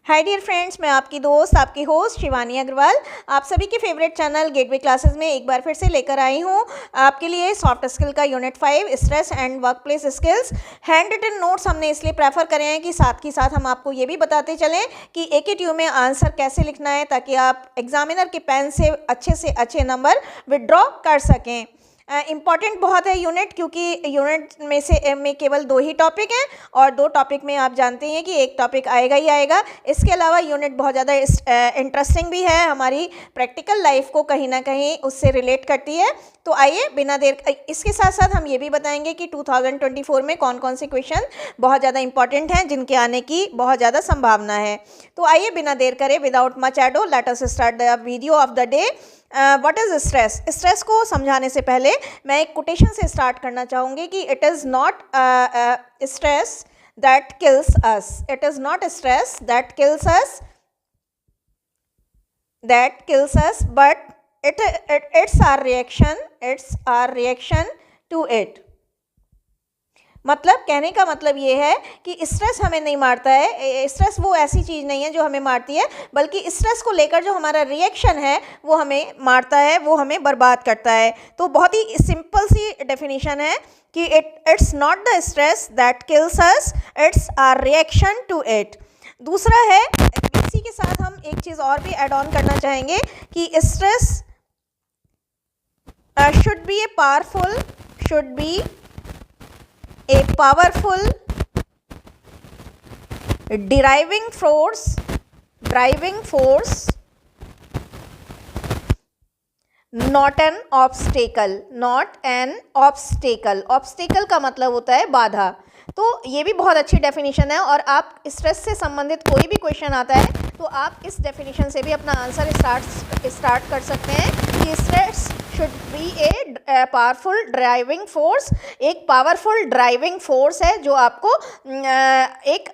Hi dear friends, मैं आपकी दोस्त आपकी होस्ट शिवानी अग्रवाल आप सभी के फेवरेट चैनल गेटवे क्लासेस में एक बार फिर से लेकर आई हूँ आपके लिए सॉफ्ट स्किल का unit 5 stress and work place skills. Hand written notes हमने इसलिए प्रेफर करे हैं कि साथ ही साथ हम आपको ये भी बताते चलें कि AKTU में आंसर कैसे लिखना है ताकि आप एग्जामिनर के पेन से अच्छे नंबर विड्रॉ कर सकें। इम्पॉर्टेंट बहुत है यूनिट, क्योंकि यूनिट में केवल 2 ही टॉपिक हैं और 2 टॉपिक में आप जानते हैं कि एक टॉपिक आएगा ही आएगा। इसके अलावा यूनिट बहुत ज़्यादा इंटरेस्टिंग भी है, हमारी प्रैक्टिकल लाइफ को कहीं ना कहीं उससे रिलेट करती है। तो आइए बिना देर, इसके साथ साथ हम ये भी बताएंगे कि 2024 में कौन कौन से क्वेश्चन बहुत ज़्यादा इंपॉर्टेंट हैं जिनके आने की बहुत ज़्यादा संभावना है। तो आइए बिना देर करे, without much ado, let us start the video of the day. What is stress. Stress को समझाने से पहले मैं एक कोटेशन से स्टार्ट करना चाहूँगी कि it is not stress that kills us, it is not stress that kills us but it's our reaction to it। मतलब कहने का मतलब ये है कि स्ट्रेस हमें नहीं मारता है, स्ट्रेस वो ऐसी चीज़ नहीं है जो हमें मारती है, बल्कि स्ट्रेस को लेकर जो हमारा रिएक्शन है वो हमें मारता है, वो हमें बर्बाद करता है। तो बहुत ही सिंपल सी डेफिनेशन है कि it's not the stress that kills us, it's our reaction to it. दूसरा है, इसी के साथ हम एक चीज़ और भी ऐड ऑन करना चाहेंगे कि stress should be a powerful driving force, not an obstacle। Obstacle का मतलब होता है बाधा। तो ये भी बहुत अच्छी डेफिनेशन है, और आप स्ट्रेस से संबंधित कोई भी क्वेश्चन आता है तो आप इस डेफिनेशन से भी अपना आंसर स्टार्ट कर सकते हैं कि stress should be a powerful driving force. एक पावरफुल ड्राइविंग फोर्स है जो आपको एक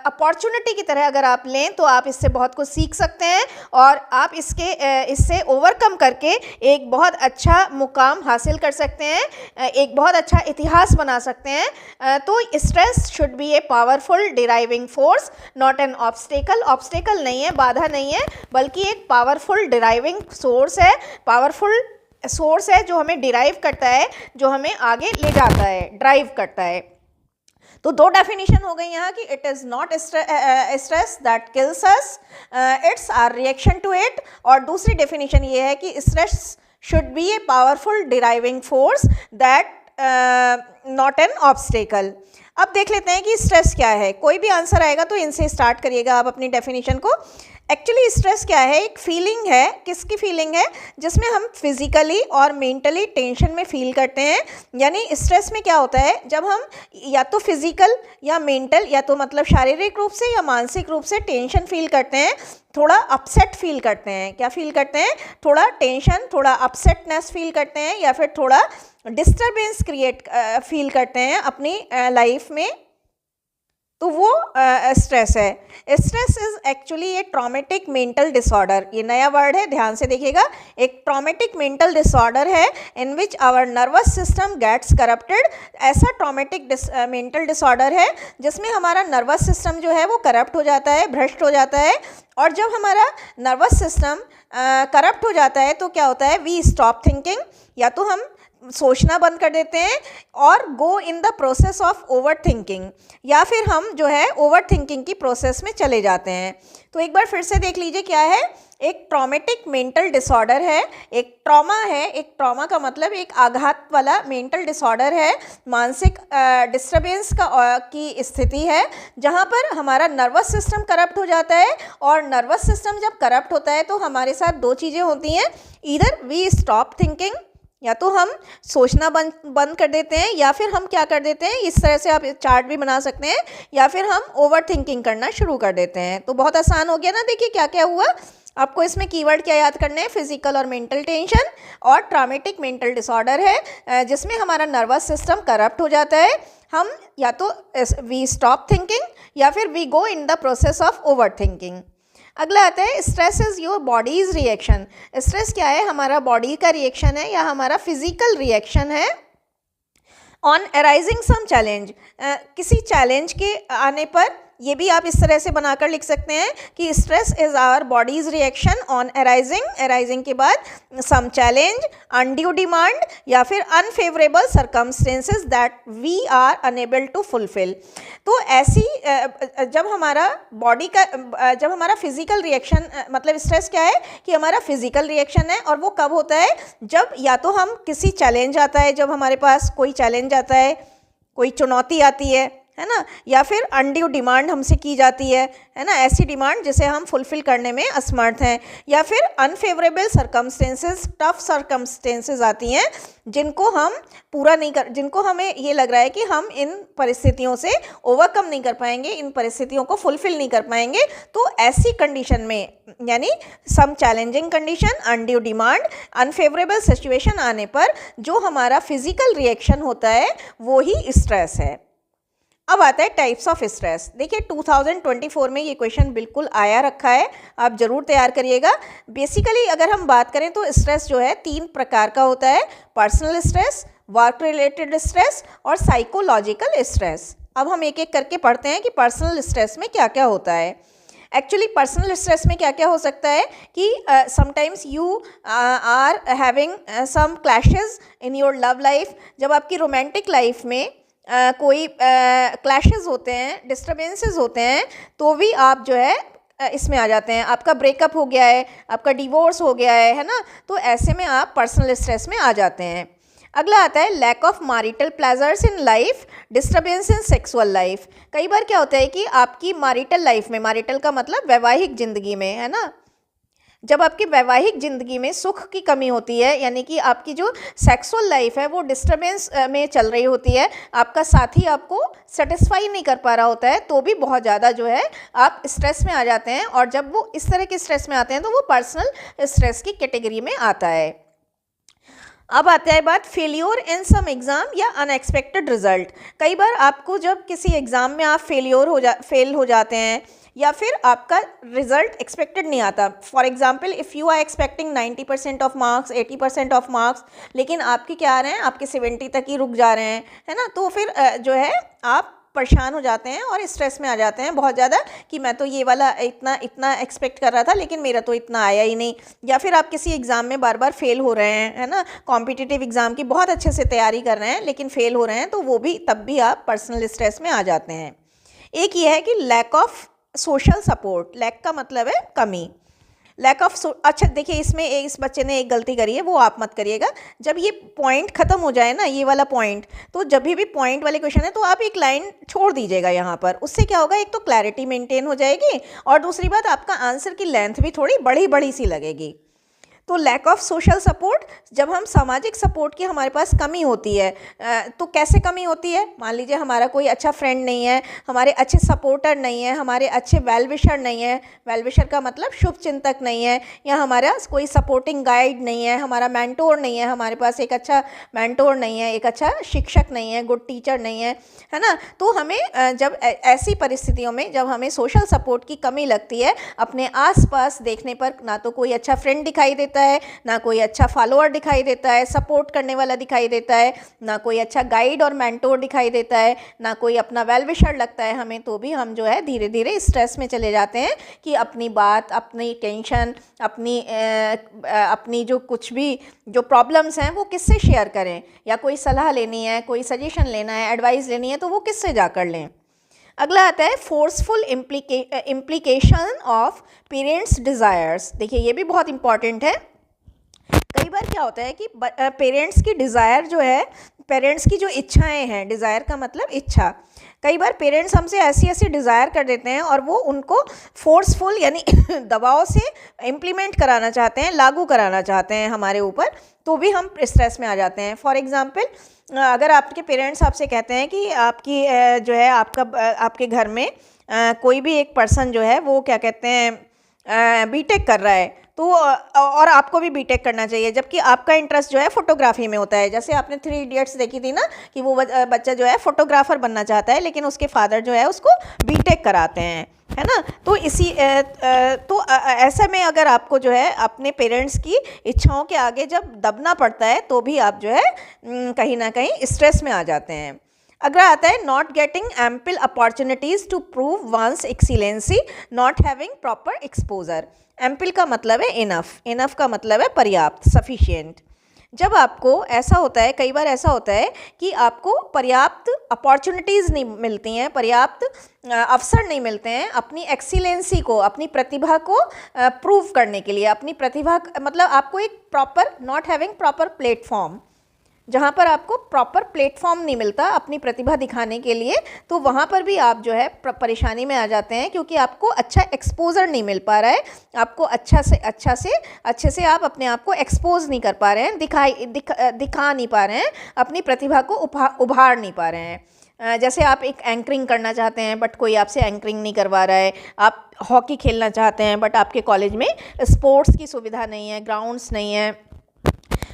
अपॉर्चुनिटी की तरह अगर आप लें तो आप इससे बहुत कुछ सीख सकते हैं और आप इससे ओवरकम करके एक बहुत अच्छा मुकाम हासिल कर सकते हैं, एक बहुत अच्छा इतिहास बना सकते हैं। तो stress should be a powerful driving force, not an obstacle. Obstacle नहीं है, बाधा नहीं है, बल्कि एक पावरफुल ड्राइविंग सोर्स है, पावरफुल सोर्स है जो हमें डिराइव करता है, जो हमें आगे ले जाता है, ड्राइव करता है। तो 2 डेफिनेशन हो गई यहाँ कि it is not stress that kills us, it's our reaction to it. और दूसरी डेफिनेशन ये है कि stress should be a powerful deriving force that not an obstacle. अब देख लेते हैं कि स्ट्रेस क्या है। कोई भी आंसर आएगा तो इनसे स्टार्ट करिएगा आप अपनी डेफिनेशन को। एक्चुअली स्ट्रेस क्या है? एक फीलिंग है। किसकी फीलिंग है? जिसमें हम फिजिकली और मेंटली टेंशन में फील करते हैं। यानी स्ट्रेस में क्या होता है, जब हम या तो फिजिकल या मेंटल, या तो मतलब शारीरिक रूप से या मानसिक रूप से टेंशन फील करते हैं, थोड़ा अपसेट फील करते हैं। क्या फील करते हैं? थोड़ा टेंशन, थोड़ा अपसेटनेस फील करते हैं, या फिर थोड़ा डिस्टर्बेंस फील करते हैं अपनी लाइफ में, तो वो स्ट्रेस है। Stress is actually A traumatic mental disorder. ये नया वर्ड है, ध्यान से देखिएगा। एक ट्रॉमेटिक मेंटल डिसऑर्डर है in which our nervous system gets corrupted. ऐसा ट्रॉमेटिक मेंटल डिसऑर्डर है जिसमें हमारा नर्वस सिस्टम जो है वो करप्ट हो जाता है, भ्रष्ट हो जाता है। और जब हमारा नर्वस सिस्टम करप्ट हो जाता है तो क्या होता है? वी स्टॉप थिंकिंग, या तो हम सोचना बंद कर देते हैं, और go in the process of over thinking, या फिर हम जो है ओवर थिंकिंग की प्रोसेस में चले जाते हैं। तो एक बार फिर से देख लीजिए क्या है। एक ट्रॉमेटिक मेंटल डिसऑर्डर है, एक ट्रॉमा है। एक ट्रॉमा का मतलब एक आघात वाला मेंटल डिसऑर्डर है, मानसिक डिस्टर्बेंस की स्थिति है जहाँ पर हमारा नर्वस सिस्टम करप्ट हो जाता है। और नर्वस सिस्टम जब करप्ट होता है तो हमारे साथ 2 चीज़ें होती हैं, ईदर वी स्टॉप थिंकिंग, या तो हम सोचना बंद कर देते हैं, या फिर हम क्या कर देते हैं, इस तरह से आप चार्ट भी बना सकते हैं, या फिर हम ओवर थिंकिंग करना शुरू कर देते हैं। तो बहुत आसान हो गया ना। देखिए क्या क्या हुआ। आपको इसमें कीवर्ड क्या याद करने हैं? फिजिकल और मेंटल टेंशन, और ट्रॉमेटिक मेंटल डिसऑर्डर है जिसमें हमारा नर्वस सिस्टम करप्ट हो जाता है। हम या तो वी स्टॉप थिंकिंग, या फिर we go in the process of over thinking. अगला आता है stress is your body's reaction. Stress क्या है? हमारा बॉडी का रिएक्शन है या हमारा फिजिकल रिएक्शन है ऑन अराइजिंग सम चैलेंज, किसी चैलेंज के आने पर ये भी आप इस तरह से बनाकर लिख सकते हैं कि stress is our body's reaction on arising के बाद सम चैलेंज, अनड्यू डिमांड या फिर unfavourable circumstances that we are unable to fulfil. तो ऐसी जब हमारा फिजिकल रिएक्शन, मतलब स्ट्रेस क्या है कि हमारा फिजिकल रिएक्शन है, और वो कब होता है, जब या तो हम किसी चैलेंज आता है, जब हमारे पास कोई चैलेंज आता है, कोई चुनौती आती है ना, या फिर अनड्यू डिमांड हमसे की जाती है ना, ऐसी डिमांड जिसे हम फुलफ़िल करने में असमर्थ हैं, या फिर अनफेवरेबल सर्कमस्टेंसेस, टफ सर्कमस्टेंसेस आती हैं जिनको हमें ये लग रहा है कि हम इन परिस्थितियों से ओवरकम नहीं कर पाएंगे, इन परिस्थितियों को फुलफ़िल नहीं कर पाएंगे। तो ऐसी कंडीशन में, यानी some challenging condition, undue demand, unfavourable situation आने पर जो हमारा फिजिकल रिएक्शन होता है वो ही स्ट्रेस है। अब आता है टाइप्स ऑफ स्ट्रेस। देखिए 2024 में ये क्वेश्चन बिल्कुल आया रखा है, आप ज़रूर तैयार करिएगा। बेसिकली अगर हम बात करें तो स्ट्रेस जो है 3 प्रकार का होता है, personal stress, work related stress और साइकोलॉजिकल स्ट्रेस। अब हम एक एक करके पढ़ते हैं कि पर्सनल स्ट्रेस में क्या क्या होता है। एक्चुअली पर्सनल स्ट्रेस में क्या क्या हो सकता है कि sometimes you are having some clashes in your love life. जब आपकी रोमांटिक लाइफ में कोई क्लैशेस होते हैं, डिस्टर्बेंसेस होते हैं, तो भी आप जो है इसमें आ जाते हैं। आपका ब्रेकअप हो गया है, आपका डिवोर्स हो गया है ना, तो ऐसे में आप पर्सनल स्ट्रेस में आ जाते हैं। अगला आता है lack of marital pleasures in life, disturbance in sexual life. कई बार क्या होता है कि आपकी मैरिटल लाइफ में, मैरिटल का मतलब वैवाहिक ज़िंदगी में, है ना, जब आपकी वैवाहिक ज़िंदगी में सुख की कमी होती है, यानी कि आपकी जो सेक्सुअल लाइफ है वो डिस्टर्बेंस में चल रही होती है, आपका साथी आपको सेटिस्फाई नहीं कर पा रहा होता है, तो भी बहुत ज़्यादा जो है आप स्ट्रेस में आ जाते हैं। और जब वो इस तरह के स्ट्रेस में आते हैं तो वो पर्सनल स्ट्रेस की कैटेगरी में आता है। अब आता है बात फेलियर इन सम एग्ज़ाम या अनएक्सपेक्टेड रिजल्ट। कई बार आपको जब किसी एग्ज़ाम में आप फेल हो जाते हैं या फिर आपका रिजल्ट एक्सपेक्टेड नहीं आता। For example if you are expecting 90% of marks, 80% of marks, लेकिन आपके क्या आ रहे हैं, आपके 70 तक ही रुक जा रहे हैं, है ना, तो फिर जो है आप परेशान हो जाते हैं और स्ट्रेस में आ जाते हैं बहुत ज़्यादा कि मैं तो ये वाला इतना एक्सपेक्ट कर रहा था लेकिन मेरा तो इतना आया ही नहीं। या फिर आप किसी एग्ज़ाम में बार बार फेल हो रहे हैं, है ना, कॉम्पिटिटिव एग्ज़ाम की बहुत अच्छे से तैयारी कर रहे हैं लेकिन फेल हो रहे हैं, तो वो भी तब भी आप पर्सनल स्ट्रेस में आ जाते हैं। एक ये है कि lack of social support. Lack का मतलब है कमी, लैक ऑफ अच्छा देखिए इसमें इस बच्चे ने एक गलती करी है, वो आप मत करिएगा। जब ये पॉइंट ख़त्म हो जाए ना, ये वाला पॉइंट, तो जब भी पॉइंट वाले क्वेश्चन है तो आप एक लाइन छोड़ दीजिएगा यहाँ पर। उससे क्या होगा, एक तो क्लैरिटी मेंटेन हो जाएगी और दूसरी बात आपका आंसर की लेंथ भी थोड़ी बड़ी बड़ी सी लगेगी। तो लैक ऑफ सोशल सपोर्ट, जब हम सामाजिक सपोर्ट की हमारे पास कमी होती है, तो कैसे कमी होती है, मान लीजिए हमारा कोई अच्छा फ्रेंड नहीं है, हमारे अच्छे सपोर्टर नहीं है, हमारे अच्छे वेल विशर नहीं है, वेल विशर का मतलब शुभ चिंतक नहीं है, या हमारा कोई सपोर्टिंग गाइड नहीं है, हमारा मेंटोर नहीं है, हमारे पास एक अच्छा मेंटोर नहीं है, एक अच्छा शिक्षक नहीं है, गुड टीचर नहीं है ना, तो हमें जब ऐसी परिस्थितियों में जब हमें सोशल सपोर्ट की कमी लगती है, अपने आसपास देखने पर ना तो कोई अच्छा फ्रेंड दिखाई देता है, ना कोई अच्छा फॉलोअर दिखाई देता है, सपोर्ट करने वाला दिखाई देता है, ना कोई अच्छा गाइड और मेंटोर दिखाई देता है, ना कोई अपना वेल विशर लगता है हमें, तो भी हम जो है धीरे धीरे स्ट्रेस में चले जाते हैं कि अपनी बात, अपनी टेंशन, अपनी जो कुछ भी जो प्रॉब्लम्स हैं वो किससे शेयर करें, या कोई सलाह लेनी है, कोई सजेशन लेना है, एडवाइस लेनी है, तो वो किससे जाकर लें। अगला आता है forceful implication of parents desires. देखिए ये भी बहुत इंपॉर्टेंट है। कई बार क्या होता है कि पेरेंट्स की डिज़ायर जो है, पेरेंट्स की जो इच्छाएं हैं, डिज़ायर का मतलब इच्छा, कई बार पेरेंट्स हमसे ऐसी डिज़ायर कर देते हैं और वो उनको फोर्सफुल यानी दबाव से इम्प्लीमेंट कराना चाहते हैं, लागू कराना चाहते हैं हमारे ऊपर, तो भी हम स्ट्रेस में आ जाते हैं। फॉर एग्ज़ाम्पल अगर आपके पेरेंट्स आपसे कहते हैं कि आपकी जो है आपके घर में कोई भी एक पर्सन जो है वो क्या कहते हैं बीटेक कर रहा है, तो और आपको भी बीटेक करना चाहिए, जबकि आपका इंटरेस्ट जो है फोटोग्राफी में होता है। जैसे आपने 3 इडियट्स देखी थी ना कि वो बच्चा जो है फोटोग्राफर बनना चाहता है लेकिन उसके फादर जो है उसको बीटेक कराते हैं, है ना। तो ऐसे में अगर आपको जो है अपने पेरेंट्स की इच्छाओं के आगे जब दबना पड़ता है तो भी आप जो है कहीं ना कहीं स्ट्रेस में आ जाते हैं। अगला आता है not getting ample opportunities to prove one's excellency, not having proper exposure. Ample का मतलब है इनफ, इनफ का मतलब है पर्याप्त, सफिशिएंट। जब आपको ऐसा होता है, कई बार ऐसा होता है कि आपको पर्याप्त अपॉर्चुनिटीज़ नहीं मिलती हैं, पर्याप्त अवसर नहीं मिलते हैं अपनी एक्सीलेंसी को, अपनी प्रतिभा को प्रूव करने के लिए। अपनी प्रतिभा मतलब आपको एक proper, not having proper platform, जहाँ पर आपको प्रॉपर प्लेटफॉर्म नहीं मिलता अपनी प्रतिभा दिखाने के लिए, तो वहाँ पर भी आप जो है परेशानी में आ जाते हैं, क्योंकि आपको अच्छा एक्सपोजर नहीं मिल पा रहा है, आपको अच्छे से आप अपने आप को एक्सपोज नहीं कर पा रहे हैं, दिखा नहीं पा रहे हैं, अपनी प्रतिभा को उभार नहीं पा रहे हैं। जैसे आप एक एंकरिंग करना चाहते हैं बट कोई आपसे एंकरिंग नहीं करवा रहा है, आप हॉकी खेलना चाहते हैं बट आपके कॉलेज में स्पोर्ट्स की सुविधा नहीं है, ग्राउंड्स नहीं है,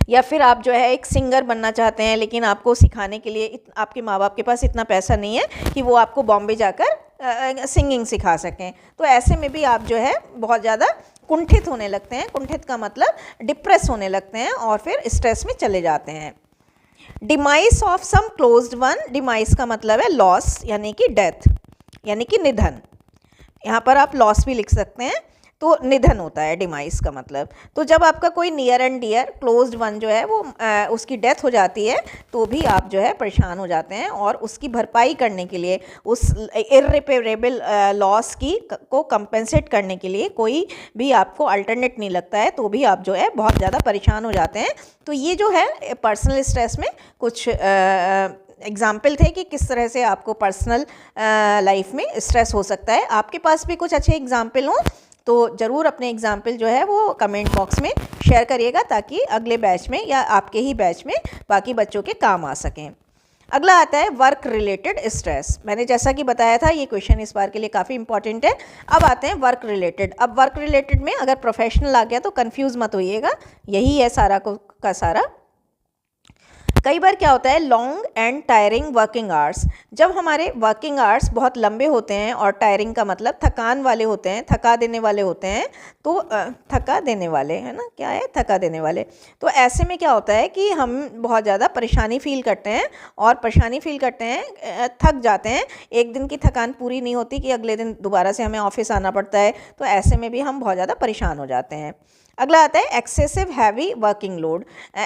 या फिर आप जो है एक सिंगर बनना चाहते हैं लेकिन आपको सिखाने के लिए आपके माँ बाप के पास इतना पैसा नहीं है कि वो आपको बॉम्बे जाकर सिंगिंग सिखा सकें। तो ऐसे में भी आप जो है बहुत ज़्यादा कुंठित होने लगते हैं, कुंठित का मतलब डिप्रेस होने लगते हैं और फिर स्ट्रेस में चले जाते हैं। Demise of some closed one, demise का मतलब है लॉस यानी कि डेथ, यानी कि निधन। यहाँ पर आप लॉस भी लिख सकते हैं, तो निधन होता है डिमाइस का मतलब। तो जब आपका कोई near and dear closed one जो है वो उसकी डेथ हो जाती है तो भी आप जो है परेशान हो जाते हैं, और उसकी भरपाई करने के लिए, उस इर्रिपेरेबल लॉस को कंपेंसेट करने के लिए कोई भी आपको अल्टरनेट नहीं लगता है, तो भी आप जो है बहुत ज़्यादा परेशान हो जाते हैं। तो ये जो है पर्सनल स्ट्रेस में कुछ एग्जाम्पल थे कि किस तरह से आपको पर्सनल लाइफ में स्ट्रेस हो सकता है। आपके पास भी कुछ अच्छे एग्जाम्पल हों तो ज़रूर अपने एग्जाम्पल जो है वो कमेंट बॉक्स में शेयर करिएगा, ताकि अगले बैच में या आपके ही बैच में बाकी बच्चों के काम आ सकें। अगला आता है वर्क रिलेटेड स्ट्रेस। मैंने जैसा कि बताया था ये क्वेश्चन इस बार के लिए काफ़ी इंपॉर्टेंट है। अब आते हैं वर्क रिलेटेड। अब वर्क रिलेटेड में अगर प्रोफेशनल आ गया तो कंफ्यूज मत होइएगा, यही है सारा का सारा। कई बार क्या होता है long and tiring working hours, जब हमारे वर्किंग आवर्स बहुत लंबे होते हैं और टायरिंग का मतलब थकान वाले होते हैं, थका देने वाले होते हैं, तो थका देने वाले है ना, क्या है, थका देने वाले। तो ऐसे में क्या होता है कि हम बहुत ज़्यादा परेशानी फील करते हैं, और परेशानी फील करते हैं, थक जाते हैं, एक दिन की थकान पूरी नहीं होती कि अगले दिन दोबारा से हमें ऑफिस आना पड़ता है, तो ऐसे में भी हम बहुत ज़्यादा परेशान हो जाते हैं। अगला आता है excessive heavy working load.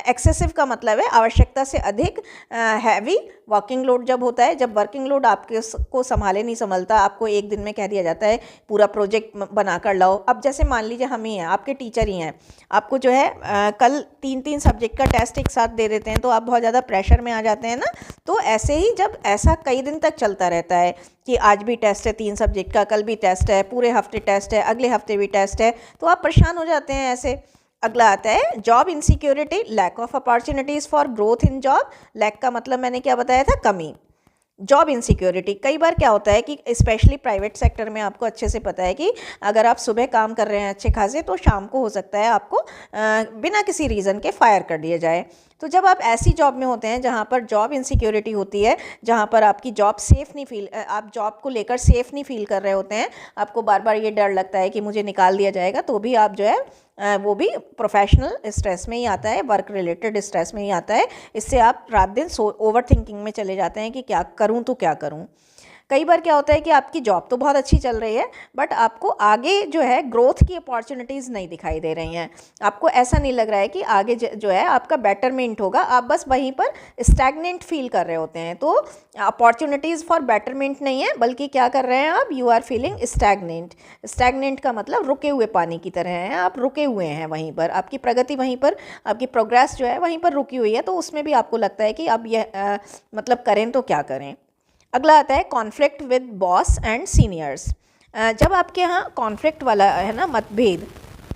Excessive का मतलब है आवश्यकता से अधिक, हैवी वर्किंग लोड जब होता है, जब वर्किंग लोड आपके को संभाले नहीं संभलता, आपको एक दिन में कह दिया जाता है पूरा प्रोजेक्ट बना कर लाओ। अब जैसे मान लीजिए हम ही हैं, आपके टीचर ही हैं, आपको जो है कल 3 सब्जेक्ट का टेस्ट एक साथ दे देते हैं, तो आप बहुत ज़्यादा प्रेशर में आ जाते हैं ना। तो ऐसे ही जब ऐसा कई दिन तक चलता रहता है कि आज भी टेस्ट है 3 सब्जेक्ट का, कल भी टेस्ट है, पूरे हफ्ते टेस्ट है, अगले हफ्ते भी टेस्ट है, तो आप परेशान हो जाते हैं ऐसे। अगला आता है job insecurity, lack of opportunities for growth in job. Lack का मतलब मैंने क्या बताया था, कमी। जॉब इनसिक्योरिटी, कई बार क्या होता है कि स्पेशली प्राइवेट सेक्टर में आपको अच्छे से पता है कि अगर आप सुबह काम कर रहे हैं अच्छे खासे, तो शाम को हो सकता है आपको बिना किसी रीज़न के फायर कर दिया जाए। तो जब आप ऐसी जॉब में होते हैं जहाँ पर जॉब इनसिक्योरिटी होती है, जहाँ पर आपकी जॉब सेफ़ नहीं फील, आप जॉब को लेकर सेफ़ नहीं फील कर रहे होते हैं, आपको बार बार ये डर लगता है कि मुझे निकाल दिया जाएगा, तो भी आप जो है वो भी प्रोफेशनल स्ट्रेस में ही आता है, वर्क रिलेटेड स्ट्रेस में ही आता है। इससे आप रात दिन ओवर थिंकिंग में चले जाते हैं कि क्या करूं तो क्या करूं। कई बार क्या होता है कि आपकी जॉब तो बहुत अच्छी चल रही है, बट आपको आगे जो है ग्रोथ की अपॉर्चुनिटीज़ नहीं दिखाई दे रही हैं, आपको ऐसा नहीं लग रहा है कि आगे जो है आपका बेटरमेंट होगा, आप बस वहीं पर स्टैग्नेंट फील कर रहे होते हैं। तो अपॉर्चुनिटीज़ फॉर बेटरमेंट नहीं है, बल्कि क्या कर रहे हैं आप, you are feeling stagnant. Stagnant का मतलब रुके हुए पानी की तरह हैं, आप रुके हुए हैं वहीं पर, आपकी प्रगति वहीं पर, आपकी प्रोग्रेस जो है वहीं पर रुकी हुई है, तो उसमें भी आपको लगता है कि अब यह मतलब करें तो क्या करें। अगला आता है conflict with boss and seniors. जब आपके यहाँ कॉन्फ्लिक्ट वाला है ना, मतभेद,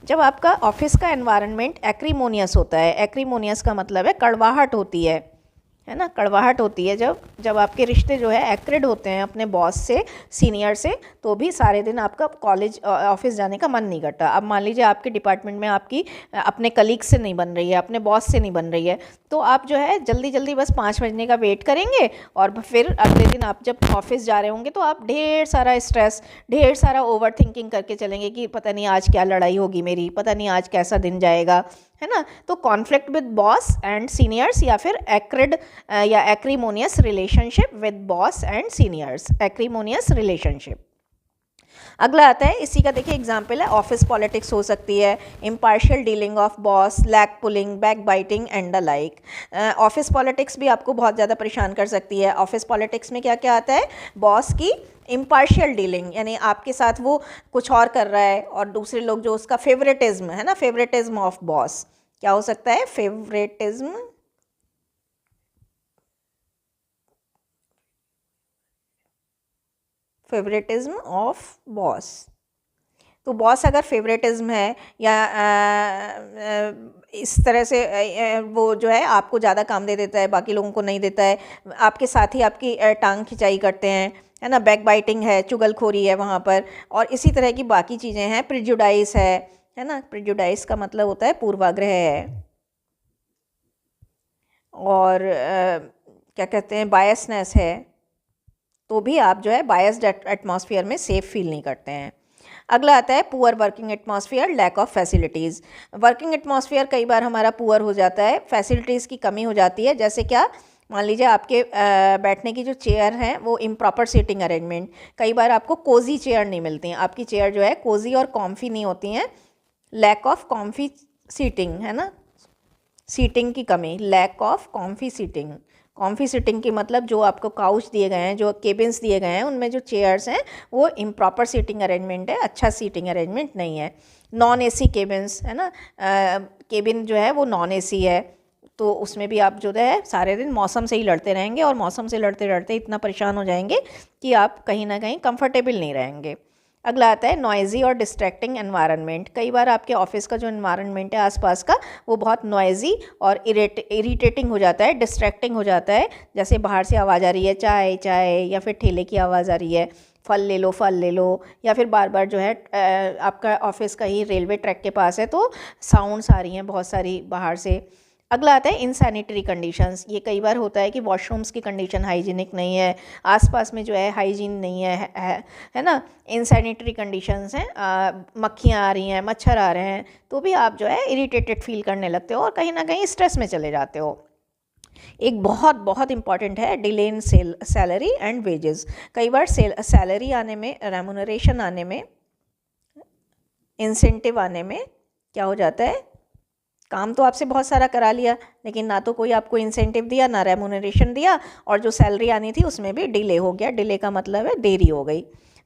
जब आपका ऑफिस का एनवायरनमेंट एक्रीमोनियस होता है, एक्रीमोनियस का मतलब है कड़वाहट होती है ना, कड़वाहट होती है, जब आपके रिश्ते जो है एक्रिड होते हैं अपने बॉस से, सीनियर से, तो भी सारे दिन आपका कॉलेज ऑफिस जाने का मन नहीं करता। अब मान लीजिए आपके डिपार्टमेंट में आपकी अपने कलीग से नहीं बन रही है, अपने बॉस से नहीं बन रही है, तो आप जो है जल्दी जल्दी बस 5 बजने का वेट करेंगे, और फिर अगले दिन आप जब ऑफिस जा रहे होंगे तो आप ढेर सारा स्ट्रेस, ढेर सारा ओवर थिंकिंग करके चलेंगे कि पता नहीं आज क्या लड़ाई होगी मेरी, पता नहीं आज कैसा दिन जाएगा, है ना। तो conflict with boss and seniors या फिर एक्रिड या acrimonious relationship with boss and seniors, acrimonious relationship. अगला आता है इसी का, देखिए एग्जाम्पल है, ऑफिस पॉलिटिक्स हो सकती है, impartial dealing of boss, lag pulling, back biting and the like. Office politics भी आपको बहुत ज़्यादा परेशान कर सकती है। ऑफिस पॉलिटिक्स में क्या क्या आता है, बॉस की इम्पार्शियल डीलिंग, यानी आपके साथ वो कुछ और कर रहा है और दूसरे लोग जो उसका फेवरेटिज्म है ना, फेवरेटिज्म ऑफ बॉस, क्या हो सकता है, फेवरेटिज्म, फेवरेटिज्म ऑफ बॉस। तो बॉस अगर फेवरेटिज्म है या इस तरह से वो जो है आपको ज़्यादा काम दे देता है, बाकी लोगों को नहीं देता है, आपके साथ ही आपकी टांग खिंचाई करते हैं, है ना, बैक बाइटिंग है, चुगलखोरी है वहाँ पर, और इसी तरह की बाकी चीज़ें हैं, प्रिजुडाइस है ना, प्रिजुडाइस का मतलब होता है पूर्वाग्रह है, और क्या कहते हैं, बायसनेस है, तो भी आप जो है बायस्ड एटमॉस्फेयर में सेफ फील नहीं करते हैं। अगला आता है poor working atmosphere, lack of facilities. Working atmosphere कई बार हमारा पुअर हो जाता है, फैसिलिटीज़ की कमी हो जाती है, जैसे क्या, मान लीजिए आपके बैठने की जो चेयर हैं वो इम्प्रॉपर सीटिंग अरेंजमेंट, कई बार आपको कोजी चेयर नहीं मिलती हैं, आपकी चेयर जो है कोजी और कॉम्फी नहीं होती हैं, लैक ऑफ कॉम्फी सीटिंग, है ना, सीटिंग की कमी, lack of comfy seating. Comfy seating की मतलब जो आपको काउच दिए गए हैं, जो केबिन्स दिए गए हैं, उनमें जो चेयर्स हैं वो इम्प्रॉपर सीटिंग अरेंजमेंट है, अच्छा सीटिंग अरेंजमेंट नहीं है। नॉन एसी केबिन्स, है ना, केबिन जो है वो नॉन एसी है, तो उसमें भी आप जो है सारे दिन मौसम से ही लड़ते रहेंगे, और मौसम से लड़ते लड़ते इतना परेशान हो जाएंगे कि आप कहीं ना कहीं कंफर्टेबल नहीं रहेंगे। अगला आता है नॉइज़ी और डिस्ट्रैक्टिंग एनवायरनमेंट। कई बार आपके ऑफिस का जो एनवायरनमेंट है आसपास का वो बहुत नॉइज़ी और इरिटेटिंग हो जाता है, डिस्ट्रैक्टिंग हो जाता है, जैसे बाहर से आवाज़ आ रही है, चाय चाय, या फिर ठेले की आवाज़ आ रही है, फल ले लो फल ले लो, या फिर बार बार जो है आपका ऑफिस कहीं रेलवे ट्रैक के पास है तो साउंड्स आ रही हैं बहुत सारी बाहर से। अगला आता है इनसैनिटरी कंडीशंस। ये कई बार होता है कि वॉशरूम्स की कंडीशन हाइजीनिक नहीं है, आसपास में जो है हाइजीन नहीं है ना, इनसैनिटरी कंडीशंस हैं, मक्खियाँ आ रही हैं, मच्छर आ रहे हैं, तो भी आप जो है इरिटेटेड फील करने लगते हो और कहीं ना कहीं स्ट्रेस में चले जाते हो। एक बहुत बहुत इंपॉर्टेंट है delay in salary and wages. कई बार सैलरी आने में, रेमुनरेशन आने में, इंसेंटिव आने में क्या हो जाता है, काम तो आपसे बहुत सारा करा लिया लेकिन ना तो कोई आपको इंसेंटिव दिया, ना रेमुनरेशन दिया, और जो सैलरी आनी थी उसमें भी डिले हो गया। डिले का मतलब है देरी हो गई।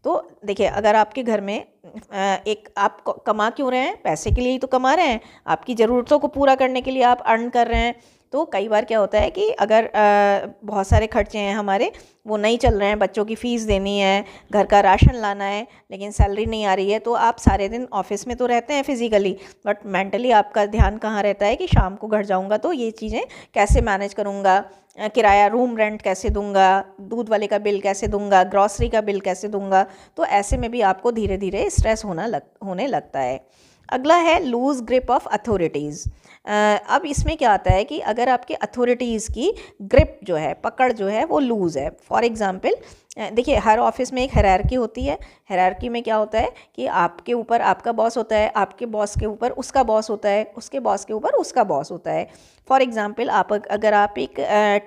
तो देखिए, अगर आपके घर में एक आप कमा क्यों रहे हैं, पैसे के लिए ही तो कमा रहे हैं, आपकी ज़रूरतों को पूरा करने के लिए आप अर्न कर रहे हैं। तो कई बार क्या होता है कि अगर बहुत सारे खर्चे हैं हमारे, वो नहीं चल रहे हैं, बच्चों की फ़ीस देनी है, घर का राशन लाना है, लेकिन सैलरी नहीं आ रही है, तो आप सारे दिन ऑफिस में तो रहते हैं फिज़िकली, बट मेंटली आपका ध्यान कहाँ रहता है कि शाम को घर जाऊँगा तो ये चीज़ें कैसे मैनेज करूँगा, किराया, रूम रेंट कैसे दूंगा, दूध वाले का बिल कैसे दूंगा, ग्रॉसरी का बिल कैसे दूंगा। तो ऐसे में भी आपको धीरे धीरे स्ट्रेस होने लगता है। अगला है लूज़ ग्रिप ऑफ अथॉरिटीज़। अब इसमें क्या आता है कि अगर आपके अथॉरिटीज़ की ग्रिप जो है, पकड़ जो है वो लूज़ है। फॉर एग्ज़ाम्पल, देखिए हर ऑफिस में एक हायरार्की होती है। हायरार्की में क्या होता है कि आपके ऊपर आपका बॉस होता है, आपके बॉस के ऊपर उसका बॉस होता है, उसके बॉस के ऊपर उसका बॉस होता है। फॉर एग्ज़ाम्पल, अगर आप एक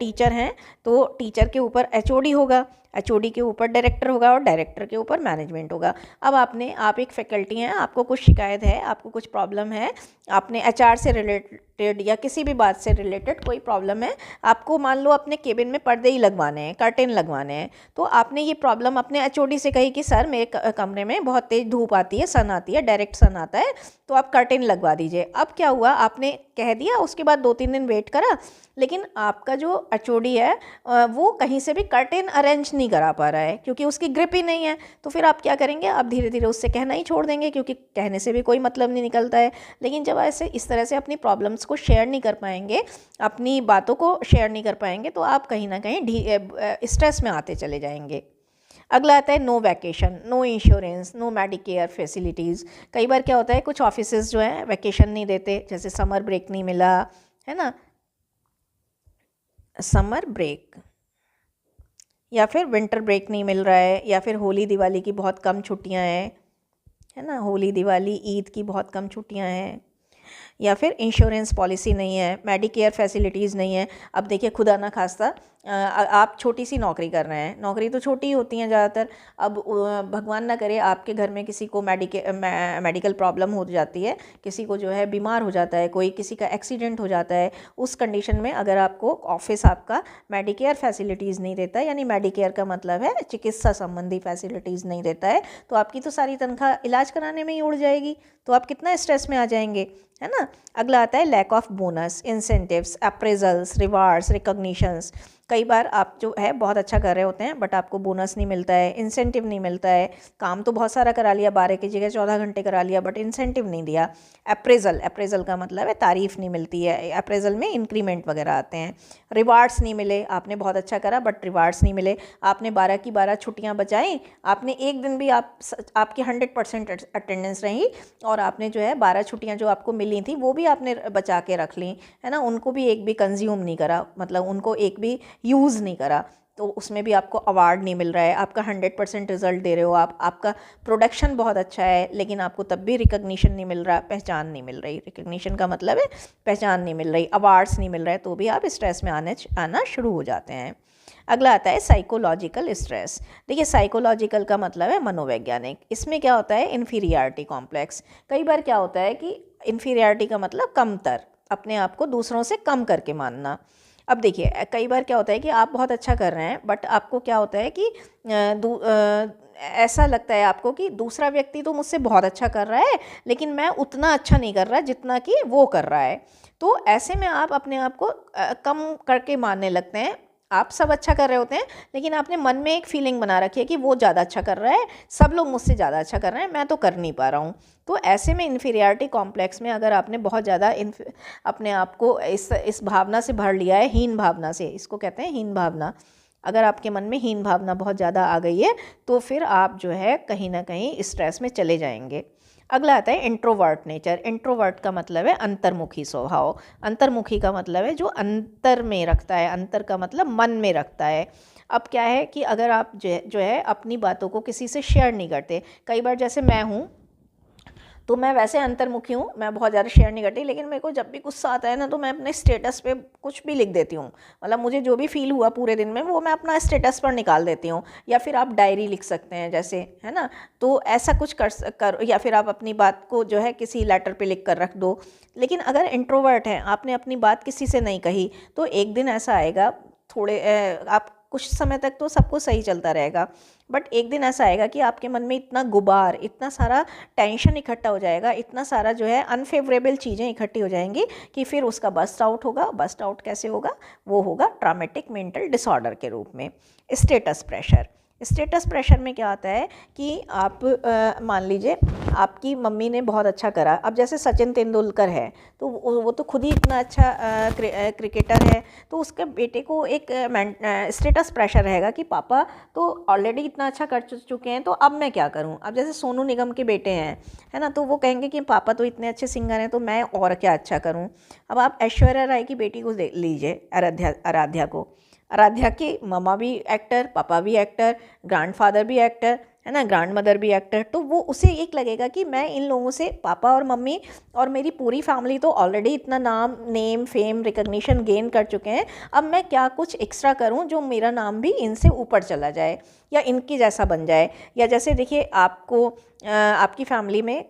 टीचर हैं तो टीचर के ऊपर एचओडी होगा, एचओडी के ऊपर डायरेक्टर होगा, और डायरेक्टर के ऊपर मैनेजमेंट होगा। अब आप एक फैकल्टी हैं, आपको कुछ शिकायत है, आपको कुछ प्रॉब्लम है, आपने एचआर से रिलेटेड या किसी भी बात से रिलेटेड कोई प्रॉब्लम है, आपको मान लो अपने केबिन में पर्दे ही लगवाने हैं, कर्टेन लगवाने हैं, तो आपने ये प्रॉब्लम अपने एचओडी से कही कि सर मेरे कमरे में बहुत तेज़ धूप आती है, सन आती है, डायरेक्ट सन आता है, तो आप कर्टेन लगवा दीजिए। अब क्या हुआ, आपने कह दिया, उसके बाद 2-3 दिन वेट करा, लेकिन आपका जो एचओडी है वो कहीं से भी कर्टेन अरेंज नहीं करा पा रहा है क्योंकि उसकी ग्रिप ही नहीं है। तो फिर आप क्या करेंगे, आप धीरे धीरे उससे कहना ही छोड़ देंगे क्योंकि कहने से भी कोई मतलब नहीं निकलता है। लेकिन जब ऐसे इस तरह से अपनी प्रॉब्लम्स को शेयर नहीं कर पाएंगे, अपनी बातों को शेयर नहीं कर पाएंगे, तो आप कहीं ना कहीं स्ट्रेस में आते चले जाएंगे। अगला आता है no vacation, no insurance, no medicare facilities. कई बार क्या होता है, कुछ ऑफिसेज जो है वैकेशन नहीं देते, जैसे समर ब्रेक नहीं मिला, है ना, समर ब्रेक, या फिर विंटर ब्रेक नहीं मिल रहा है, या फिर होली दिवाली की बहुत कम छुट्टियां हैं, है ना, होली दिवाली ईद की बहुत कम छुट्टियां हैं। या फिर इंश्योरेंस पॉलिसी नहीं है, मेडिकेयर फैसिलिटीज़ नहीं है। अब देखिए खुदा ना खास्ता आप छोटी सी नौकरी कर रहे हैं, नौकरी तो छोटी ही होती हैं ज़्यादातर। अब भगवान ना करे आपके घर में किसी को मेडिकल प्रॉब्लम हो जाती है, किसी को जो है बीमार हो जाता है, कोई किसी का एक्सीडेंट हो जाता है, उस कंडीशन में अगर आपको ऑफिस आपका मेडिकेयर फैसिलिटीज़ नहीं देता है, यानी मेडिकेयर का मतलब है चिकित्सा संबंधी फैसिलिटीज़ नहीं देता है, तो आपकी तो सारी तनख्वाह इलाज कराने में ही उड़ जाएगी, तो आप कितना स्ट्रेस में आ जाएंगे, है ना। अगला आता है lack of bonus, incentives, appraisals, rewards, recognitions. कई बार आप जो है बहुत अच्छा कर रहे होते हैं बट आपको बोनस नहीं मिलता है, इंसेंटिव नहीं मिलता है, काम तो बहुत सारा करा लिया, 12 की जगह 14 घंटे करा लिया बट इंसेंटिव नहीं दिया। अप्रेजल का मतलब है तारीफ़ नहीं मिलती है, अप्रेजल में इंक्रीमेंट वगैरह आते हैं। रिवार्ड्स नहीं मिले, आपने बहुत अच्छा करा बट रिवार्ड्स नहीं मिले। आपने 12 की 12 छुट्टियाँ बचाई, आपने एक दिन भी आपकी 100% अटेंडेंस रही और आपने जो है 12 छुट्टियाँ जो आपको मिली थी वो भी आपने बचा के रख ली, है ना, उनको भी एक भी कंज्यूम नहीं करा, मतलब उनको एक भी यूज़ नहीं करा, तो उसमें भी आपको अवार्ड नहीं मिल रहा है। आपका 100% रिजल्ट दे रहे हो आप, आपका प्रोडक्शन बहुत अच्छा है, लेकिन आपको तब भी रिकग्निशन नहीं मिल रहा, पहचान नहीं मिल रही। रिकग्निशन का मतलब है पहचान नहीं मिल रही, अवार्ड्स नहीं मिल रहे, तो भी आप स्ट्रेस में आना शुरू हो जाते हैं। अगला आता है साइकोलॉजिकल स्ट्रेस। देखिए साइकोलॉजिकल का मतलब है मनोवैज्ञानिक। इसमें क्या होता है, इन्फीरियरिटी कॉम्प्लेक्स। कई बार क्या होता है कि इन्फीरियरिटी का मतलब कमतर, अपने आप को दूसरों से कम करके मानना। अब देखिए कई बार क्या होता है कि आप बहुत अच्छा कर रहे हैं बट आपको क्या होता है कि ऐसा लगता है आपको कि दूसरा व्यक्ति तो मुझसे बहुत अच्छा कर रहा है लेकिन मैं उतना अच्छा नहीं कर रहा जितना कि वो कर रहा है, तो ऐसे में आप अपने आप को कम करके मानने लगते हैं। आप सब अच्छा कर रहे होते हैं लेकिन आपने मन में एक फीलिंग बना रखी है कि वो ज़्यादा अच्छा कर रहा है, सब लोग मुझसे ज़्यादा अच्छा कर रहे हैं, मैं तो कर नहीं पा रहा हूँ। तो ऐसे में इन्फीरियरिटी कॉम्प्लेक्स में अगर आपने बहुत ज़्यादा अपने आप को इस भावना से भर लिया है, हीन भावना से, इसको कहते हैं हीन भावना, अगर आपके मन में हीन भावना बहुत ज़्यादा आ गई है तो फिर आप जो है कहीं ना कहीं स्ट्रेस में चले जाएंगे। अगला आता है इंट्रोवर्ट नेचर। इंट्रोवर्ट का मतलब है अंतर्मुखी स्वभाव। अंतर्मुखी का मतलब है जो अंतर में रखता है, अंतर का मतलब मन में रखता है। अब क्या है कि अगर आप जो है अपनी बातों को किसी से शेयर नहीं करते, कई बार जैसे मैं हूँ तो मैं वैसे अंतर्मुखी हूँ, मैं बहुत ज़्यादा शेयर नहीं करती, लेकिन मेरे को जब भी गुस्सा आता है ना तो मैं अपने स्टेटस पे कुछ भी लिख देती हूँ, मतलब मुझे जो भी फील हुआ पूरे दिन में वो मैं अपना स्टेटस पर निकाल देती हूँ, या फिर आप डायरी लिख सकते हैं जैसे, है ना, तो ऐसा कुछ कर या फिर आप अपनी बात को जो है किसी लेटर पे लिख कर रख दो। लेकिन अगर इंट्रोवर्ट हैं, आपने अपनी बात किसी से नहीं कही, तो एक दिन ऐसा आएगा, आप कुछ समय तक तो सब कुछ सही चलता रहेगा, बट एक दिन ऐसा आएगा कि आपके मन में इतना गुबार, इतना सारा टेंशन इकट्ठा हो जाएगा, इतना सारा जो है अनफेवरेबल चीज़ें इकट्ठी हो जाएंगी कि फिर उसका बस्ट आउट होगा। बस्ट आउट कैसे होगा, वो होगा ट्रॉमेटिक मेंटल डिसऑर्डर के रूप में। Status pressure. स्टेटस प्रेशर में क्या आता है कि आप मान लीजिए आपकी मम्मी ने बहुत अच्छा करा, अब जैसे सचिन तेंदुलकर है तो वो तो खुद ही इतना अच्छा क्रिकेटर है, तो उसके बेटे को एक स्टेटस प्रेशर रहेगा कि पापा तो ऑलरेडी इतना अच्छा कर चुके हैं तो अब मैं क्या करूं। अब जैसे सोनू निगम के बेटे हैं, है ना, तो वो कहेंगे कि पापा तो इतने अच्छे सिंगर हैं तो मैं और क्या अच्छा करूं। अब आप ऐश्वर्या राय की बेटी को देख लीजिए, आराध्या को। आराध्या के मामा भी एक्टर, पापा भी एक्टर, ग्रैंडफादर भी एक्टर, है ना, ग्रैंड मदर भी एक्टर, तो वो उसे एक लगेगा कि मैं इन लोगों से, पापा और मम्मी और मेरी पूरी फैमिली तो ऑलरेडी इतना नाम, नेम, फेम, रिकग्निशन गेन कर चुके हैं, अब मैं क्या कुछ एक्स्ट्रा करूं जो मेरा नाम भी इनसे ऊपर चला जाए या इनके जैसा बन जाए। या जैसे देखिए आपकी फैमिली में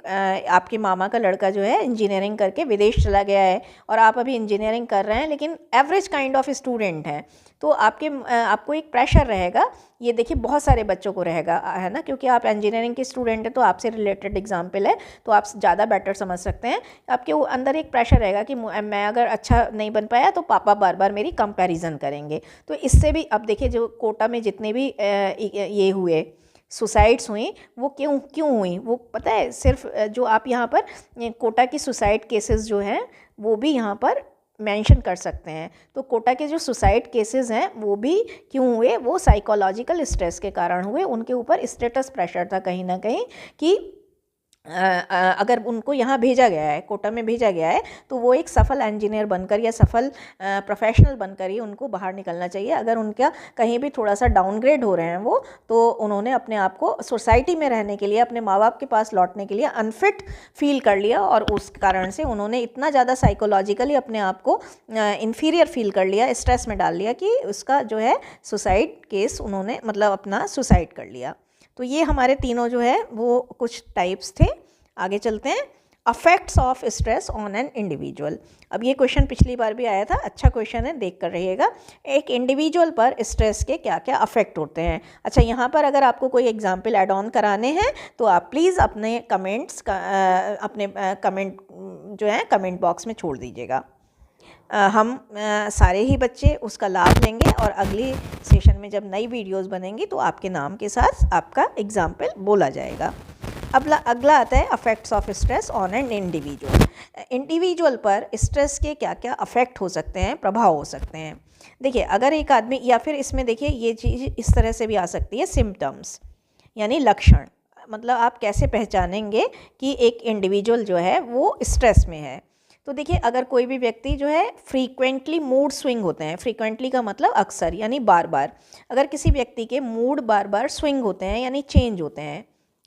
आपके मामा का लड़का जो है इंजीनियरिंग करके विदेश चला गया है और आप अभी इंजीनियरिंग कर रहे हैं लेकिन एवरेज काइंड ऑफ स्टूडेंट हैं, तो आपको एक प्रेशर रहेगा, ये देखिए बहुत सारे बच्चों को रहेगा, है ना, क्योंकि आप इंजीनियरिंग के स्टूडेंट हैं तो आपसे रिलेटेड एग्जाम्पल है तो आप ज़्यादा बेटर समझ सकते हैं। आपके अंदर एक प्रेशर रहेगा कि मैं अगर अच्छा नहीं बन पाया तो पापा बार बार मेरी कंपैरिजन करेंगे। तो इससे भी अब देखिए जो कोटा में जितने भी ये हुए सुसाइड्स हुई, वो क्यों हुई वो पता है, सिर्फ जो आप यहाँ पर कोटा की सुसाइड केसेस जो हैं वो भी यहाँ पर मेंशन कर सकते हैं। तो कोटा के जो सुसाइड केसेस हैं वो भी क्यों हुए, वो साइकोलॉजिकल स्ट्रेस के कारण हुए, उनके ऊपर स्टेटस प्रेशर था कहीं ना कहीं कि अगर उनको यहाँ भेजा गया है, कोटा में भेजा गया है, तो वो एक सफल इंजीनियर बनकर या सफल प्रोफेशनल बनकर ही उनको बाहर निकलना चाहिए। अगर उनका कहीं भी थोड़ा सा डाउनग्रेड हो रहे हैं वो, तो उन्होंने अपने आप को सोसाइटी में रहने के लिए, अपने माँ बाप के पास लौटने के लिए अनफिट फील कर लिया, और उस कारण से उन्होंने इतना ज़्यादा साइकोलॉजिकली अपने आप को इन्फीरियर फील कर लिया, स्ट्रेस में डाल लिया कि उसका जो है सुसाइड केस उन्होंने मतलब अपना सुसाइड कर लिया। तो ये हमारे तीनों जो है वो कुछ टाइप्स थे। आगे चलते हैं, affects of stress on an individual. अब ये क्वेश्चन पिछली बार भी आया था, अच्छा क्वेश्चन है, देख कर रहिएगा। एक इंडिविजुअल पर स्ट्रेस के क्या क्या अफेक्ट होते हैं। अच्छा, यहाँ पर अगर आपको कोई एग्जाम्पल ऐड ऑन कराने हैं तो आप प्लीज़ अपने कमेंट्स अपने कमेंट जो है कमेंट बॉक्स में छोड़ दीजिएगा। हम सारे ही बच्चे उसका लाभ लेंगे, और अगली सेशन में जब नई वीडियोस बनेंगी तो आपके नाम के साथ आपका एग्जाम्पल बोला जाएगा। अगला आता है affects of stress on an individual. Individual पर स्ट्रेस के क्या क्या अफेक्ट हो सकते हैं, प्रभाव हो सकते हैं। देखिए, अगर एक आदमी, या फिर इसमें देखिए ये चीज़ इस तरह से भी आ सकती है, सिम्टम्स यानी लक्षण। मतलब आप कैसे पहचानेंगे कि एक इंडिविजुअल जो है वो स्ट्रेस में है। तो देखिए, अगर कोई भी व्यक्ति जो है फ्रीक्वेंटली मूड स्विंग होते हैं, फ्रीक्वेंटली का मतलब अक्सर यानी बार बार, अगर किसी व्यक्ति के मूड बार बार स्विंग होते हैं यानी चेंज होते हैं,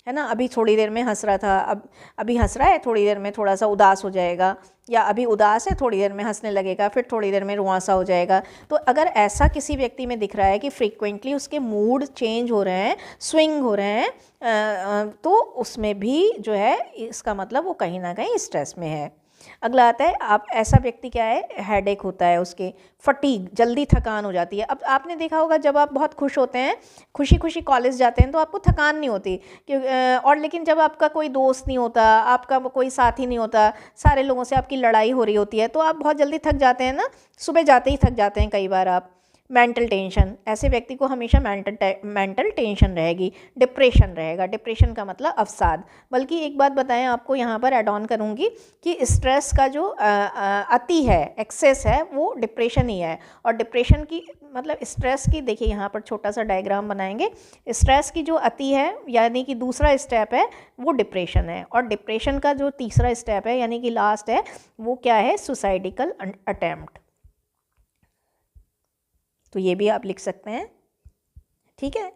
है ना, अभी थोड़ी देर में हंस रहा था, अभी हंस रहा है, थोड़ी देर में थोड़ा सा उदास हो जाएगा, या अभी उदास है थोड़ी देर में हंसने लगेगा, फिर थोड़ी देर में रुआंसा हो जाएगा। तो अगर ऐसा किसी व्यक्ति में दिख रहा है कि फ्रीक्वेंटली उसके मूड चेंज हो रहे हैं, स्विंग हो रहे हैं, तो उसमें भी जो है इसका मतलब वो कहीं ना कहीं स्ट्रेस में है। अगला आता है, आप ऐसा व्यक्ति क्या है, हेडेक होता है उसके, फटीग, जल्दी थकान हो जाती है। अब आपने देखा होगा जब आप बहुत खुश होते हैं, खुशी खुशी कॉलेज जाते हैं, तो आपको थकान नहीं होती और लेकिन जब आपका कोई दोस्त नहीं होता, आपका कोई साथी नहीं होता, सारे लोगों से आपकी लड़ाई हो रही होती है, तो आप बहुत जल्दी थक जाते हैं ना, सुबह जाते ही थक जाते हैं कई बार आप। मेंटल टेंशन, ऐसे व्यक्ति को हमेशा मेंटल टेंशन रहेगी, डिप्रेशन रहेगा। डिप्रेशन का मतलब अवसाद। बल्कि एक बात बताएं आपको, यहाँ पर ऐड ऑन करूँगी कि स्ट्रेस का जो अति है, एक्सेस है, वो डिप्रेशन ही है। और डिप्रेशन की मतलब स्ट्रेस की, देखिए यहाँ पर छोटा सा डायग्राम बनाएंगे। स्ट्रेस की जो अति है यानी कि दूसरा स्टेप है वो डिप्रेशन है, और डिप्रेशन का जो तीसरा स्टेप है यानी कि लास्ट है वो क्या है, सुसाइडिकल अटेम्प्ट। तो ये भी आप लिख सकते हैं, ठीक है।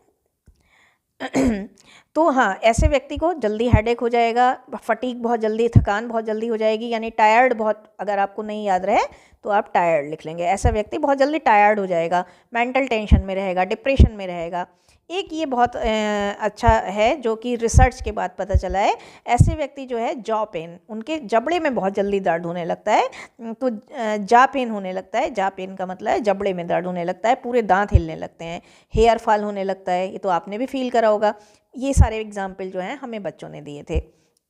तो हाँ, ऐसे व्यक्ति को जल्दी हेडेक हो जाएगा, फटीग बहुत जल्दी, थकान बहुत जल्दी हो जाएगी, यानी टायर्ड बहुत, अगर आपको नहीं याद रहे तो आप टायर्ड लिख लेंगे। ऐसा व्यक्ति बहुत जल्दी टायर्ड हो जाएगा, मेंटल टेंशन में रहेगा, डिप्रेशन में रहेगा। एक ये बहुत अच्छा है जो कि रिसर्च के बाद पता चला है, ऐसे व्यक्ति जो है जॉ पेन, उनके जबड़े में बहुत जल्दी दर्द होने लगता है, तो जा पेन होने लगता है। जा पेन का मतलब है जबड़े में दर्द होने लगता है, पूरे दांत हिलने लगते हैं, हेयर फॉल होने लगता है। ये तो आपने भी फील करा होगा। ये सारे एग्जाम्पल जो हैं हमें बच्चों ने दिए थे,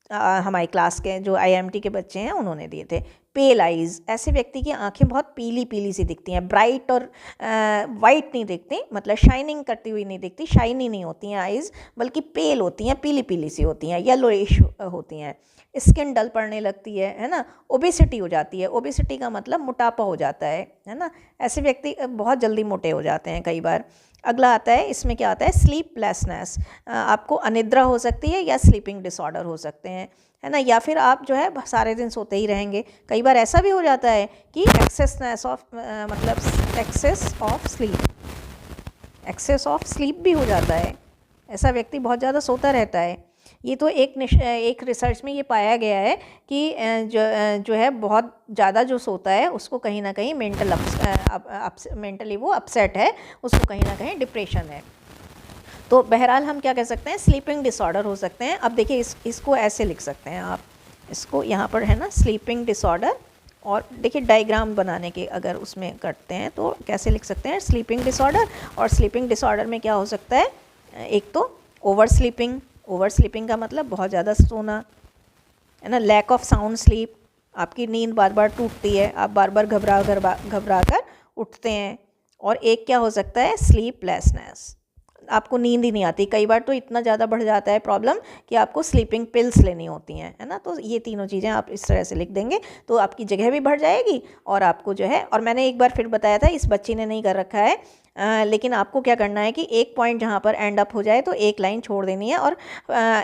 हमारी क्लास के जो IIMT के बच्चे हैं उन्होंने दिए थे। पेल आइज़, ऐसे व्यक्ति की आंखें बहुत पीली पीली सी दिखती हैं, ब्राइट और वाइट नहीं दिखती, मतलब शाइनिंग करती हुई नहीं दिखती, शाइनी नहीं होती हैं आइज़, बल्कि पेल होती हैं, पीली पीली सी होती हैं, येलोइश होती हैं। स्किन डल पड़ने लगती है ना। ओबेसिटी हो जाती है, ओबेसिटी का मतलब मोटापा हो जाता है ना। ऐसे व्यक्ति बहुत जल्दी मोटे हो जाते हैं कई बार। अगला आता है, इसमें क्या आता है, स्लीपलेसनेस, आपको अनिद्रा हो सकती है या स्लीपिंग डिसऑर्डर हो सकते हैं, है ना। या फिर आप जो है सारे दिन सोते ही रहेंगे। कई बार ऐसा भी हो जाता है कि एक्सेस ऑफ स्लीप भी हो जाता है, ऐसा व्यक्ति बहुत ज़्यादा सोता रहता है। ये तो एक रिसर्च में ये पाया गया है कि जो है बहुत ज़्यादा जो सोता है उसको कहीं ना कहीं मेंटली वो अपसेट है, उसको कहीं ना कहीं डिप्रेशन है। तो बहरहाल हम क्या कह सकते हैं, स्लीपिंग डिसऑर्डर हो सकते हैं। अब देखिए इसको ऐसे लिख सकते हैं आप, इसको यहाँ पर है ना स्लीपिंग डिसऑर्डर, और देखिए डायग्राम बनाने के अगर उसमें करते हैं तो कैसे लिख सकते हैं, स्लीपिंग डिसऑर्डर। और स्लीपिंग डिसऑर्डर में क्या हो सकता है, एक तो ओवर स्लीपिंग का मतलब बहुत ज़्यादा सोना, है ना। लैक ऑफ साउंड स्लीप, आपकी नींद बार बार टूटती है, आप बार बार घबरा कर उठते हैं। और एक क्या हो सकता है, स्लीपलेसनेस, आपको नींद ही नहीं आती। कई बार तो इतना ज़्यादा बढ़ जाता है प्रॉब्लम कि आपको स्लीपिंग पिल्स लेनी होती हैं, है ना। तो ये तीनों चीज़ें आप इस तरह से लिख देंगे तो आपकी जगह भी बढ़ जाएगी, और आपको जो है, और मैंने एक बार फिर बताया था, इस बच्ची ने नहीं कर रखा है, लेकिन आपको क्या करना है कि एक पॉइंट जहाँ पर एंड अप हो जाए तो एक लाइन छोड़ देनी है और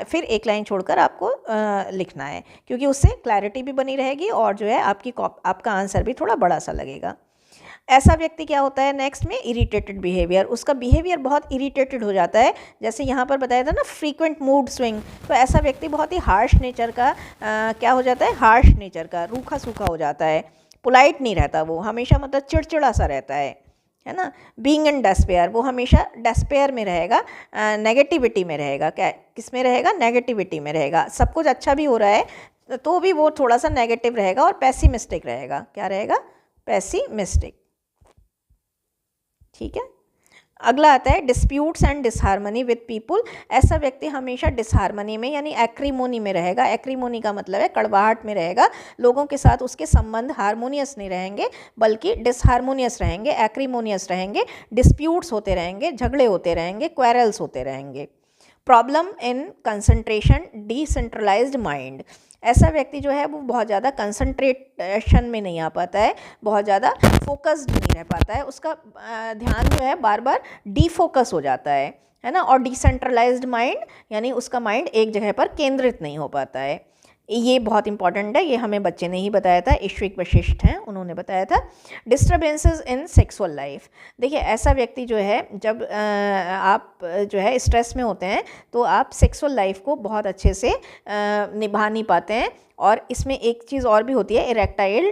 फिर एक लाइन छोड़कर आपको लिखना है, क्योंकि उससे क्लैरिटी भी बनी रहेगी और जो है आपका आंसर भी थोड़ा बड़ा सा लगेगा। ऐसा व्यक्ति क्या होता है नेक्स्ट में, इरिटेटेड बिहेवियर, उसका बिहेवियर बहुत इरिटेटेड हो जाता है। जैसे यहाँ पर बताया था ना फ्रीक्वेंट मूड स्विंग, तो ऐसा व्यक्ति बहुत ही हार्श नेचर का क्या हो जाता है, हार्श नेचर का, रूखा सूखा हो जाता है, पोलाइट नहीं रहता, वो हमेशा मतलब चिड़चिड़ा सा रहता है ना। बीइंग इन डेस्पेयर, वो हमेशा डेस्पेयर में रहेगा, नेगेटिविटी में रहेगा, क्या किस में रहेगा, नेगेटिविटी में रहेगा। सब कुछ अच्छा भी हो रहा है तो भी वो थोड़ा सा नेगेटिव रहेगा और पैसिमिस्टिक रहेगा। क्या रहेगा, पैसिमिस्टिक। ठीक है। अगला आता है disputes and disharmony with people. ऐसा व्यक्ति हमेशा डिसहार्मनी में यानी एक्रीमोनी में रहेगा। एक्रीमोनी का मतलब है कड़वाहट में रहेगा, लोगों के साथ उसके संबंध हारमोनियस नहीं रहेंगे बल्कि डिसहारमोनियस रहेंगे, एक्रीमोनियस रहेंगे, डिस्प्यूट्स होते रहेंगे, झगड़े होते रहेंगे, क्वेरल्स होते रहेंगे। Problem in concentration, decentralised mind. ऐसा व्यक्ति जो है वो बहुत ज़्यादा कंसंट्रेशन में नहीं आ पाता है, बहुत ज़्यादा फोकस्ड नहीं रह पाता है, उसका ध्यान जो है बार बार डीफोकस हो जाता है ना। और डिसेंट्रलाइज्ड माइंड यानी उसका माइंड एक जगह पर केंद्रित नहीं हो पाता है। ये बहुत इंपॉर्टेंट है, ये हमें बच्चे ने ही बताया था, ईश्विक वशिष्ठ हैं उन्होंने बताया था। डिस्टर्बेंसेस इन सेक्सुअल लाइफ। देखिए ऐसा व्यक्ति जो है जब आप जो है स्ट्रेस में होते हैं तो आप सेक्सुअल लाइफ को बहुत अच्छे से निभा नहीं पाते हैं। और इसमें एक चीज़ और भी होती है, इरेक्टाइल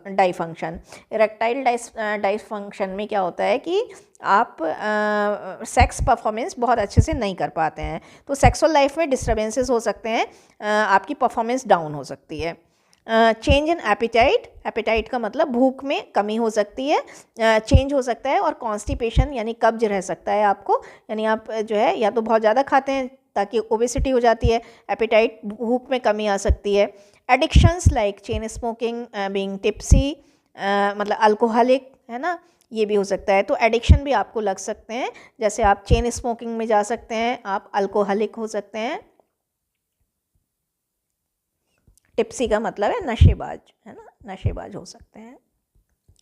डाइफंक्शन। इरेक्टाइल डाइफंक्शन में क्या होता है कि आप सेक्स परफॉर्मेंस बहुत अच्छे से नहीं कर पाते हैं, तो सेक्सुअल लाइफ में डिस्टर्बेंसेस हो सकते हैं, आपकी परफॉर्मेंस डाउन हो सकती है। चेंज इन एपिटाइट, एपिटाइट का मतलब भूख में कमी हो सकती है, चेंज हो सकता है। और कॉन्स्टिपेशन यानी कब्ज रह सकता है आपको, यानी आप जो है या तो बहुत ज़्यादा खाते हैं ताकि ओबेसिटी हो जाती है, एपिटाइट भूख में कमी आ सकती है। Addictions like chain smoking, being tipsy, मतलब अल्कोहलिक, है ना, ये भी हो सकता है। तो एडिक्शन भी आपको लग सकते हैं, जैसे आप चेन स्मोकिंग में जा सकते हैं, आप अल्कोहलिक हो सकते हैं। टिप्सी का मतलब है नशेबाज, है ना, नशेबाज हो सकते हैं।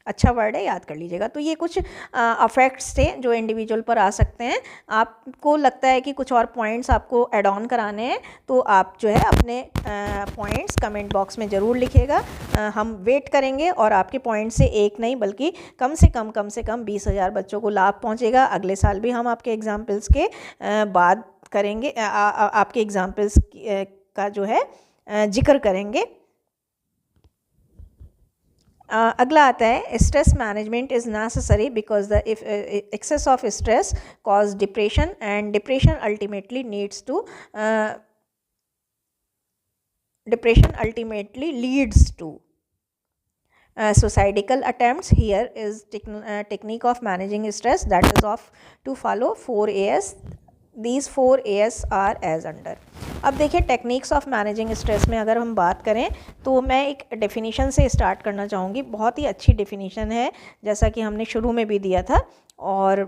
अच्छा वर्ड है, याद कर लीजिएगा। तो ये कुछ अफेक्ट्स थे जो इंडिविजुअल पर आ सकते हैं। आपको लगता है कि कुछ और पॉइंट्स आपको ऐड ऑन कराने हैं तो आप जो है अपने पॉइंट्स कमेंट बॉक्स में ज़रूर लिखिएगा। हम वेट करेंगे और आपके पॉइंट से एक नहीं बल्कि कम से कम 20,000 बच्चों को लाभ पहुंचेगा। अगले साल भी हम आपके एग्जाम्पल्स के बाद करेंगे, आपके एग्जाम्पल्स का जो है जिक्र करेंगे। अगला आता है stress management is necessary because the excess of stress cause depression and depression ultimately leads to suicidal attempts. Here is technique of managing stress, that is of to follow 4 As. These 4 As are as under. अब देखिए techniques of managing stress में अगर हम बात करें तो मैं एक डेफिनीशन से स्टार्ट करना चाहूँगी। बहुत ही अच्छी डेफिनीशन है, जैसा कि हमने शुरू में भी दिया था और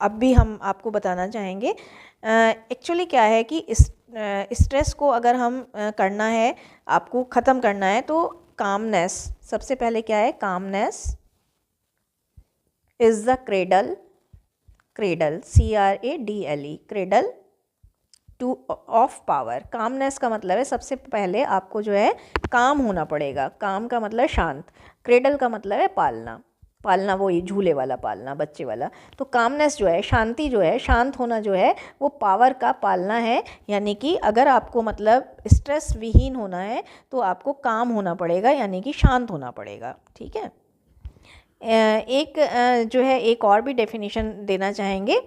अब भी हम आपको बताना चाहेंगे। एक्चुअली क्या है कि स्ट्रेस को अगर हम करना है, आपको ख़त्म करना है तो कामनेस, सबसे पहले क्या है, calmness is the cradle, CRADLE, cradle two of power. Calmness का मतलब है सबसे पहले आपको जो है काम होना पड़ेगा। काम का मतलब शांत, क्रेडल का मतलब है पालना, वो ये झूले वाला पालना, बच्चे वाला। तो कामनेस जो है, शांति जो है, शांत होना जो है, वो पावर का पालना है। यानी कि अगर आपको मतलब स्ट्रेस विहीन होना है तो आपको काम होना पड़ेगा, यानी कि शांत होना पड़ेगा। ठीक है। एक जो है एक और भी डेफिनेशन देना चाहेंगे।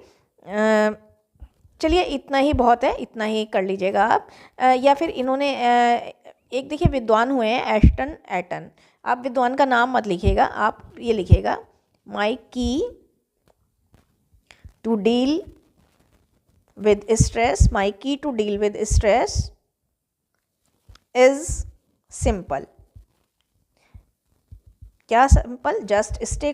चलिए इतना ही बहुत है, इतना ही कर लीजिएगा आप। या फिर इन्होंने एक देखिए विद्वान हुए हैं एस्टन एटन। आप विद्वान का नाम मत लिखिएगा, आप ये लिखिएगा my key to deal with stress, my key to deal with stress is simple. क्या simple? Just stay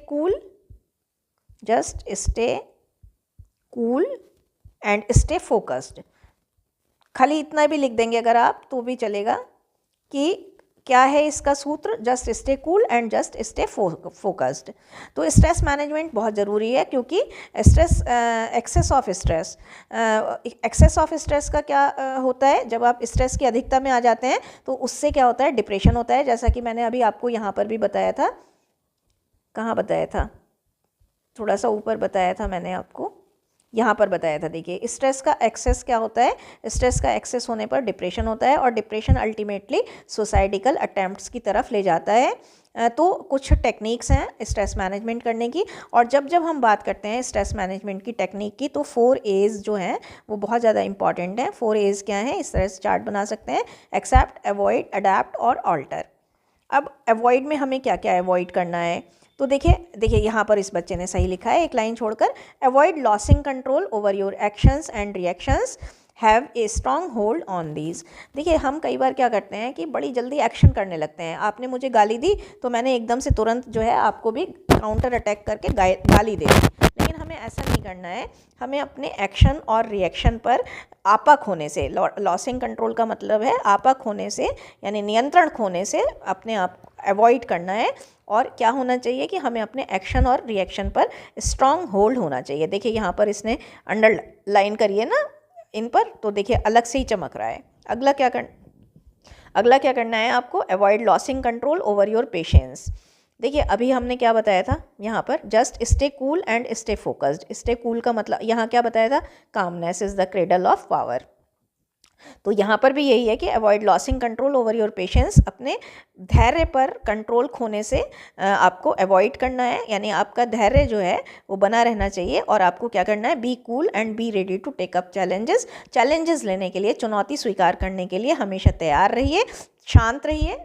cool and stay focused. खाली इतना भी लिख देंगे अगर आप तो भी चलेगा कि क्या है इसका सूत्र? Just stay cool and just stay focused. तो स्ट्रेस मैनेजमेंट बहुत ज़रूरी है, क्योंकि स्ट्रेस एक्सेस ऑफ स्ट्रेस का क्या होता है, जब आप स्ट्रेस की अधिकता में आ जाते हैं तो उससे क्या होता है, डिप्रेशन होता है। जैसा कि मैंने अभी आपको यहाँ पर भी बताया था, कहाँ बताया था, थोड़ा सा ऊपर बताया था मैंने आपको, यहाँ पर बताया था। देखिए स्ट्रेस का एक्सेस क्या होता है, स्ट्रेस का एक्सेस होने पर डिप्रेशन होता है, और डिप्रेशन अल्टीमेटली सुसाइडिकल अटेम्प्ट्स की तरफ ले जाता है। तो कुछ टेक्निक्स हैं स्ट्रेस मैनेजमेंट करने की, और जब जब हम बात करते हैं स्ट्रेस मैनेजमेंट की टेक्निक की, तो 4 A's जो हैं वो बहुत ज़्यादा इंपॉर्टेंट हैं। 4 A's क्या हैं, इस तरह से चार्ट बना सकते हैं: एक्सेप्ट, अवॉइड, अडैप्ट और ऑल्टर। अब अवॉइड में हमें क्या क्या अवॉइड करना है, तो देखिए यहाँ पर इस बच्चे ने सही लिखा है एक लाइन छोड़कर: avoid losing control over your actions and reactions, have a strong hold on these. देखिए हम कई बार क्या करते हैं कि बड़ी जल्दी एक्शन करने लगते हैं। आपने मुझे गाली दी तो मैंने एकदम से तुरंत जो है आपको भी काउंटर अटैक करके गाली दे दी, लेकिन हमें ऐसा नहीं करना है। हमें अपने एक्शन और रिएक्शन पर आपक होने से, लॉसिंग कंट्रोल का मतलब है आपक होने से, यानी नियंत्रण खोने से अपने आप अवॉइड करना है। और क्या होना चाहिए कि हमें अपने एक्शन और रिएक्शन पर स्ट्रॉन्ग होल्ड होना चाहिए। देखिए यहाँ पर इसने अंडरलाइन करी है ना इन पर, तो देखिए अलग से ही चमक रहा है। अगला क्या करना है आपको, avoid losing control over your patience. देखिए अभी हमने क्या बताया था यहाँ पर, just stay cool and stay focused. Stay cool का मतलब यहाँ क्या बताया था, calmness is the cradle of power. तो यहाँ पर भी यही है कि avoid losing control over your patience, अपने धैर्य पर कंट्रोल खोने से आपको अवॉइड करना है, यानी आपका धैर्य जो है वो बना रहना चाहिए। और आपको क्या करना है, be cool and be ready to take up challenges लेने के लिए, चुनौती स्वीकार करने के लिए हमेशा तैयार रहिए, शांत रहिए,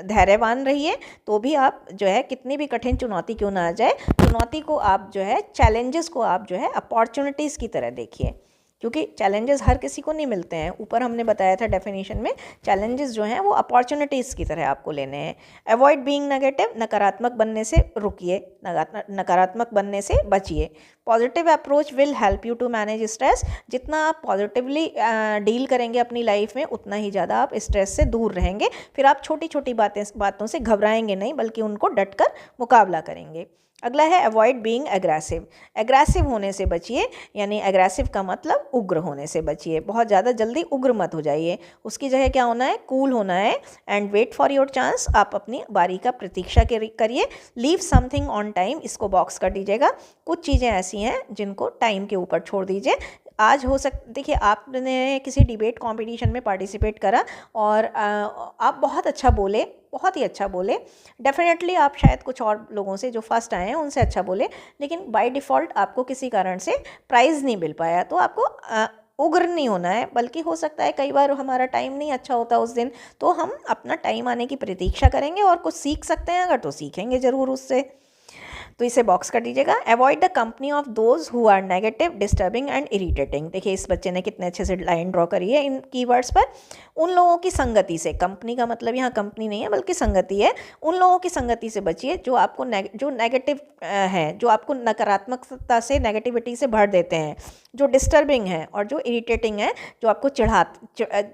धैर्यवान रहिए। तो भी आप जो है कितनी भी कठिन चुनौती क्यों ना आ जाए, चुनौती को आप जो है, चैलेंजेस को आप जो है अपॉर्चुनिटीज़ की तरह देखिए, क्योंकि चैलेंजेस हर किसी को नहीं मिलते हैं। ऊपर हमने बताया था डेफिनेशन में, चैलेंजेस जो हैं वो अपॉर्चुनिटीज़ की तरह आपको लेने हैं। अवॉइड बीइंग नेगेटिव, नकारात्मक बनने से रुकिए, नकारात्मक बनने से बचिए। Positive approach will help you to manage stress. जितना आप पॉजिटिवली डील करेंगे अपनी लाइफ में, उतना ही ज़्यादा आप स्ट्रेस से दूर रहेंगे। फिर आप छोटी छोटी बातों से घबराएंगे नहीं, बल्कि उनको डटकर मुकाबला करेंगे। अगला है अवॉइड बीइंग एग्रेसिव। एग्रेसिव होने से बचिए, यानी एग्रेसिव का मतलब उग्र होने से बचिए। बहुत ज़्यादा जल्दी उग्र मत हो जाइए, उसकी जगह क्या होना है, कूल होना है। And wait for your chance, आप अपनी बारी का प्रतीक्षा करिए। लीव समथिंग ऑन टाइम, इसको बॉक्स कर दीजिएगा। कुछ चीज़ें ऐसी हैं जिनको टाइम के ऊपर छोड़ दीजिए। आज हो देखिए आपने किसी डिबेट कंपटीशन में पार्टिसिपेट करा और आप बहुत अच्छा बोले, बहुत ही अच्छा बोले। डेफिनेटली आप शायद कुछ और लोगों से जो फर्स्ट आए हैं उनसे अच्छा बोले, लेकिन बाय डिफ़ॉल्ट आपको किसी कारण से प्राइज़ नहीं मिल पाया। तो आपको उग्र नहीं होना है, बल्कि हो सकता है कई बार हमारा टाइम नहीं अच्छा होता उस दिन, तो हम अपना टाइम आने की प्रतीक्षा करेंगे और कुछ सीख सकते हैं अगर, तो सीखेंगे ज़रूर उससे। तो इसे बॉक्स कर दीजिएगा। Avoid the company of those who are negative, disturbing and irritating. देखिए इस बच्चे ने कितने अच्छे से लाइन ड्रॉ करी है इन कीवर्ड्स पर। उन लोगों की संगति से, कंपनी का मतलब यहाँ कंपनी नहीं है बल्कि संगति है। उन लोगों की संगति से बचिए जो आपको जो नेगेटिव हैं, जो आपको नकारात्मकता से, नेगेटिविटी से भर देते हैं, जो डिस्टर्बिंग है और जो इरिटेटिंग है, जो आपको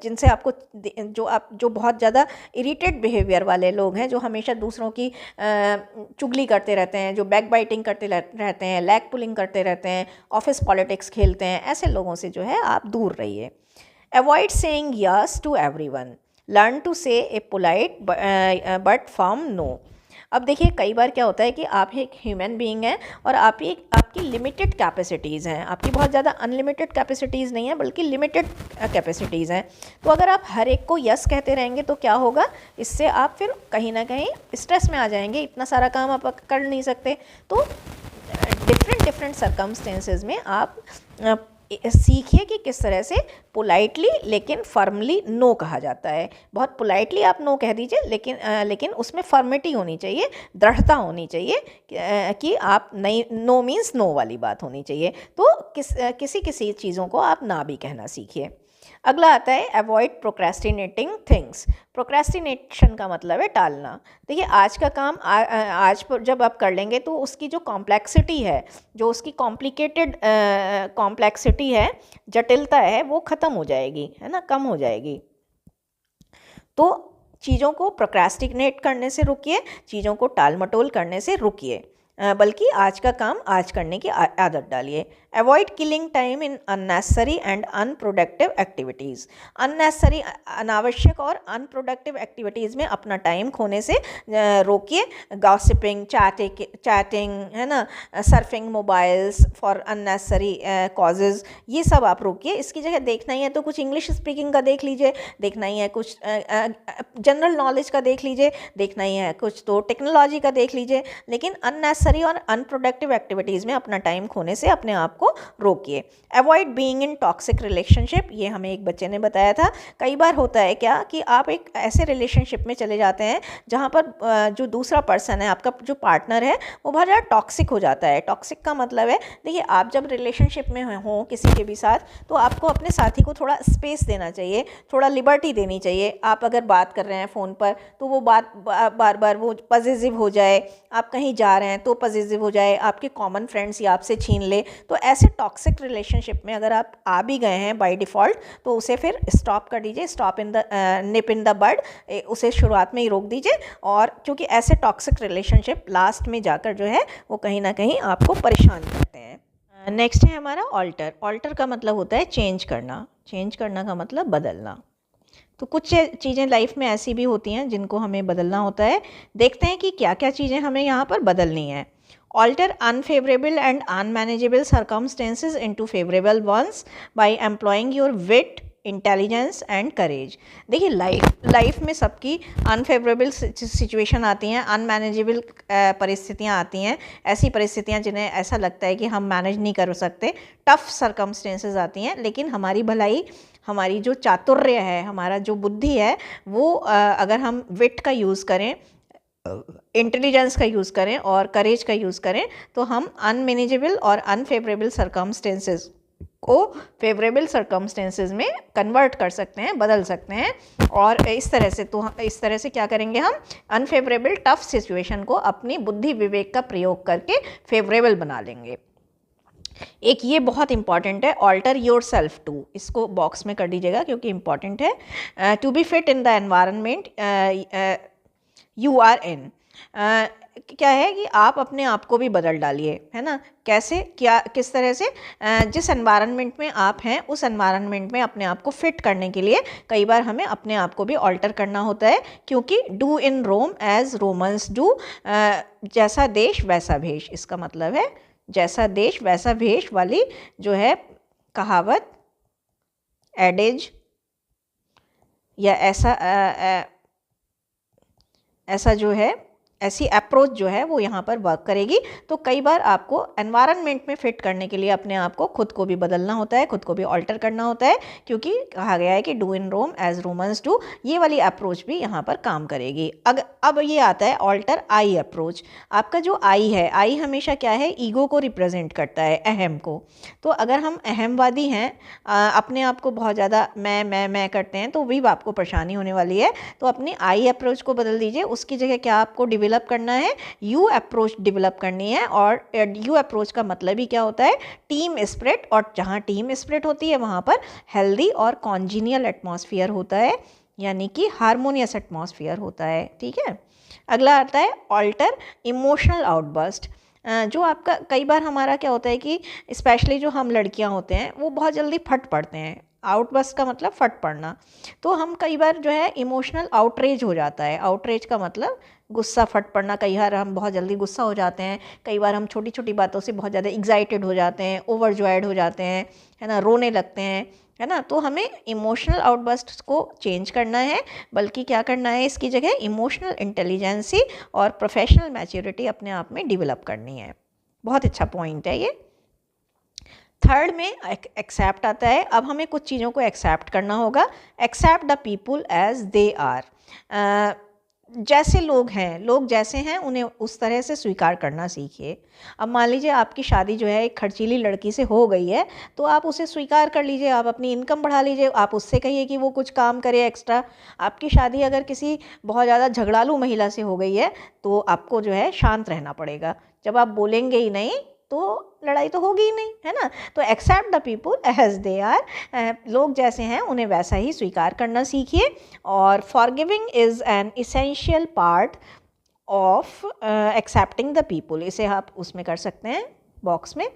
जिनसे आपको जो बहुत ज़्यादा इरिटेट बिहेवियर वाले लोग हैं, जो हमेशा दूसरों की चुगली करते रहते हैं, जो बैक बाइटिंग करते रहते हैं, लैग पुलिंग करते रहते हैं, ऑफिस पॉलिटिक्स खेलते हैं, ऐसे लोगों से जो है आप दूर रहिए। Avoid saying yes to everyone, learn to say a polite but firm no. अब देखिए कई बार क्या होता है कि आप एक ह्यूमन बीइंग हैं और आपकी लिमिटेड कैपेसिटीज़ हैं, आपकी बहुत ज़्यादा अनलिमिटेड कैपेसिटीज़ नहीं है बल्कि लिमिटेड कैपेसिटीज़ हैं। तो अगर आप हर एक को यस कहते रहेंगे तो क्या होगा, इससे आप फिर कहीं ना कहीं स्ट्रेस में आ जाएंगे, इतना सारा काम आप कर नहीं सकते। तो डिफरेंट सर्कमस्टेंसेस में आप सीखिए कि किस तरह से पोलाइटली लेकिन फर्मली नो कहा जाता है। बहुत पोलाइटली आप नो कह दीजिए, लेकिन उसमें फर्मिटी होनी चाहिए, दृढ़ता होनी चाहिए कि आप नहीं, नो मीन्स नो वाली बात होनी चाहिए। तो किसी चीज़ों को आप ना भी कहना सीखिए। अगला आता है अवॉइड प्रोक्रेस्टिनेटिंग थिंग्स। प्रोक्रेस्टिनेशन का मतलब है टालना। देखिए आज का काम आज पर जब आप कर लेंगे तो उसकी जो कॉम्प्लेक्सिटी है, जो उसकी कॉम्प्लेक्सिटी है, जटिलता है, वो ख़त्म हो जाएगी, है ना, कम हो जाएगी। तो चीज़ों को प्रोक्रेस्टिनेट करने से रुकिए, चीज़ों को टाल मटोल करने से रुकिए, बल्कि आज का काम आज करने की आदत डालिए। Avoid killing time in unnecessary and unproductive activities. Unnecessary, अनावश्यक और अनप्रोडक्टिव एक्टिविटीज़ में अपना टाइम खोने से रोकिए। गॉसिपिंग, चैटिंग है ना, surfing mobiles for unnecessary causes, ये सब आप रोकिए। इसकी जगह देखना ही है तो कुछ इंग्लिश स्पीकिंग का देख लीजिए, देखना ही है कुछ जनरल नॉलेज का देख लीजिए, देखना ही है कुछ तो टेक्नोलॉजी का देख लीजिए, लेकिन अननेसेसरी और अनप्रोडक्टिव एक्टिविटीज़ में अपना टाइम खोने से अपने आप को रोकिए। Avoid being in toxic relationship, ये हमें एक बच्चे ने बताया था। कई बार होता है क्या कि आप एक ऐसे रिलेशनशिप में चले जाते हैं जहाँ पर जो दूसरा पर्सन है, आपका जो पार्टनर है, वो बहुत ज़्यादा टॉक्सिक हो जाता है। टॉक्सिक का मतलब है, देखिए आप जब रिलेशनशिप में हो किसी के भी साथ, तो आपको अपने साथी को थोड़ा स्पेस देना चाहिए, थोड़ा लिबर्टी देनी चाहिए। आप अगर बात कर रहे हैं फ़ोन पर तो वो बात बार बार वो पॉजिटिव हो जाए, आप कहीं जा रहे हैं तो पॉजिटिव हो जाए, आपके कॉमन फ्रेंड्स या आपसे छीन ले, तो ऐसे टॉक्सिक रिलेशनशिप में अगर आप आ भी गए हैं बाय डिफ़ॉल्ट, तो उसे फिर स्टॉप कर दीजिए। Stop in the nip in the bud, उसे शुरुआत में ही रोक दीजिए। और क्योंकि ऐसे टॉक्सिक रिलेशनशिप लास्ट में जाकर जो है वो कहीं ना कहीं आपको परेशान करते हैं। नेक्स्ट है हमारा ऑल्टर। ऑल्टर का मतलब होता है चेंज करना। चेंज करना का मतलब बदलना। तो कुछ चीज़ें लाइफ में ऐसी भी होती हैं जिनको हमें बदलना होता है। देखते हैं कि क्या क्या चीज़ें हमें यहाँ पर बदलनी है। Alter unfavorable and unmanageable circumstances into favorable ones by employing your wit, intelligence and courage. देखिए लाइफ में सबकी अनफेवरेबल सिचुएशन आती हैं, अनमैनेजेबल परिस्थितियाँ आती हैं, ऐसी परिस्थितियाँ जिन्हें ऐसा लगता है कि हम मैनेज नहीं कर सकते। टफ सर्कमस्टेंसेस आती हैं, लेकिन हमारी भलाई, हमारी जो चातुर्य है, हमारा जो बुद्धि है, वो अगर हम विट का यूज़ करें, इंटेलिजेंस का यूज़ करें और करेज का यूज़ करें, तो हम अनमैनेजेबल और अनफेवरेबल सर्कमस्टेंसेस को फेवरेबल सर्कमस्टेंसेस में कन्वर्ट कर सकते हैं, बदल सकते हैं। और इस तरह से क्या करेंगे, हम अनफेवरेबल टफ सिचुएशन को अपनी बुद्धि विवेक का प्रयोग करके फेवरेबल बना लेंगे। एक ये बहुत इंपॉर्टेंट है, ऑल्टर योर सेल्फ टू, इसको बॉक्स में कर दीजिएगा क्योंकि इंपॉर्टेंट है। To be fit in the environment you are in. क्या है कि आप अपने आप को भी बदल डालिए, है ना। कैसे, क्या, किस तरह से, जिस एनवायरनमेंट में आप हैं उस एनवायरनमेंट में अपने आप को फिट करने के लिए कई बार हमें अपने आप को भी ऑल्टर करना होता है। क्योंकि do in Rome as Romans do, जैसा देश वैसा भेष, इसका मतलब है जैसा देश वैसा भेष वाली जो है कहावत, एडेज, या ऐसा जो है, ऐसी अप्रोच जो है वो यहाँ पर वर्क करेगी। तो कई बार आपको एनवायरनमेंट में फिट करने के लिए अपने आप को, खुद को भी बदलना होता है, खुद को भी ऑल्टर करना होता है। क्योंकि कहा गया है कि do in Rome as Romans do, ये वाली अप्रोच भी यहाँ पर काम करेगी। अब ये आता है ऑल्टर आई अप्रोच। आपका जो आई है, आई हमेशा क्या है, ईगो को रिप्रेजेंट करता है, अहम को। तो अगर हम अहमवादी हैं, अपने आप को बहुत ज़्यादा मैं करते हैं, तो भी आपको परेशानी होने वाली है। तो अपनी आई अप्रोच को बदल दीजिए। उसकी जगह क्या आपको डेवलप करना है, यू अप्रोच डेवलप करनी है। और यू अप्रोच का मतलब ही क्या होता है, टीम स्पिरिट। और जहाँ टीम स्पिरिट होती है वहाँ पर हेल्दी और कॉन्जीनियल एटमॉस्फेयर होता है, यानी कि हार्मोनियस एटमॉस्फेयर होता है। ठीक है। अगला आता है ऑल्टर इमोशनल आउटबर्स्ट। जो आपका, कई बार हमारा क्या होता है कि स्पेशली जो हम लड़कियां होते हैं वो बहुत जल्दी फट पड़ते हैं। आउटबर्स्ट का मतलब फट पड़ना। तो हम कई बार जो है इमोशनल आउटरेज हो जाता है। आउटरेज का मतलब गुस्सा, फट पड़ना। कई बार हम बहुत जल्दी गुस्सा हो जाते हैं, कई बार हम छोटी छोटी बातों से बहुत ज़्यादा एक्साइटेड हो जाते हैं, ओवरजॉयड हो जाते हैं, है ना, रोने लगते हैं, है ना। तो हमें इमोशनल आउटबर्स्ट को चेंज करना है, बल्कि क्या करना है, इसकी जगह इमोशनल इंटेलिजेंसी और प्रोफेशनल मैच्योरिटी अपने आप में डेवलप करनी है। बहुत अच्छा पॉइंट है ये। थर्ड में एक्सेप्ट आता है। अब हमें कुछ चीज़ों को एक्सेप्ट करना होगा। Accept the people as they are. जैसे लोग हैं, लोग जैसे हैं उन्हें उस तरह से स्वीकार करना सीखिए। अब मान लीजिए आपकी शादी जो है एक खर्चीली लड़की से हो गई है, तो आप उसे स्वीकार कर लीजिए, आप अपनी इनकम बढ़ा लीजिए, आप उससे कहिए कि वो कुछ काम करे एक्स्ट्रा। आपकी शादी अगर किसी बहुत ज़्यादा झगड़ालू महिला से हो गई है, तो आपको जो है शांत रहना पड़ेगा। जब आप बोलेंगे ही नहीं तो लड़ाई तो होगी ही नहीं, है ना। तो accept the people as they are, लोग जैसे हैं उन्हें वैसा ही स्वीकार करना सीखिए। और forgiving is an essential part of accepting the people, इसे आप उसमें कर सकते हैं बॉक्स में।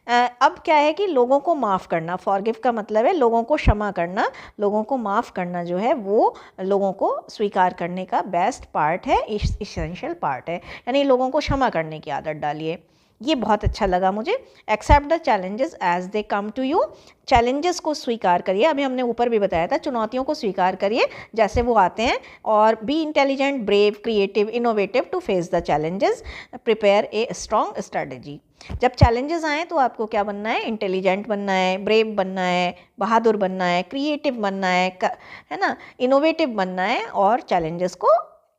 अब क्या है कि लोगों को माफ़ करना, फॉरगिव का मतलब है लोगों को क्षमा करना, लोगों को माफ़ करना जो है वो लोगों को स्वीकार करने का बेस्ट पार्ट है, इसेंशियल पार्ट है, यानी लोगों को क्षमा करने की आदत डालिए। ये बहुत अच्छा लगा मुझे। Accept the challenges as they come to you, challenges को स्वीकार करिए, अभी हमने ऊपर भी बताया था, चुनौतियों को स्वीकार करिए जैसे वो आते हैं। और be intelligent, brave, creative, innovative to face the challenges, prepare a strong strategy. जब चैलेंजेस आएँ तो आपको क्या बनना है, इंटेलिजेंट बनना है, ब्रेव बनना है, बहादुर बनना है, क्रिएटिव बनना है ना, इनोवेटिव बनना है, और चैलेंजेस को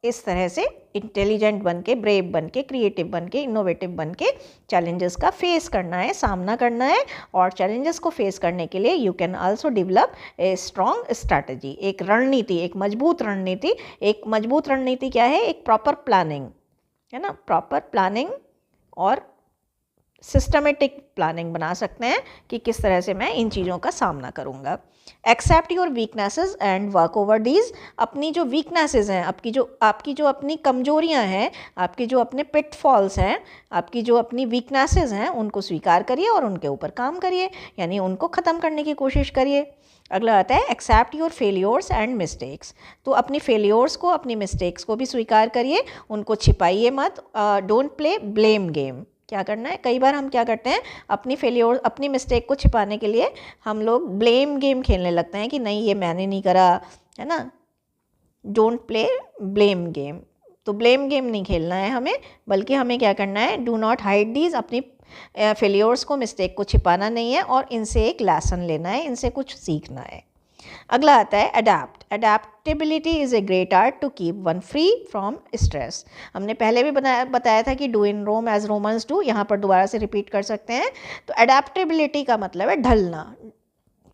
इस तरह से इंटेलिजेंट बन के, ब्रेव बन के, क्रिएटिव बन के, इनोवेटिव बन के चैलेंजेस का फेस करना है, सामना करना है। और चैलेंजेस को फेस करने के लिए you can also develop a strong strategy, एक रणनीति, एक मजबूत रणनीति। एक मजबूत रणनीति क्या है, एक प्रॉपर प्लानिंग, है ना, प्रॉपर प्लानिंग और सिस्टमेटिक प्लानिंग बना सकते हैं कि किस तरह से मैं इन चीज़ों का सामना करूँगा। Accept your weaknesses and work over these, अपनी जो वीकनेसेस हैं, आपकी जो अपनी कमजोरियां हैं, आपकी जो अपने पिटफॉल्स हैं, आपकी जो अपनी वीकनेसेस हैं, उनको स्वीकार करिए और उनके ऊपर काम करिए, यानी उनको ख़त्म करने की कोशिश करिए। अगला आता है एक्सेप्ट योर फेलियोर्स एंड मिस्टेक्स, तो अपनी फेलियोर्स को, अपनी मिस्टेक्स को भी स्वीकार करिए, उनको छिपाइए मत। डोंट प्ले ब्लेम गेम, क्या करना है, कई बार हम क्या करते हैं, अपनी फेलियर, अपनी मिस्टेक को छिपाने के लिए हम लोग ब्लेम गेम खेलने लगते हैं कि नहीं ये मैंने नहीं करा, है ना। डोंट प्ले ब्लेम गेम, तो ब्लेम गेम नहीं खेलना है हमें, बल्कि हमें क्या करना है, डू नॉट हाइड दीज, अपनी फेलियर्स को, मिस्टेक को छिपाना नहीं है और इनसे एक लेसन लेना है, इनसे कुछ सीखना है। अगला आता है adapt, adaptability is a great art to keep one free from stress. हमने पहले भी बताया था कि do in Rome as Romans do, यहाँ पर दोबारा से रिपीट कर सकते हैं। तो अडैप्टेबिलिटी का मतलब है ढलना,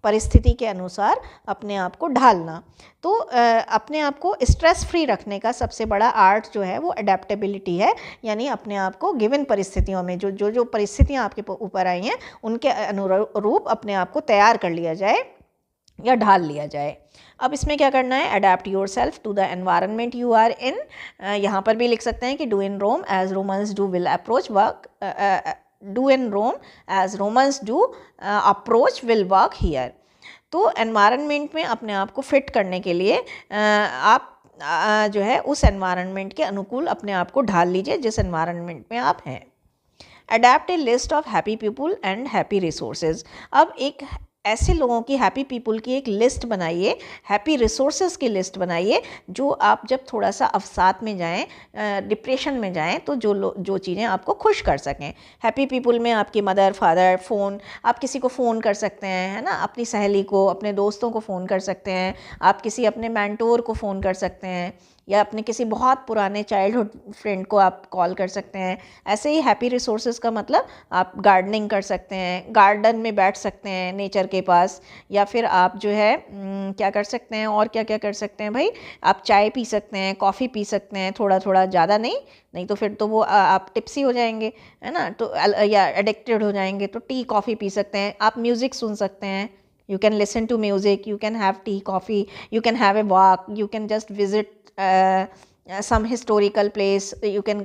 परिस्थिति के अनुसार अपने आप को ढालना। तो अपने आप को स्ट्रेस फ्री रखने का सबसे बड़ा आर्ट जो है वो अडैप्टेबिलिटी है, यानी अपने आप को गिवन परिस्थितियों में जो परिस्थितियाँ आपके ऊपर आई हैं उनके अनुरूप अपने आप को तैयार कर लिया जाए या ढाल लिया जाए। अब इसमें क्या करना है, adapt yourself to the environment you are in, यहाँ पर भी लिख सकते हैं कि do in Rome as Romans do will approach work, do in Rome as Romans do approach will work here. तो एनवायरनमेंट में अपने आप को फिट करने के लिए आप जो है उस एनवायरनमेंट के अनुकूल अपने आप को ढाल लीजिए जिस एनवायरनमेंट में आप हैं। Adapt A list of happy people and happy resources, अब एक ऐसे लोगों की, हैप्पी पीपल की एक लिस्ट बनाइए, हैप्पी रिसोर्सेज की लिस्ट बनाइए, जो आप जब थोड़ा सा अवसाद में जाएं, डिप्रेशन में जाएं, तो जो चीज़ें आपको खुश कर सकें। हैप्पी पीपल में आपकी मदर, फादर, फ़ोन, आप किसी को फ़ोन कर सकते हैं, है ना, अपनी सहेली को, अपने दोस्तों को फ़ोन कर सकते हैं, आप किसी अपने मेंटोर को फ़ोन कर सकते हैं, या अपने किसी बहुत पुराने चाइल्डहुड फ्रेंड को आप कॉल कर सकते हैं। ऐसे ही हैप्पी रिसोर्सेज का मतलब आप गार्डनिंग कर सकते हैं, गार्डन में बैठ सकते हैं नेचर के पास, या फिर आप जो है क्या कर सकते हैं, और क्या क्या कर सकते हैं भाई, आप चाय पी सकते हैं, कॉफ़ी पी सकते हैं, थोड़ा थोड़ा, ज़्यादा नहीं तो फिर तो वो आप टिप्सी हो जाएंगे, है ना, तो या एडिक्टेड हो जाएंगे। तो टी कॉफ़ी पी सकते हैं, आप म्यूज़िक सुन सकते हैं, you can listen to music, you can have tea, coffee, you can have a walk, you can just visit some historical place, you can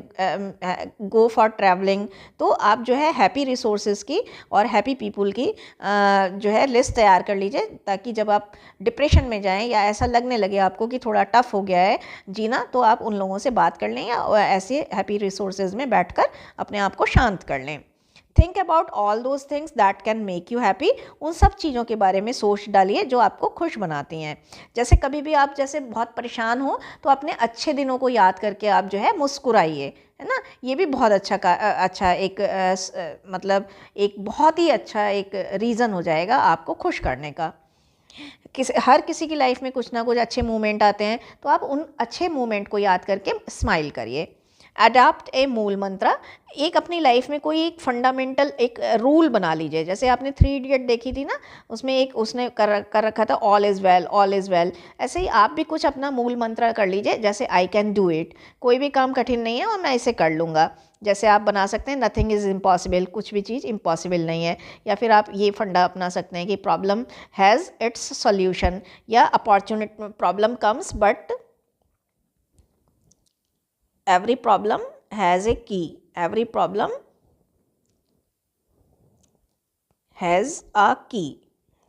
go for traveling। तो आप जो है happy resources की और हैप्पी पीपल की जो है list तैयार कर लीजिए, ताकि जब आप डिप्रेशन में जाएं या ऐसा लगने लगे आपको कि थोड़ा टफ हो गया है जीना, तो आप उन लोगों से बात कर लें या ऐसे हैप्पी रिसोर्सेज में बैठकर अपने आप को शांत कर लें। Think about all those things that can make you happy, उन सब चीज़ों के बारे में सोच डालिए जो आपको खुश बनाती हैं। जैसे कभी भी आप जैसे बहुत परेशान हो तो अपने अच्छे दिनों को याद करके आप जो है मुस्कुराइए, है ना, ये भी बहुत अच्छा एक मतलब एक बहुत ही अच्छा एक रीज़न हो जाएगा आपको खुश करने का। हर किसी की लाइफ में कुछ ना कुछ अच्छे मोमेंट आते हैं, तो आप उन अच्छे मोमेंट को याद करके स्माइल करिए। अडॉप्ट ए मूल मंत्र, एक अपनी लाइफ में कोई एक फंडामेंटल एक रूल बना लीजिए। जैसे आपने 3 इडियट देखी थी ना, उसमें एक उसने कर रखा था all is well, all is well. ऐसे ही आप भी कुछ अपना मूल मंत्र कर लीजिए, जैसे आई कैन डू इट, कोई भी काम कठिन नहीं है और मैं इसे कर लूँगा। जैसे आप बना सकते हैं नथिंग इज़ इम्पॉसिबल, कुछ भी चीज़ इम्पॉसिबल नहीं है। या फिर आप ये फंडा अपना सकते हैं कि प्रॉब्लम हैज़ इट्स सॉल्यूशन, या opportunity problem comes but every problem has a key, every problem has a key,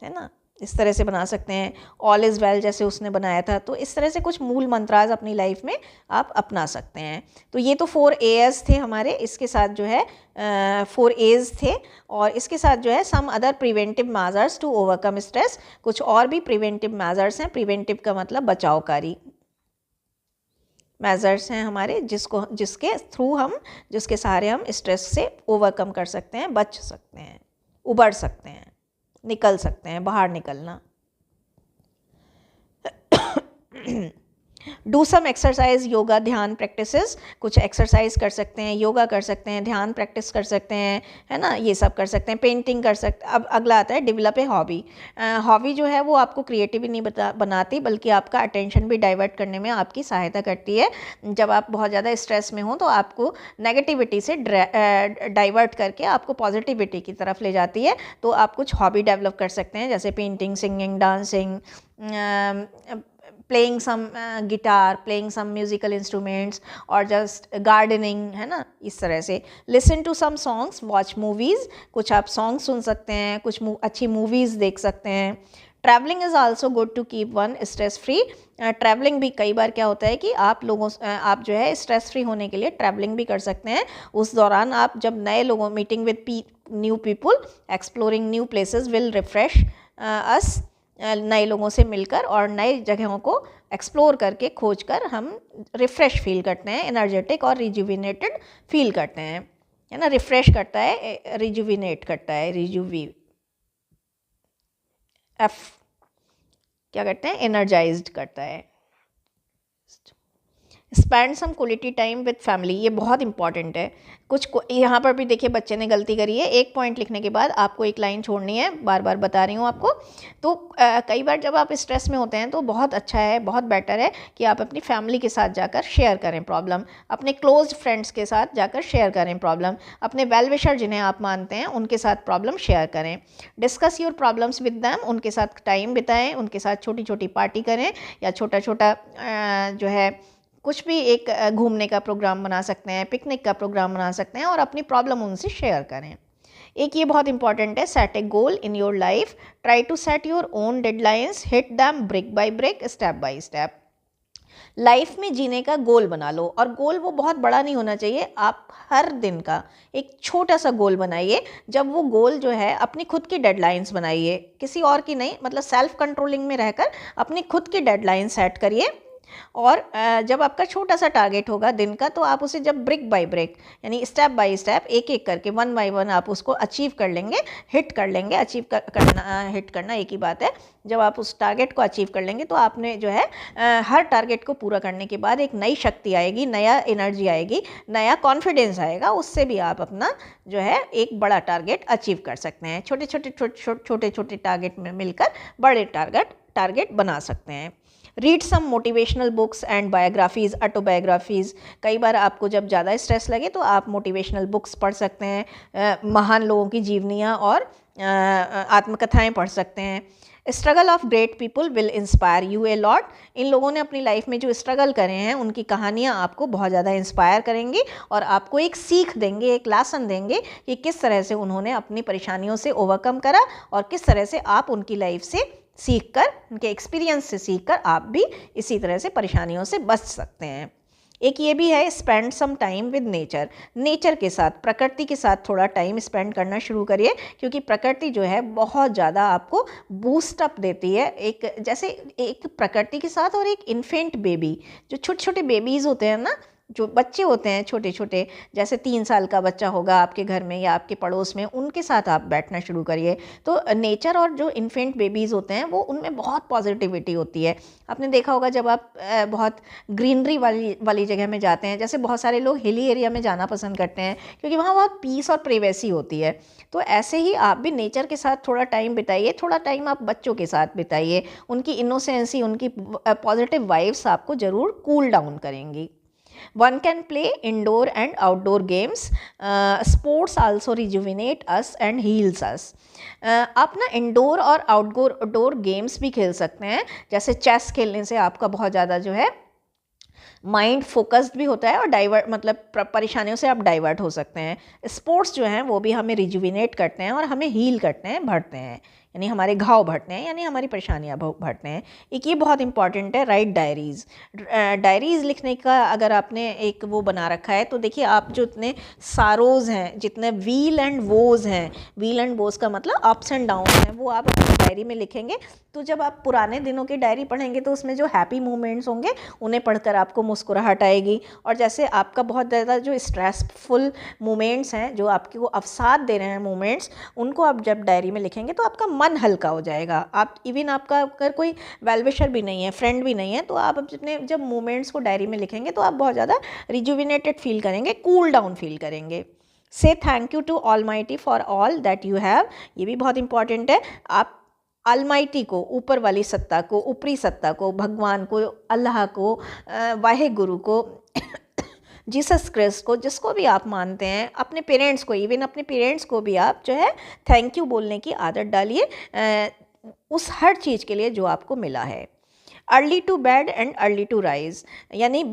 है ना। इस तरह से बना सकते हैं। ऑल इज़ वेल जैसे उसने बनाया था, तो इस तरह से कुछ मूल मंत्राज अपनी लाइफ में आप अपना सकते हैं। तो ये तो 4 A's थे हमारे, इसके साथ जो है 4 A's थे, और इसके साथ जो है some other preventive measures to overcome stress, कुछ और भी प्रिवेंटिव मेजर्स हैं। प्रिवेंटिव का मतलब बचावकारी मेजर्स हैं हमारे, जिसके सहारे हम स्ट्रेस से ओवरकम कर सकते हैं, बच सकते हैं, उबर सकते हैं, निकल सकते हैं, बाहर निकलना। डू सम एक्सरसाइज, योगा, ध्यान प्रैक्टिसेस, कुछ एक्सरसाइज कर सकते हैं, योगा कर सकते हैं, ध्यान प्रैक्टिस कर सकते हैं, है ना, ये सब कर सकते हैं, पेंटिंग कर सकते। अब अगला आता है डेवलप ए हॉबी। हॉबी जो है वो आपको क्रिएटिव नहीं बनाती, बल्कि आपका अटेंशन भी डाइवर्ट करने में आपकी सहायता करती है। जब आप बहुत ज़्यादा स्ट्रेस में हो तो आपको नेगेटिविटी से डाइवर्ट करके आपको पॉजिटिविटी की तरफ ले जाती है। तो आप कुछ हॉबी डेवलप कर सकते हैं, जैसे painting, singing, dancing, playing some guitar, playing some musical instruments, और जस्ट गार्डनिंग, है ना, इस तरह से। Listen to some songs, watch movies, कुछ आप सॉन्ग सुन सकते हैं, कुछ अच्छी मूवीज़ देख सकते हैं। Travelling is also good to keep one stress free. Travelling भी कई बार क्या होता है कि आप जो है स्ट्रेस फ्री होने के लिए ट्रैवलिंग भी कर सकते हैं। उस दौरान आप जब नए लोगों, meeting with new people, exploring new places will refresh us, नए लोगों से मिलकर और नए जगहों को एक्सप्लोर करके खोज कर हम रिफ़्रेश फील करते हैं, एनर्जेटिक और रिजुविनेटेड फील करते हैं, है ना। रिफ़्रेश करता है, रिजुविनेट करता है, क्या करते हैं, एनर्जाइज्ड करता है। Spend some quality time with family, ये बहुत इंपॉर्टेंट है। यहाँ पर भी देखिए बच्चे ने गलती करी है, एक पॉइंट लिखने के बाद आपको एक लाइन छोड़नी है, बार बार बता रही हूँ आपको। तो कई बार जब आप स्ट्रेस में होते हैं तो बहुत अच्छा है, बहुत बेटर है कि आप अपनी फैमिली के साथ जाकर शेयर करें प्रॉब्लम, अपने क्लोज फ्रेंड्स के साथ जाकर शेयर करें प्रॉब्लम, अपने वेल विशर जिन्हें आप मानते हैं उनके साथ प्रॉब्लम शेयर करें। Discuss your problems with them, उनके साथ टाइम बिताएं, उनके साथ छोटी छोटी पार्टी करें, या छोटा छोटा जो है कुछ भी एक घूमने का प्रोग्राम बना सकते हैं, पिकनिक का प्रोग्राम बना सकते हैं, और अपनी प्रॉब्लम उनसे शेयर करें। एक ये बहुत इंपॉर्टेंट है, set a goal in your life, try to set your own deadlines, hit them brick by brick, step by step. Life में जीने का गोल बना लो, और गोल वो बहुत बड़ा नहीं होना चाहिए, आप हर दिन का एक छोटा सा गोल बनाइए। जब वो गोल जो है अपनी खुद की डेडलाइंस बनाइए, किसी और की नहीं, मतलब सेल्फ कंट्रोलिंग में रहकर अपनी खुद की डेडलाइन सेट करिए। और जब आपका छोटा सा टारगेट होगा दिन का, तो आप उसे जब ब्रिक बाय ब्रिक, यानी स्टेप बाय स्टेप, एक एक करके, 1 बाय 1 आप उसको अचीव कर लेंगे, हिट कर लेंगे। अचीव करना, हिट करना एक ही बात है। जब आप उस टारगेट को अचीव कर लेंगे तो आपने जो है हर टारगेट को पूरा करने के बाद एक नई शक्ति आएगी, नया एनर्जी आएगी, नया कॉन्फिडेंस आएगा, उससे भी आप अपना जो है एक बड़ा टारगेट अचीव कर सकते हैं। छोटे छोटे टारगेट में मिलकर बड़े टारगेट बना सकते हैं। Read some motivational books and biographies, autobiographies. कई बार आपको जब ज़्यादा स्ट्रेस लगे तो आप मोटिवेशनल बुक्स पढ़ सकते हैं, महान लोगों की जीवनियाँ और आत्मकथाएं पढ़ सकते हैं। Struggle of great people will inspire you a lot. इन लोगों ने अपनी लाइफ में जो स्ट्रगल करे हैं उनकी कहानियाँ आपको बहुत ज़्यादा इंस्पायर करेंगी और आपको एक सीख देंगे, एक लेसन देंगे कि किस तरह से उन्होंने अपनी परेशानियों से ओवरकम करा और किस तरह से आप उनकी लाइफ से सीखकर, उनके एक्सपीरियंस से सीखकर आप भी इसी तरह से परेशानियों से बच सकते हैं। एक ये भी है, spend some time with nature. Nature के साथ, प्रकृति के साथ थोड़ा टाइम स्पेंड करना शुरू करिए, क्योंकि प्रकृति जो है बहुत ज़्यादा आपको बूस्ट अप देती है। जैसे एक प्रकृति के साथ और एक इन्फेंट बेबी, जो छोटे छोटे बेबीज़ होते हैं ना, जो बच्चे होते हैं छोटे छोटे, जैसे 3 साल का बच्चा होगा आपके घर में या आपके पड़ोस में, उनके साथ आप बैठना शुरू करिए। तो नेचर और जो इन्फेंट बेबीज़ होते हैं वो उनमें बहुत पॉजिटिविटी होती है। आपने देखा होगा जब आप बहुत ग्रीनरी वाली जगह में जाते हैं, जैसे बहुत सारे लोग हिली एरिया में जाना पसंद करते हैं क्योंकि वहाँ बहुत पीस और प्राइवेसी होती है। तो ऐसे ही आप भी नेचर के साथ थोड़ा टाइम बिताइए, थोड़ा टाइम आप बच्चों के साथ बिताइए। उनकी इनोसेंसी, उनकी पॉजिटिव वाइब्स आपको ज़रूर कूल डाउन करेंगी। One can play indoor and outdoor games. Sports also rejuvenate us and heals us. आप ना इंडोर और आउटडोर गेम्स भी खेल सकते हैं। जैसे चेस खेलने से आपका बहुत ज़्यादा जो है माइंड फोकस्ड भी होता है और डाइवर्ट, मतलब परेशानियों से आप डाइवर्ट हो सकते हैं। स्पोर्ट्स जो हैं वो भी हमें रिजुविनेट करते हैं और हमें हील करते हैं, भरते हैं, यानी हमारे घाव भरते हैं, यानी हमारी परेशानियाँ भरते हैं। एक ये बहुत इंपॉर्टेंट है, राइट डायरीज़। डायरीज़ लिखने का अगर आपने एक वो बना रखा है तो देखिए आप जो इतने सारोज़ हैं, जितने व्हील एंड वोज़ हैं, व्हील एंड वोज़ का मतलब अप्स एंड डाउन हैं, वो आप अपनी डायरी में लिखेंगे। तो जब आप पुराने दिनों की डायरी पढ़ेंगे तो उसमें जो हैप्पी मोमेंट्स होंगे उन्हें पढ़कर आपको मुस्कुराहट आएगी। और जैसे आपका बहुत ज़्यादा जो स्ट्रेसफुल मोमेंट्स हैं, जो आपको अवसाद दे रहे हैं मोमेंट्स, उनको आप जब डायरी में लिखेंगे तो आपका मन हल्का हो जाएगा। आप इवन आपका अगर कोई वेलविशर भी नहीं है, फ्रेंड भी नहीं है, तो आप अपने जब मोमेंट्स को डायरी में लिखेंगे तो आप बहुत ज़्यादा रिजुविनेटेड फील करेंगे, कूल डाउन फील करेंगे। Say thank you to almighty for all that you have. ये भी बहुत इंपॉर्टेंट है। आप ऑलमाइटी को, ऊपर वाली सत्ता को, ऊपरी सत्ता को, भगवान को, अल्लाह को, वाहे गुरु को, जीसस क्राइस्ट को, जिसको भी आप मानते हैं, अपने पेरेंट्स को, इवन अपने पेरेंट्स को भी आप जो है थैंक यू बोलने की आदत डालिए उस हर चीज़ के लिए जो आपको मिला है। Early to bed and early to rise, यानी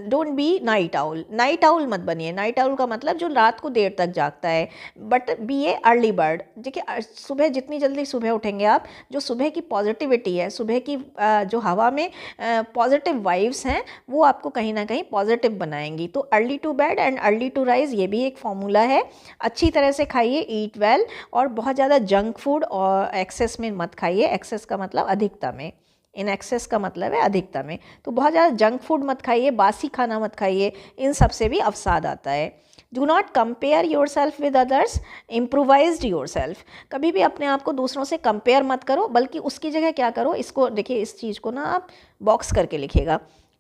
don't be night owl. Night owl मत बनिए। नाइट आउल का मतलब जो रात को देर तक जागता है, but be a early bird. देखिए सुबह जितनी जल्दी सुबह उठेंगे आप, जो सुबह की पॉजिटिविटी है, सुबह की जो हवा में पॉजिटिव वाइब्स हैं, वो आपको कहीं ना कहीं पॉजिटिव बनाएंगी। तो early to bed and early to rise, ये भी एक फॉर्मूला है। अच्छी तरह से खाइए, ईट वेल, और बहुत ज़्यादा जंक फूड और एक्सेस में मत खाइए। एक्सेस का मतलब अधिकता में, इन एक्सेस का मतलब है अधिकता में। तो बहुत ज़्यादा जंक फूड मत खाइए, बासी खाना मत खाइए, इन सब से भी अवसाद आता है। Do not compare your self with others, improvised your self. कभी भी अपने आप को दूसरों से कंपेयर मत करो, बल्कि उसकी जगह क्या करो, इसको देखिए, इस चीज़ को ना आप बॉक्स करके लिखिएगा,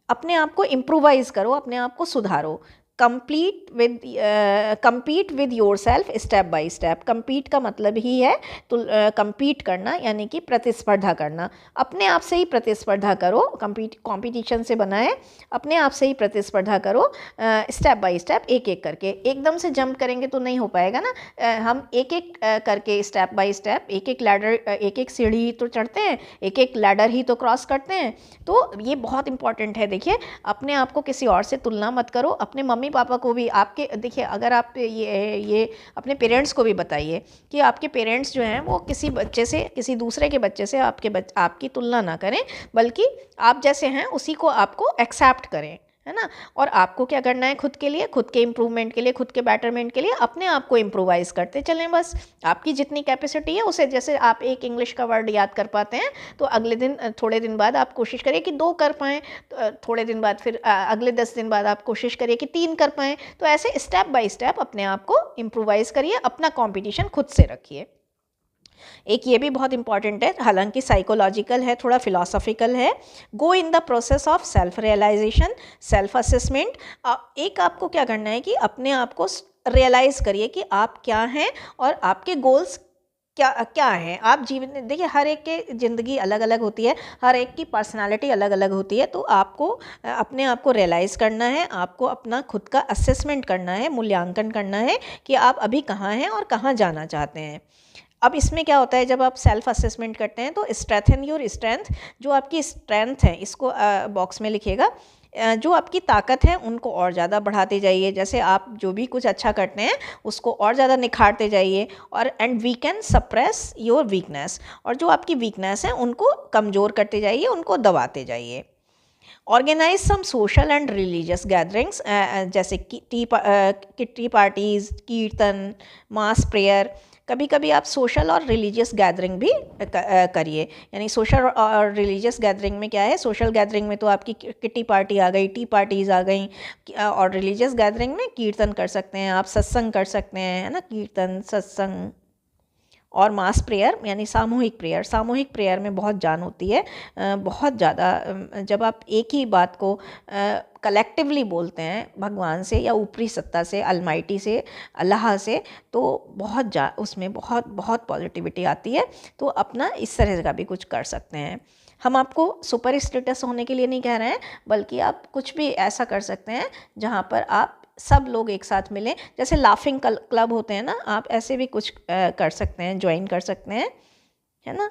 अपने आप को इम्प्रोवाइज़ करो, अपने आप को सुधारो। compete with yourself step by step. compete का मतलब ही है तो compete करना, यानी कि प्रतिस्पर्धा करना। अपने आप से ही प्रतिस्पर्धा करो, कंपटीशन से बना है, अपने आप से ही प्रतिस्पर्धा करो, स्टेप बाय स्टेप, एक एक करके। एकदम से जंप करेंगे तो नहीं हो पाएगा ना। हम एक एक करके, स्टेप बाय स्टेप, एक एक लैडर, एक एक सीढ़ी ही तो चढ़ते हैं, एक एक लैडर ही तो क्रॉस करते हैं। तो ये बहुत इंपॉर्टेंट है। देखिए, अपने आप को किसी और से तुलना मत करो। अपने मम्मी पापा को भी आपके, देखिए अगर आप ये अपने पेरेंट्स को भी बताइए कि आपके पेरेंट्स जो हैं वो किसी बच्चे से, किसी दूसरे के बच्चे से आपकी तुलना ना करें, बल्कि आप जैसे हैं उसी को आपको एक्सेप्ट करें, है ना। और आपको क्या करना है, खुद के लिए, खुद के इम्प्रूवमेंट के लिए, खुद के बेटरमेंट के लिए अपने आप को इम्प्रोवाइज़ करते चलें। बस आपकी जितनी कैपेसिटी है उसे, जैसे आप एक इंग्लिश का वर्ड याद कर पाते हैं तो अगले दिन, थोड़े दिन बाद आप कोशिश करिए कि 2 कर पाएँ, थोड़े दिन बाद फिर अगले 10 दिन बाद आप कोशिश करिए कि 3 कर पाएँ। तो ऐसे स्टेप बाय स्टेप अपने आप को इम्प्रोवाइज़ करिए, अपना कॉम्पिटिशन खुद से रखिए। एक ये भी बहुत इंपॉर्टेंट है, हालांकि साइकोलॉजिकल है, थोड़ा फिलोसॉफिकल है। Go in the process of self realization, self assessment. एक आपको क्या करना है कि अपने आप को रियलाइज़ करिए कि आप क्या हैं और आपके गोल्स क्या हैं। आप जीवन, देखिए हर एक के ज़िंदगी अलग अलग होती है, हर एक की पर्सनालिटी अलग अलग होती है। तो आपको अपने आप को रियलाइज़ करना है, आपको अपना खुद का असेसमेंट करना है, मूल्यांकन करना है कि आप अभी कहाँ हैं और कहाँ जाना चाहते हैं। अब इसमें क्या होता है, जब आप सेल्फ असेसमेंट करते हैं तो स्ट्रेंथन योर स्ट्रेंथ, जो आपकी स्ट्रेंथ है, इसको बॉक्स में लिखिएगा। जो आपकी ताकत है उनको और ज़्यादा बढ़ाते जाइए। जैसे आप जो भी कुछ अच्छा करते हैं उसको और ज़्यादा निखारते जाइए। और and we can suppress your weakness, और जो आपकी वीकनेस है उनको कमज़ोर करते जाइए, उनको दबाते जाइए। Organise some social and religious gatherings, जैसे kitty parties, kirtan, mass prayer. कभी कभी आप सोशल और रिलीजियस गैदरिंग भी करिए। यानी सोशल और रिलीजियस गैदरिंग में क्या है, सोशल गैदरिंग में तो आपकी किटी पार्टी आ गई, टी पार्टीज़ आ गई, और रिलीजियस गैदरिंग में कीर्तन कर सकते हैं आप, सत्संग कर सकते हैं, है ना, कीर्तन, सत्संग और मास प्रेयर यानी सामूहिक प्रेयर। सामूहिक प्रेयर में बहुत जान होती है, बहुत ज़्यादा। जब आप एक ही बात को कलेक्टिवली बोलते हैं भगवान से या ऊपरी सत्ता से, अलमाइटी से, अल्लाह से, तो उसमें बहुत बहुत पॉजिटिविटी आती है। तो अपना इस तरह का भी कुछ कर सकते हैं। हम आपको सुपर स्टेटस होने के लिए नहीं कह रहे हैं, बल्कि आप कुछ भी ऐसा कर सकते हैं जहाँ पर आप सब लोग एक साथ मिलें। जैसे लाफिंग क्लब होते हैं ना, आप ऐसे भी कुछ कर सकते हैं, ज्वाइन कर सकते हैं, है ना।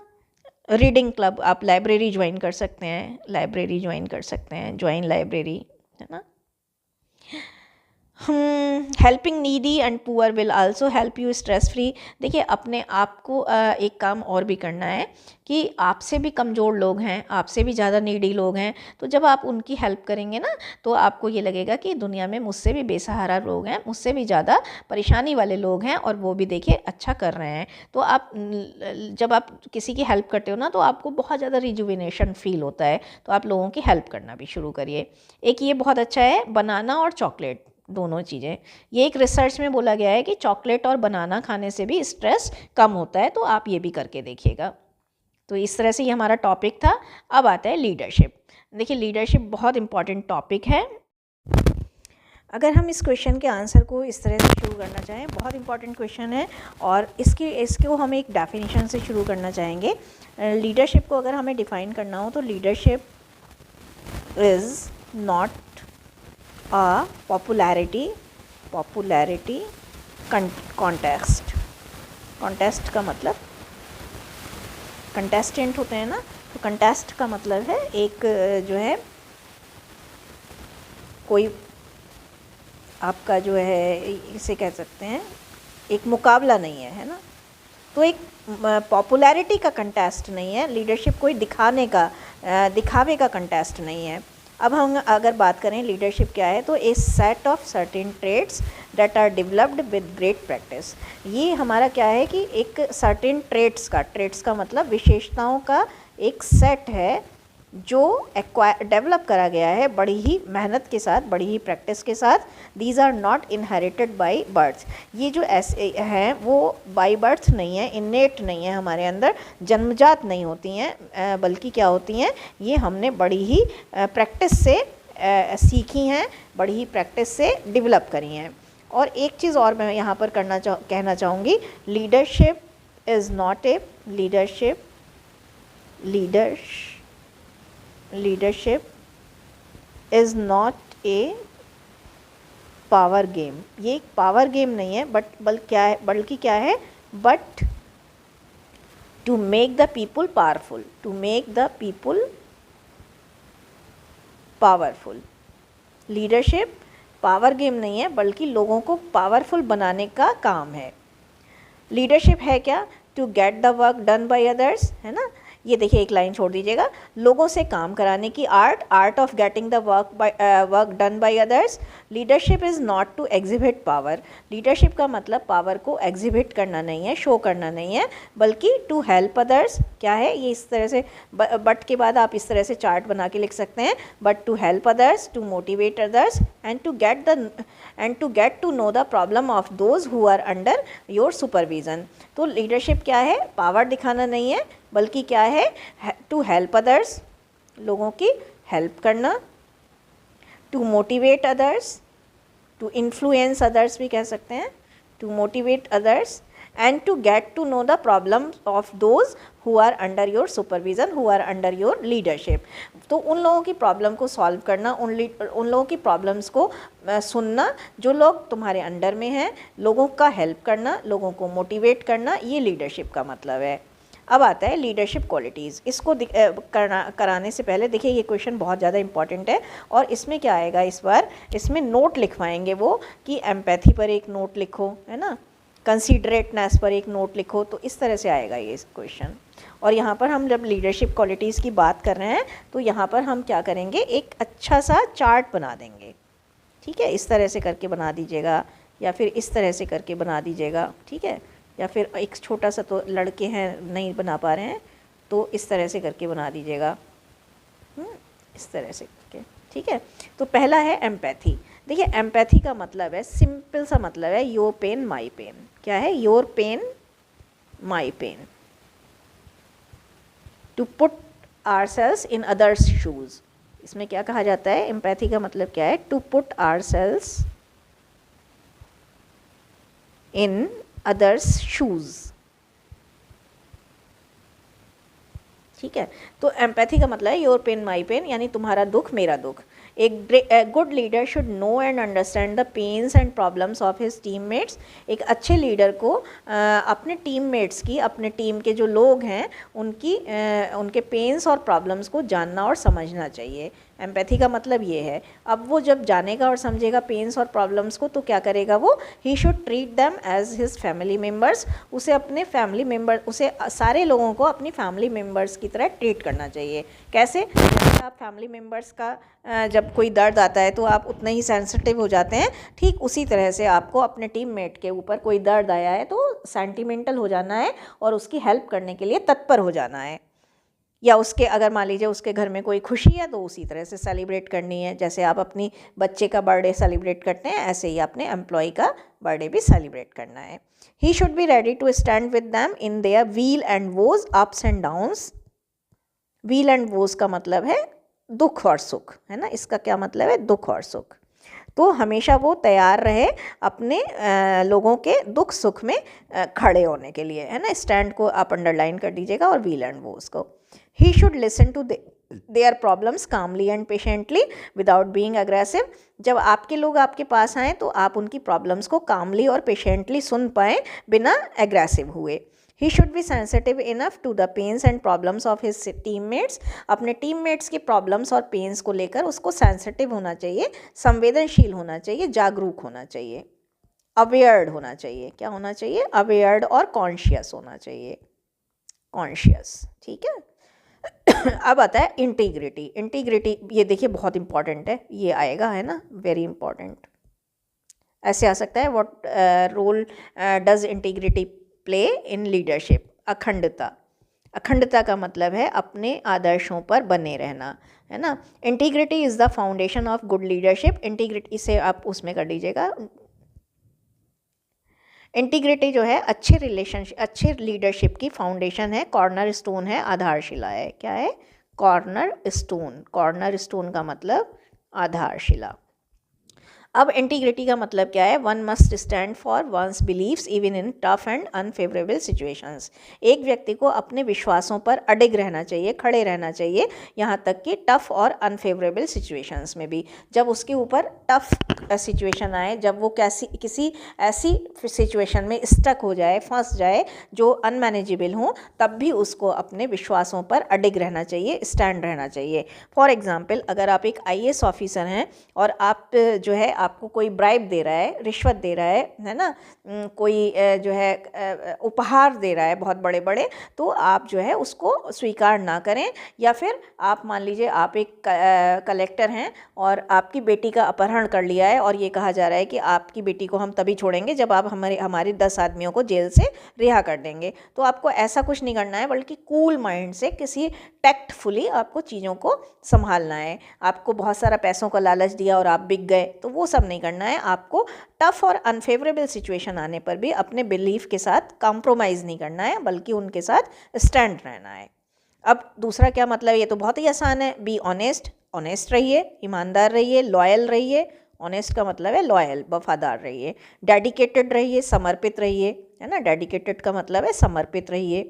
रीडिंग क्लब, आप लाइब्रेरी ज्वाइन कर सकते हैं, लाइब्रेरी ज्वाइन कर सकते हैं, ज्वाइन लाइब्रेरी, है ना। Helping needy and poor will also help you stress free. देखिए, अपने आप को एक काम और भी करना है कि आपसे भी कमज़ोर लोग हैं, आपसे भी ज़्यादा नीडी लोग हैं, तो जब आप उनकी हेल्प करेंगे ना, तो आपको ये लगेगा कि दुनिया में मुझसे भी बेसहारा लोग हैं, मुझसे भी ज़्यादा परेशानी वाले लोग हैं, और वो भी देखिए अच्छा कर रहे हैं। तो आप जब आप किसी की हेल्प करते हो ना, तो आपको बहुत ज़्यादा रिजुविनेशन फील होता है। तो आप लोगों की हेल्प करना भी शुरू करिए। एक ये बहुत अच्छा है, बनाना और चॉकलेट, दोनों चीज़ें। ये एक रिसर्च में बोला गया है कि चॉकलेट और बनाना खाने से भी स्ट्रेस कम होता है, तो आप ये भी करके देखिएगा। तो इस तरह से ये हमारा टॉपिक था। अब आता है लीडरशिप। देखिए, लीडरशिप बहुत इम्पॉर्टेंट टॉपिक है। अगर हम इस क्वेश्चन के आंसर को इस तरह से शुरू करना चाहें, बहुत इंपॉर्टेंट क्वेश्चन है, और इसको हम एक डेफिनेशन से शुरू करना चाहेंगे। लीडरशिप को अगर हमें डिफ़ाइन करना हो, तो leadership is not a popularity contest। Contest का मतलब कंटेस्टेंट होते हैं ना, तो कंटेस्ट का मतलब है एक जो है कोई आपका जो है, इसे कह सकते हैं एक मुकाबला नहीं है ना। तो एक पॉपुलैरिटी का कंटेस्ट नहीं है लीडरशिप, कोई दिखावे का कंटेस्ट नहीं है। अब हम अगर बात करें लीडरशिप क्या है, तो a set of certain trades that are developed with great practice. ये हमारा क्या है कि एक सर्टेन ट्रेड्स का मतलब विशेषताओं का एक सेट है जो डेवलप करा गया है बड़ी ही मेहनत के साथ, बड़ी ही प्रैक्टिस के साथ। These are not inherited by birth. ये जो ऐसे हैं वो बाय बर्थ नहीं है, इनेट नहीं है, हमारे अंदर जन्मजात नहीं होती हैं, बल्कि क्या होती हैं, ये हमने बड़ी ही प्रैक्टिस से सीखी हैं, बड़ी ही प्रैक्टिस से डेवलप करी हैं। और एक चीज़ और मैं यहाँ पर कहना चाहूँगी, leadership is not a leadership is not a power game. ये एक पावर गेम नहीं है, बल्कि क्या है, but to make the people powerful. Leadership power game नहीं है, बल्कि लोगों को पावरफुल बनाने का काम है। लीडरशिप है क्या, to get the work done by others, है ना। ये देखिए, एक लाइन छोड़ दीजिएगा, लोगों से काम कराने की art of getting the work done by others. Leadership is not to exhibit power. Leadership का मतलब पावर को एग्जिबिट करना नहीं है, शो करना नहीं है, बल्कि टू हेल्प अदर्स। क्या है ये, इस तरह से बट के बाद आप इस तरह से चार्ट बना के लिख सकते हैं, but to help others, to motivate others, and to get to know the problem of those who are under your supervision. तो लीडरशिप क्या है, पावर दिखाना नहीं है, बल्कि क्या है, टू हेल्प अदर्स, लोगों की हेल्प करना, to motivate others, to influence others भी कह सकते हैं, to motivate others, and to get to know the problem of those who are under your supervision, who are under your leadership. तो उन लोगों की प्रॉब्लम को सॉल्व करना, उन लोगों की प्रॉब्लम्स को सुनना जो लोग तुम्हारे अंडर में हैं, लोगों का हेल्प करना, लोगों को मोटिवेट करना, ये लीडरशिप का मतलब है। अब आता है लीडरशिप क्वालिटीज़। इसको कराने से पहले देखिए, ये क्वेश्चन बहुत ज़्यादा इंपॉर्टेंट है, और इसमें क्या आएगा, इस बार इसमें नोट लिखवाएंगे वो कि एम्पैथी पर एक नोट लिखो, है ना, कंसीडरेटनेस पर एक नोट लिखो। तो इस तरह से आएगा ये क्वेश्चन। और यहाँ पर हम जब लीडरशिप क्वालिटीज़ की बात कर रहे हैं, तो यहाँ पर हम क्या करेंगे, एक अच्छा सा चार्ट बना देंगे। ठीक है, इस तरह से करके बना दीजिएगा, या फिर इस तरह से करके बना दीजिएगा। ठीक है, या फिर एक छोटा सा तो लड़के हैं नहीं बना पा रहे हैं, तो इस तरह से करके बना दीजिएगा, इस तरह से करके, ठीक है। तो पहला है एम्पैथी। देखिए एम्पैथी का मतलब है, सिंपल सा मतलब है, योर पेन माई पेन। क्या है? Your pen my pen, to put ourselves in others shoes. इसमें क्या कहा जाता है? एम्पैथी का मतलब क्या है? To put ourselves in others shoes, ठीक है। तो एम्पैथी का मतलब है योर पेन माई पेन, यानी तुम्हारा दुख मेरा दुख। एक good leader should know and understand the pains and problems of his teammates. एक अच्छे लीडर को अपने टीममेट्स की, अपने टीम के जो लोग हैं उनके पेन्स और प्रॉब्लम्स को जानना और समझना चाहिए। एम्पैथी का मतलब ये है। अब वो जब जानेगा और समझेगा पेन्स और प्रॉब्लम्स को, तो क्या करेगा वो? He should treat them as his family members. उसे अपने फैमिली मेम्बर, उसे सारे लोगों को अपनी फैमिली मेम्बर्स की तरह ट्रीट करना चाहिए। कैसे? जैसे आप फैमिली मेम्बर्स का जब कोई दर्द आता है तो आप उतने ही सेंसिटिव हो जाते हैं, ठीक उसी तरह से आपको अपने टीममेट के ऊपर कोई दर्द आया है तो सेंटिमेंटल हो जाना है और उसकी हेल्प करने के लिए तत्पर हो जाना है। या उसके, अगर मान लीजिए उसके घर में कोई खुशी है तो उसी तरह से सेलिब्रेट करनी है। जैसे आप अपनी बच्चे का बर्थडे सेलिब्रेट करते हैं, ऐसे ही अपने एम्प्लॉय का बर्थडे भी सेलिब्रेट करना है। He should be ready to stand with them in their weal and woes, ups and downs. Weal and woes का मतलब है दुख और सुख, है ना। इसका क्या मतलब है? दुख और सुख। तो हमेशा वो तैयार रहे अपने लोगों के दुख सुख में खड़े होने के लिए, है ना। स्टैंड को आप अंडरलाइन कर दीजिएगा और व्हील एंड वोज को। He should listen to their problems calmly and patiently without being aggressive। जब आपके लोग आपके पास आएँ तो आप उनकी प्रॉब्लम्स को कामली और पेशेंटली सुन पाएँ बिना एग्रेसिव हुए। He should be sensitive enough to the pains and problems of his teammates। अपने टीममेट्स की प्रॉब्लम्स और पेन्स को लेकर उसको सेंसिटिव होना चाहिए, संवेदनशील होना चाहिए, जागरूक होना चाहिए, अवेयर्ड होना चाहिए। क्या होना चाहिए? अवेयर्ड और कॉन्शियस होना चाहिए, कॉन्शियस, ठीक है। अब आता है इंटीग्रिटी। इंटीग्रिटी ये देखिए बहुत इंपॉर्टेंट है, ये आएगा, है ना, वेरी इंपॉर्टेंट। ऐसे आ सकता है, what role does integrity play in leadership? अखंडता। अखंडता का मतलब है अपने आदर्शों पर बने रहना, है ना। Integrity is the foundation of good leadership. Integrity से आप उसमें कर दीजिएगा। इंटीग्रिटी जो है अच्छे रिलेशनशिप, अच्छे लीडरशिप की फाउंडेशन है, कॉर्नर स्टोन है, आधारशिला है। क्या है? Corner stone. कॉर्नर स्टोन का मतलब आधारशिला। अब इंटीग्रिटी का मतलब क्या है? One must stand for one's believes even in tough and unfavourable situations. एक व्यक्ति को अपने विश्वासों पर अडिग रहना चाहिए, खड़े रहना चाहिए, यहाँ तक कि टफ और अनफेवरेबल सिचुएशंस में भी। जब उसके ऊपर टफ सिचुएशन आए, जब वो किसी ऐसी सिचुएशन में स्टक हो जाए, फंस जाए जो अनमैनेजेबल हो, तब भी उसको अपने विश्वासों पर अडिग रहना चाहिए, स्टैंड रहना चाहिए। फॉर एग्जाम्पल, अगर आप एक IAS ऑफिसर हैं और आप जो है आपको कोई ब्राइब दे रहा है, रिश्वत दे रहा है ना, कोई जो है उपहार दे रहा है बहुत बड़े बड़े, तो आप जो है उसको स्वीकार ना करें। या फिर आप मान लीजिए आप एक कलेक्टर हैं और आपकी बेटी का अपहरण कर लिया है और ये कहा जा रहा है कि आपकी बेटी को हम तभी छोड़ेंगे जब आप हमारे 10 आदमियों को जेल से रिहा कर देंगे। तो आपको ऐसा कुछ नहीं करना है, बल्कि कूल माइंड से, किसी टैक्टफुली आपको चीज़ों को संभालना है। आपको बहुत सारा पैसों का लालच दिया और आप बिक गए, तो वो सब नहीं करना है। आपको टफ और अनफेवरेबल सिचुएशन आने पर भी अपने बिलीफ के साथ कॉम्प्रोमाइज़ नहीं करना है, बल्कि उनके साथ स्टैंड रहना है। अब दूसरा क्या मतलब? ये तो बहुत ही आसान है। Be honest. ऑनेस्ट रहिए, ईमानदार रहिए, लॉयल रहिए। ऑनेस्ट का मतलब है लॉयल, वफादार रहिए। डेडिकेटेड रहिए, समर्पित रहिए, है ना। डेडिकेटेड का मतलब है समर्पित रहिए।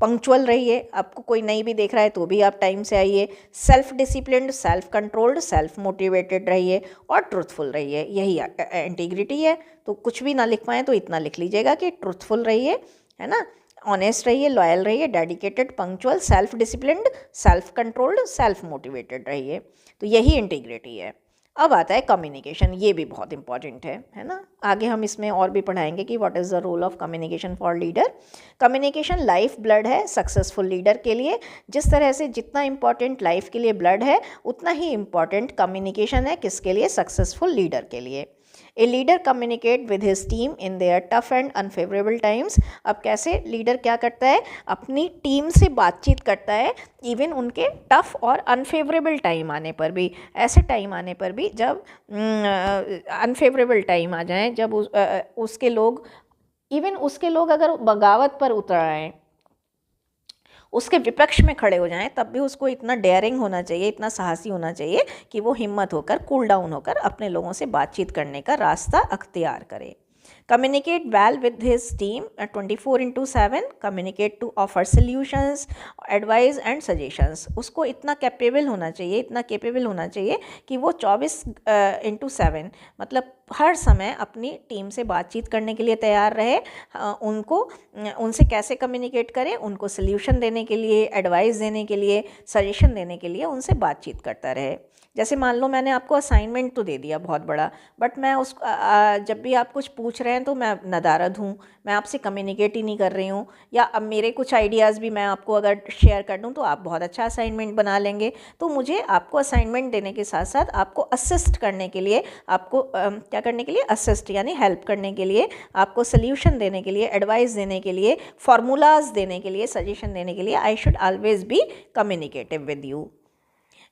पंक्चुअल रहिए, आपको कोई नहीं भी देख रहा है तो भी आप टाइम से आइए। Self disciplined, self controlled, self motivated रहिए और ट्रुथफुल रहिए। यही इंटीग्रिटी है। तो कुछ भी ना लिख पाएँ तो इतना लिख लीजिएगा कि ट्रुथफुल रहिए, है ना, ऑनेस्ट रहिए, लॉयल रहिए, dedicated, punctual, self disciplined, self controlled, self motivated रहिए। तो यही इंटीग्रिटी है। अब आता है कम्युनिकेशन। ये भी बहुत इंपॉर्टेंट है ना। आगे हम इसमें और भी पढ़ाएंगे कि what is the role of communication for leader. Communication life blood है सक्सेसफुल लीडर के लिए। जिस तरह से जितना इंपॉर्टेंट लाइफ के लिए ब्लड है, उतना ही इंपॉर्टेंट कम्युनिकेशन है किसके लिए? सक्सेसफुल लीडर के लिए। A leader communicate with his team in their tough and unfavourable times. अब कैसे लीडर क्या करता है, अपनी टीम से बातचीत करता है इवन उनके टफ और अनफेवरेबल टाइम आने पर भी, ऐसे टाइम आने पर भी जब अनफेवरेबल टाइम आ जाएं, जब उसके लोग अगर बगावत पर उतर आएँ, उसके विपक्ष में खड़े हो जाएं, तब भी उसको इतना डेयरिंग होना चाहिए, इतना साहसी होना चाहिए कि वो हिम्मत होकर, कूल डाउन होकर अपने लोगों से बातचीत करने का रास्ता अख्तियार करे। Communicate well with his team 24/7, communicate to offer solutions, advice and suggestions। उसको इतना कैपेबल होना चाहिए कि वो 24/7 मतलब हर समय अपनी टीम से बातचीत करने के लिए तैयार रहे, उनसे कैसे कम्युनिकेट करें, उनको सल्यूशन देने के लिए, एडवाइस देने के लिए, सजेशन देने के लिए उनसे बातचीत करता रहे। जैसे मान लो मैंने आपको असाइनमेंट तो दे दिया बहुत बड़ा, बट मैं जब भी आप कुछ पूछ रहे हैं तो मैं नदारद हूँ, मैं आपसे कम्युनिकेट ही नहीं कर रही हूँ, या अब मेरे कुछ आइडियाज़ भी मैं आपको अगर शेयर कर दूँ तो आप बहुत अच्छा असाइनमेंट बना लेंगे। तो मुझे आपको असाइनमेंट देने के साथ साथ आपको असिस्ट करने के लिए, आपको क्या करने के लिए, असिस्ट यानी हेल्प करने के लिए, आपको सल्यूशन देने के लिए, एडवाइस देने के लिए, फार्मूलाज देने के लिए, सजेशन देने के लिए I should always be communicative with you.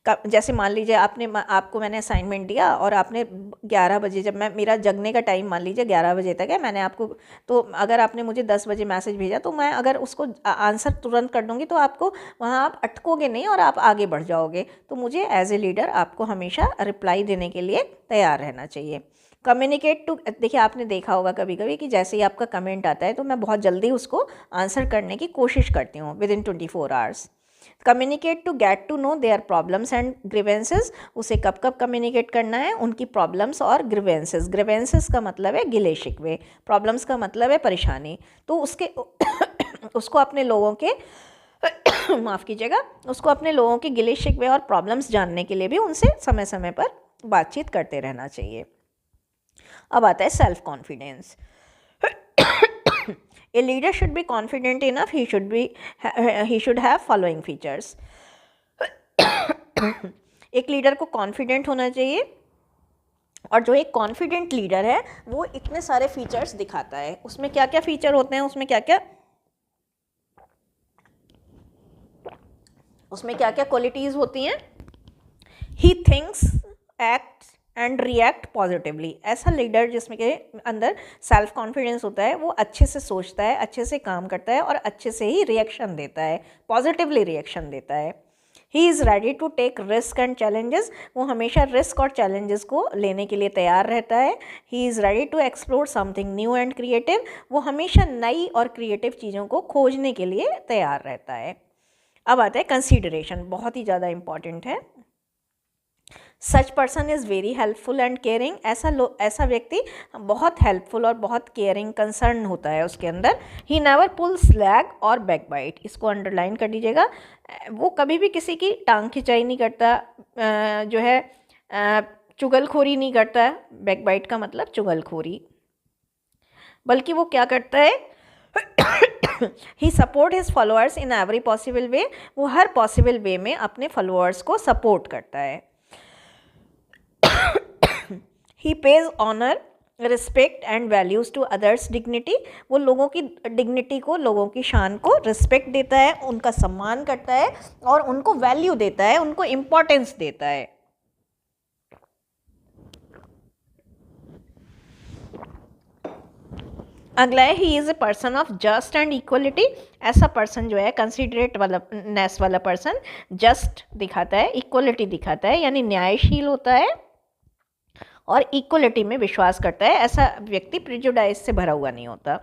जैसे मान लीजिए आपको मैंने असाइनमेंट दिया और आपने 11 बजे, जब मेरा जगने का टाइम मान लीजिए 11 बजे तक है, मैंने आपको, तो अगर आपने मुझे 10 बजे मैसेज भेजा तो मैं अगर उसको आंसर तुरंत कर दूंगी तो आपको वहाँ आप अटकोगे नहीं और आप आगे बढ़ जाओगे। तो मुझे एज ए लीडर आपको हमेशा रिप्लाई देने के लिए तैयार रहना चाहिए। कम्युनिकेट टू, देखिए आपने देखा होगा कभी कभी कि जैसे ही आपका कमेंट आता है तो मैं बहुत जल्दी उसको आंसर करने की कोशिश करती हूँ within 24 hours. Communicate to get to know their problems and grievances. उसे कब कब कम्युनिकेट करना है, उनकी प्रॉब्लम्स और ग्रीवेंसेस। ग्रीवेंसेस का मतलब है गिले शिकवे, प्रॉब्लम्स का मतलब है परेशानी। तो उसको अपने लोगों के माफ़ कीजिएगा, उसको अपने लोगों के गिले शिकवे और प्रॉब्लम्स जानने के लिए भी उनसे समय समय पर बातचीत करते रहना चाहिए। अब आता है self confidence. A leader should be confident enough. He should have following features. एक लीडर को कॉन्फिडेंट होना चाहिए, और जो एक कॉन्फिडेंट लीडर है वो इतने सारे फीचर्स दिखाता है। उसमें क्या क्या फीचर होते हैं, उसमें क्या क्या क्वालिटीज़ होती हैं। He thinks, acts and react positively. ऐसा लीडर जिसमें के अंदर सेल्फ कॉन्फिडेंस होता है, वो अच्छे से सोचता है, अच्छे से काम करता है और अच्छे से ही रिएक्शन देता है, पॉजिटिवली रिएक्शन देता है। He is ready to take risk and challenges. वो हमेशा रिस्क और चैलेंजेस को लेने के लिए तैयार रहता है। He is ready to explore something new and creative. वो हमेशा नई और क्रिएटिव चीज़ों को खोजने के लिए तैयार रहता है। अब आता है कंसीडरेशन, बहुत ही ज़्यादा इंपॉर्टेंट है। Such person is very helpful and caring. ऐसा व्यक्ति बहुत हेल्पफुल और बहुत केयरिंग, कंसर्न होता है उसके अंदर। ही नेवर पुल्स लैग और बैकबाइट। इसको अंडरलाइन कर दीजिएगा। वो कभी भी किसी की टांग खिंचाई नहीं करता, जो है चुगलखोरी नहीं करता। बैकबाइट का मतलब चुगलखोरी। बल्कि वो क्या करता है, he support his followers in every possible way. वो हर पॉसिबल वे में अपने फॉलोअर्स को सपोर्ट करता है। He pays honor, respect and values to others' dignity। वो लोगों की डिग्निटी को, लोगों की शान को रिस्पेक्ट देता है, उनका सम्मान करता है और उनको वैल्यू देता है, उनको इम्पोर्टेंस देता है। अगला है he is a person of just and equality. ऐसा पर्सन जो है, कंसिडरेट वाला नेस वाला पर्सन जस्ट दिखाता है, इक्वलिटी दिखाता है, यानी न्यायशील होता है और इक्वलिटी में विश्वास करता है। ऐसा व्यक्ति प्रिजुडाइज से भरा हुआ नहीं होता।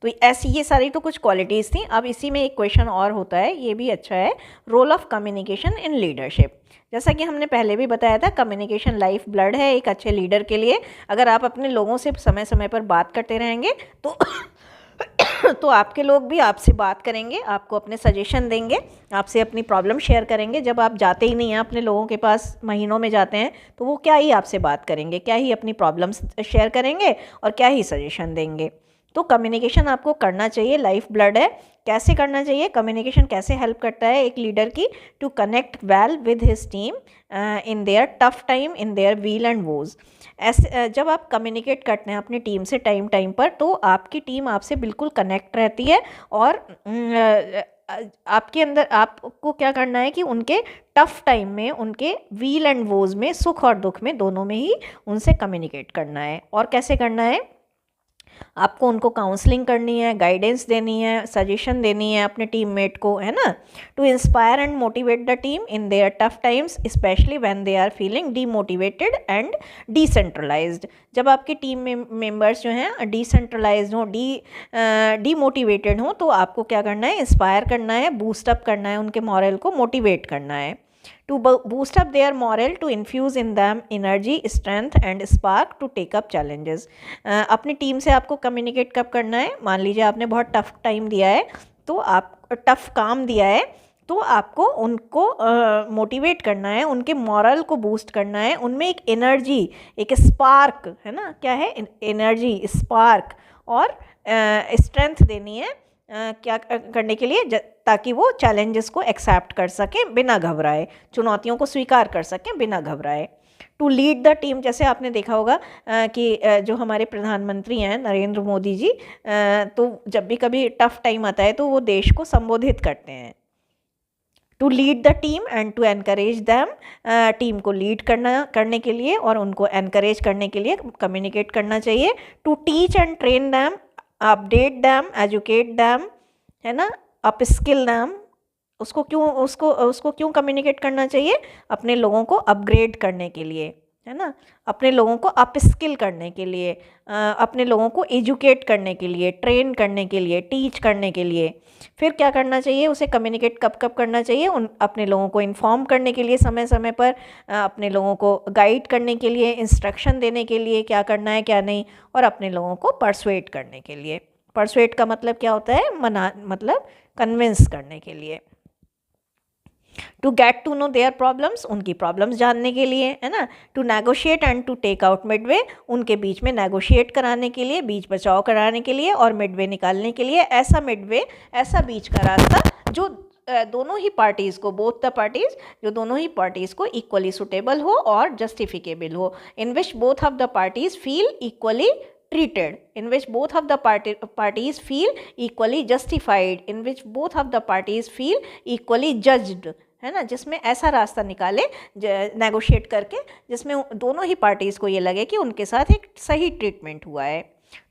तो ऐसी ये सारी तो कुछ क्वालिटीज़ थी। अब इसी में एक क्वेश्चन और होता है, ये भी अच्छा है, role of communication in leadership. जैसा कि हमने पहले भी बताया था, कम्युनिकेशन लाइफ ब्लड है एक अच्छे लीडर के लिए। अगर आप अपने लोगों से समय समय पर बात करते रहेंगे तो आपके लोग भी आपसे बात करेंगे, आपको अपने सजेशन देंगे, आपसे अपनी प्रॉब्लम शेयर करेंगे। जब आप जाते ही नहीं हैं अपने लोगों के पास, महीनों में जाते हैं, तो वो क्या ही आपसे बात करेंगे, क्या ही अपनी प्रॉब्लम्स शेयर करेंगे और क्या ही सजेशन देंगे। तो कम्युनिकेशन आपको करना चाहिए, लाइफ ब्लड है। कैसे करना चाहिए कम्युनिकेशन, कैसे हेल्प करता है एक लीडर की to connect well with his team in their tough time, in their weal and woes. ऐसे जब आप कम्युनिकेट करते हैं अपनी टीम से टाइम टाइम पर, तो आपकी टीम आपसे बिल्कुल कनेक्ट रहती है और आपके अंदर आपको क्या करना है कि उनके टफ टाइम में, उनके व्हील एंड वोज में, सुख और दुख में, दोनों में ही उनसे कम्युनिकेट करना है। और कैसे करना है, आपको उनको काउंसलिंग करनी है, गाइडेंस देनी है, सजेशन देनी है अपने टीममेट को, है ना। To inspire and motivate the team in their tough times, specially when they are feeling demotivated and decentralised. जब आपके टीम मेंबर्स जो हैं डिसेंट्रलाइज्ड हों, डीमोटिवेटेड हों, तो आपको क्या करना है, इंस्पायर करना है, बूस्टअप करना है, उनके मॉरल को मोटिवेट करना है। To boost up their morale, to infuse in them energy, strength and spark to take up challenges। अपनी टीम से आपको कम्युनिकेट कब करना है, मान लीजिए आपने बहुत टफ टाइम दिया है, तो आप टफ काम दिया है, तो आपको उनको मोटिवेट करना है, उनके मॉरल को बूस्ट करना है, उनमें एक एनर्जी, एक स्पार्क, है ना, क्या है, एनर्जी, स्पार्क और स्ट्रेंथ देनी है क्या करने के लिए, ताकि वो चैलेंजेस को एक्सेप्ट कर सकें बिना घबराए, चुनौतियों को स्वीकार कर सकें बिना घबराए। टू लीड द टीम, जैसे आपने देखा होगा कि जो हमारे प्रधानमंत्री हैं नरेंद्र मोदी जी, तो जब भी कभी टफ टाइम आता है तो वो देश को संबोधित करते हैं। To lead the team and to encourage them, team को लीड करने के लिए और उनको एनकरेज करने के लिए कम्युनिकेट करना चाहिए। To teach and train them, update them, educate them, है ना, अपस्किल दैम। उसको क्यों कम्युनिकेट करना चाहिए, अपने लोगों को अपग्रेड करने के लिए, है ना, अपने लोगों को अपस्किल करने के लिए, अपने लोगों को एजुकेट करने के लिए, ट्रेन करने के लिए, टीच करने के लिए। फिर क्या करना चाहिए, उसे कम्युनिकेट कब कब करना चाहिए, अपने लोगों को इन्फॉर्म करने के लिए समय समय पर, अपने लोगों को गाइड करने के लिए, इंस्ट्रक्शन देने के लिए क्या करना है क्या नहीं, और अपने लोगों को परसुएट करने के लिए। परसुएट का मतलब क्या होता है, मतलब कन्विंस करने के लिए। To get to know their problems, उनकी प्रॉब्लम्स जानने के लिए, है ना। To negotiate and to take out midway, उनके बीच में नेगोशिएट कराने के लिए, बीच बचाव कराने के लिए और मिडवे निकालने के लिए, ऐसा मिडवे, ऐसा बीच का रास्ता जो दोनों ही पार्टीज़ को, बोथ द पार्टीज़, जो दोनों ही पार्टीज़ को इक्वली सुटेबल हो और जस्टिफिकेबल हो, in which both of the parties feel equally treated, in which both of the parties feel equally justified, in which both of the parties feel equally judged, है ना, जिसमें ऐसा रास्ता निकाले नेगोशिएट करके जिसमें दोनों ही पार्टीज़ को ये लगे कि उनके साथ एक सही ट्रीटमेंट हुआ है।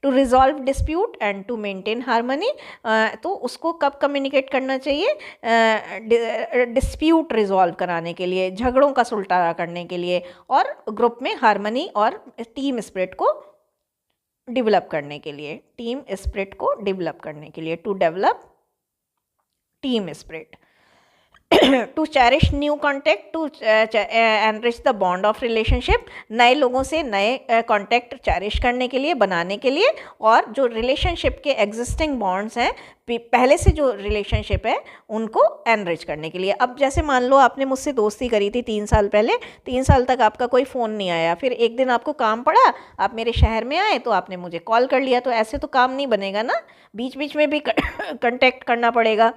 To resolve dispute and to maintain harmony, तो उसको कब कम्युनिकेट करना चाहिए, डिस्प्यूट रिजॉल्व कराने के लिए, झगड़ों का सुलटारा करने के लिए, और ग्रुप में हारमोनी और टीम स्पिरिट को डेवलप करने के लिए, टीम स्पिरिट को डेवलप करने के लिए। To develop team spirit. To cherish new contact, to enrich the bond of relationship, नए लोगों से नए कॉन्टैक्ट चेरिश करने के लिए, बनाने के लिए, और जो रिलेशनशिप के एग्जिस्टिंग बॉन्ड्स हैं, पहले से जो रिलेशनशिप है, उनको एनरिच करने के लिए। अब जैसे मान लो आपने मुझसे दोस्ती करी थी 3 साल पहले, 3 साल तक आपका कोई फ़ोन नहीं आया, फिर एक दिन आपको काम पड़ा, आप मेरे शहर में आए तो आपने मुझे कॉल कर लिया, तो ऐसे तो काम नहीं बनेगा ना, बीच बीच में भी कॉन्टैक्ट करना पड़ेगा।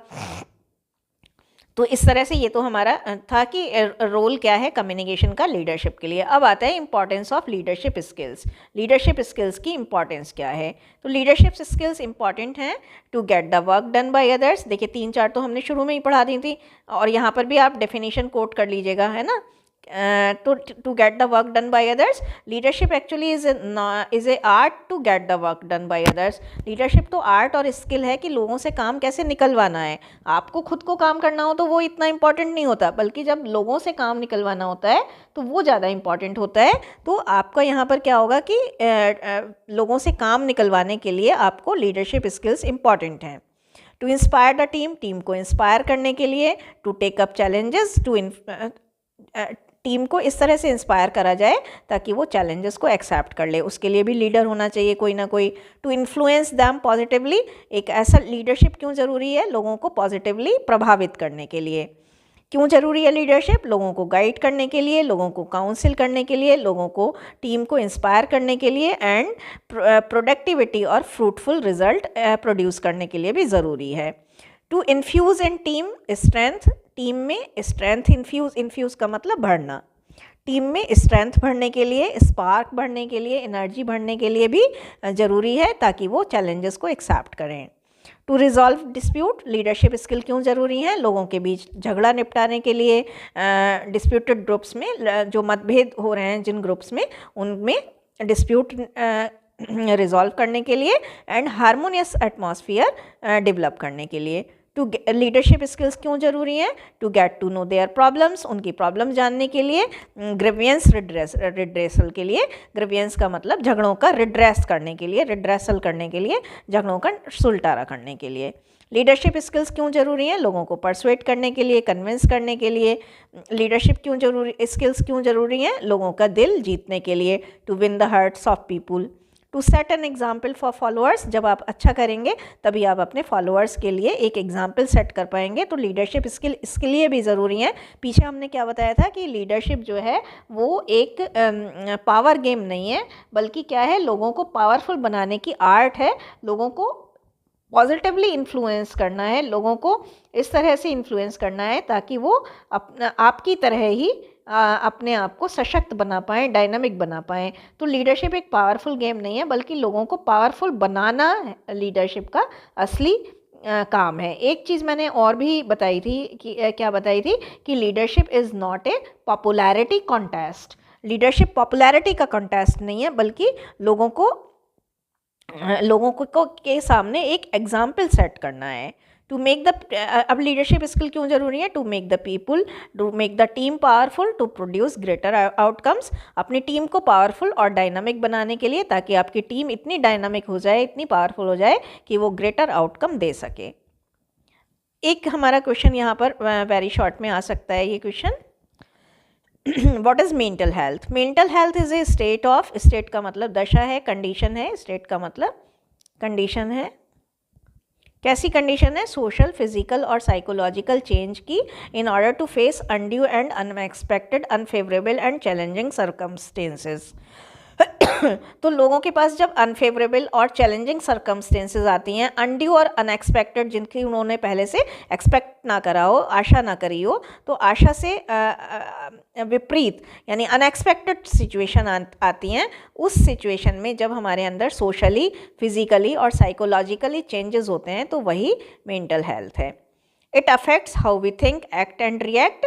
तो इस तरह से ये तो हमारा था कि रोल क्या है कम्युनिकेशन का लीडरशिप के लिए। अब आता है importance of leadership skills. Leadership skills की इंपॉर्टेंस क्या है, तो लीडरशिप स्किल्स इंपॉर्टेंट हैं to get the work done by others. देखिए 3-4 तो हमने शुरू में ही पढ़ा दी थी, और यहाँ पर भी आप डेफिनेशन कोट कर लीजिएगा, है ना। to get the work done by others, leadership actually is a art to get the work done by others। leadership तो आर्ट और स्किल है कि लोगों से काम कैसे निकलवाना है। आपको खुद को काम करना हो तो वो इतना इम्पॉर्टेंट नहीं होता, बल्कि जब लोगों से काम निकलवाना होता है तो वो ज़्यादा इम्पॉर्टेंट होता है। तो आपका यहाँ पर क्या होगा कि लोगों से काम निकलवाने के लिए आपको लीडरशिप स्किल्स इम्पॉर्टेंट हैं। To inspire the team, team को इंस्पायर करने के लिए। To take up challenges, team को इस तरह से इंस्पायर करा जाए ताकि वो चैलेंजेस को एक्सेप्ट कर ले, उसके लिए भी लीडर होना चाहिए कोई ना कोई। टू इन्फ्लुएंस दैम पॉजिटिवली, एक ऐसा लीडरशिप क्यों ज़रूरी है, लोगों को पॉजिटिवली प्रभावित करने के लिए। क्यों ज़रूरी है लीडरशिप? लोगों को गाइड करने के लिए, लोगों को काउंसिल करने के लिए, लोगों को टीम को इंस्पायर करने के लिए एंड प्रोडक्टिविटी और फ्रूटफुल रिजल्ट प्रोड्यूस करने के लिए भी ज़रूरी है। To infuse in team strength, team में स्ट्रेंथ इन्फ्यूज़ का मतलब भरना, टीम में स्ट्रेंथ बढ़ने के लिए, स्पार्क बढ़ने के लिए, एनर्जी बढ़ने के लिए भी ज़रूरी है ताकि वो चैलेंजेस को एक्सेप्ट करें। To resolve dispute, leadership skill क्यों ज़रूरी है? लोगों के बीच झगड़ा निपटाने के लिए, डिस्प्यूटेड ग्रुप्स में जो मतभेद हो रहे हैं जिन ग्रुप्स में, उनमें डिस्प्यूट रिजॉल्व करने के लिए एंड हारमोनियस एटमॉस्फेयर डेवलप करने के लिए। टू लीडरशिप स्किल्स क्यों ज़रूरी हैं? To get to know their problems, उनकी प्रॉब्लम जानने के लिए, ग्रीवियंस रिड्रेसल के लिए, ग्रीवियंस का मतलब झगड़ों का रिड्रेस करने के लिए, रिड्रेसल करने के लिए, झगड़ों का सुलटारा करने के लिए। लीडरशिप स्किल्स क्यों ज़रूरी हैं? लोगों को परसुएट करने के लिए, कन्विंस करने के लिए। लीडरशिप स्किल्स क्यों ज़रूरी हैं? लोगों का दिल जीतने के लिए, to win the hearts of people. To set an example for followers, जब आप अच्छा करेंगे तभी आप अपने फॉलोअर्स के लिए एक एग्जाम्पल सेट कर पाएंगे। तो लीडरशिप स्किल इसके लिए भी ज़रूरी है। पीछे हमने क्या बताया था कि लीडरशिप जो है वो एक पावर गेम नहीं है, बल्कि क्या है, लोगों को पावरफुल बनाने की आर्ट है। लोगों को पॉजिटिवली इन्फ्लुएंस करना है, लोगों को इस तरह से इन्फ्लुएंस करना है ताकि वो आपकी तरह ही अपने आप को सशक्त बना पाएँ, डायनामिक बना पाएँ। तो लीडरशिप एक पावरफुल गेम नहीं है, बल्कि लोगों को पावरफुल बनाना लीडरशिप का असली काम है। एक चीज़ मैंने और भी बताई थी कि क्या बताई थी कि leadership is not A popularity contest. Leadership popularity का कॉन्टेस्ट नहीं है, बल्कि लोगों को के सामने एक एग्जाम्पल सेट करना है। टू मेक द अब लीडरशिप स्किल क्यों ज़रूरी है? To make the people, to make the team powerful, to produce greater outcomes, अपनी टीम को पावरफुल और डायनामिक बनाने के लिए, ताकि आपकी टीम इतनी डायनामिक हो जाए, इतनी पावरफुल हो जाए कि वो ग्रेटर आउटकम दे सके। एक हमारा क्वेश्चन यहाँ पर वेरी शॉर्ट में आ सकता है ये question, what is mental health? Mental health is a state of, state का मतलब दशा है, कंडीशन है, स्टेट का मतलब कंडीशन है। कैसी कंडीशन है? सोशल, फिजिकल और साइकोलॉजिकल चेंज की in order to face undue and unexpected, unfavourable and challenging circumstances. तो लोगों के पास जब अनफेवरेबल और चैलेंजिंग सर्कमस्टेंसेस आती हैं, अनड्यू और अनएक्सपेक्टेड, जिनकी उन्होंने पहले से एक्सपेक्ट ना करा हो, आशा ना करी हो, तो आशा से विपरीत यानी अनएक्सपेक्टेड सिचुएशन आती हैं, उस सिचुएशन में जब हमारे अंदर सोशली, फिजिकली और साइकोलॉजिकली चेंजेस होते हैं, तो वही मेंटल हेल्थ है। It affects how we think, act and react.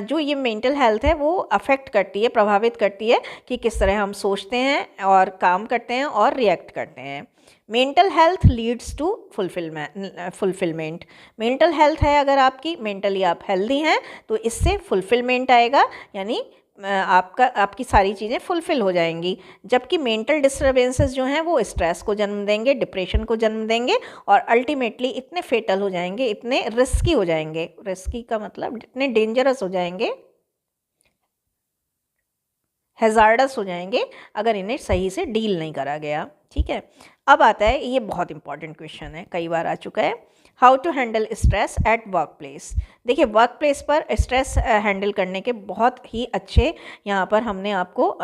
जो ये मेंटल हेल्थ है वो अफेक्ट करती है, प्रभावित करती है कि किस तरह हम सोचते हैं और काम करते हैं और रिएक्ट करते हैं। Mental health leads to fulfilment. Mental health है अगर आपकी, मेंटली आप हेल्दी हैं, तो इससे फुलफिलमेंट आएगा, यानी आपकी सारी चीज़ें फुलफ़िल हो जाएंगी। जबकि मेंटल डिस्टर्बेंसेस जो हैं वो स्ट्रेस को जन्म देंगे, डिप्रेशन को जन्म देंगे और अल्टीमेटली इतने फेटल हो जाएंगे, इतने रिस्की हो जाएंगे, रिस्की का मतलब इतने डेंजरस हो जाएंगे, हैज़ार्डस हो जाएंगे अगर इन्हें सही से डील नहीं करा गया। ठीक है, अब आता है, ये बहुत इंपॉर्टेंट क्वेश्चन है, कई बार आ चुका है, how to handle stress at work place. देखिए, वर्क प्लेस पर स्ट्रेस हैंडल करने के बहुत ही अच्छे यहाँ पर हमने आपको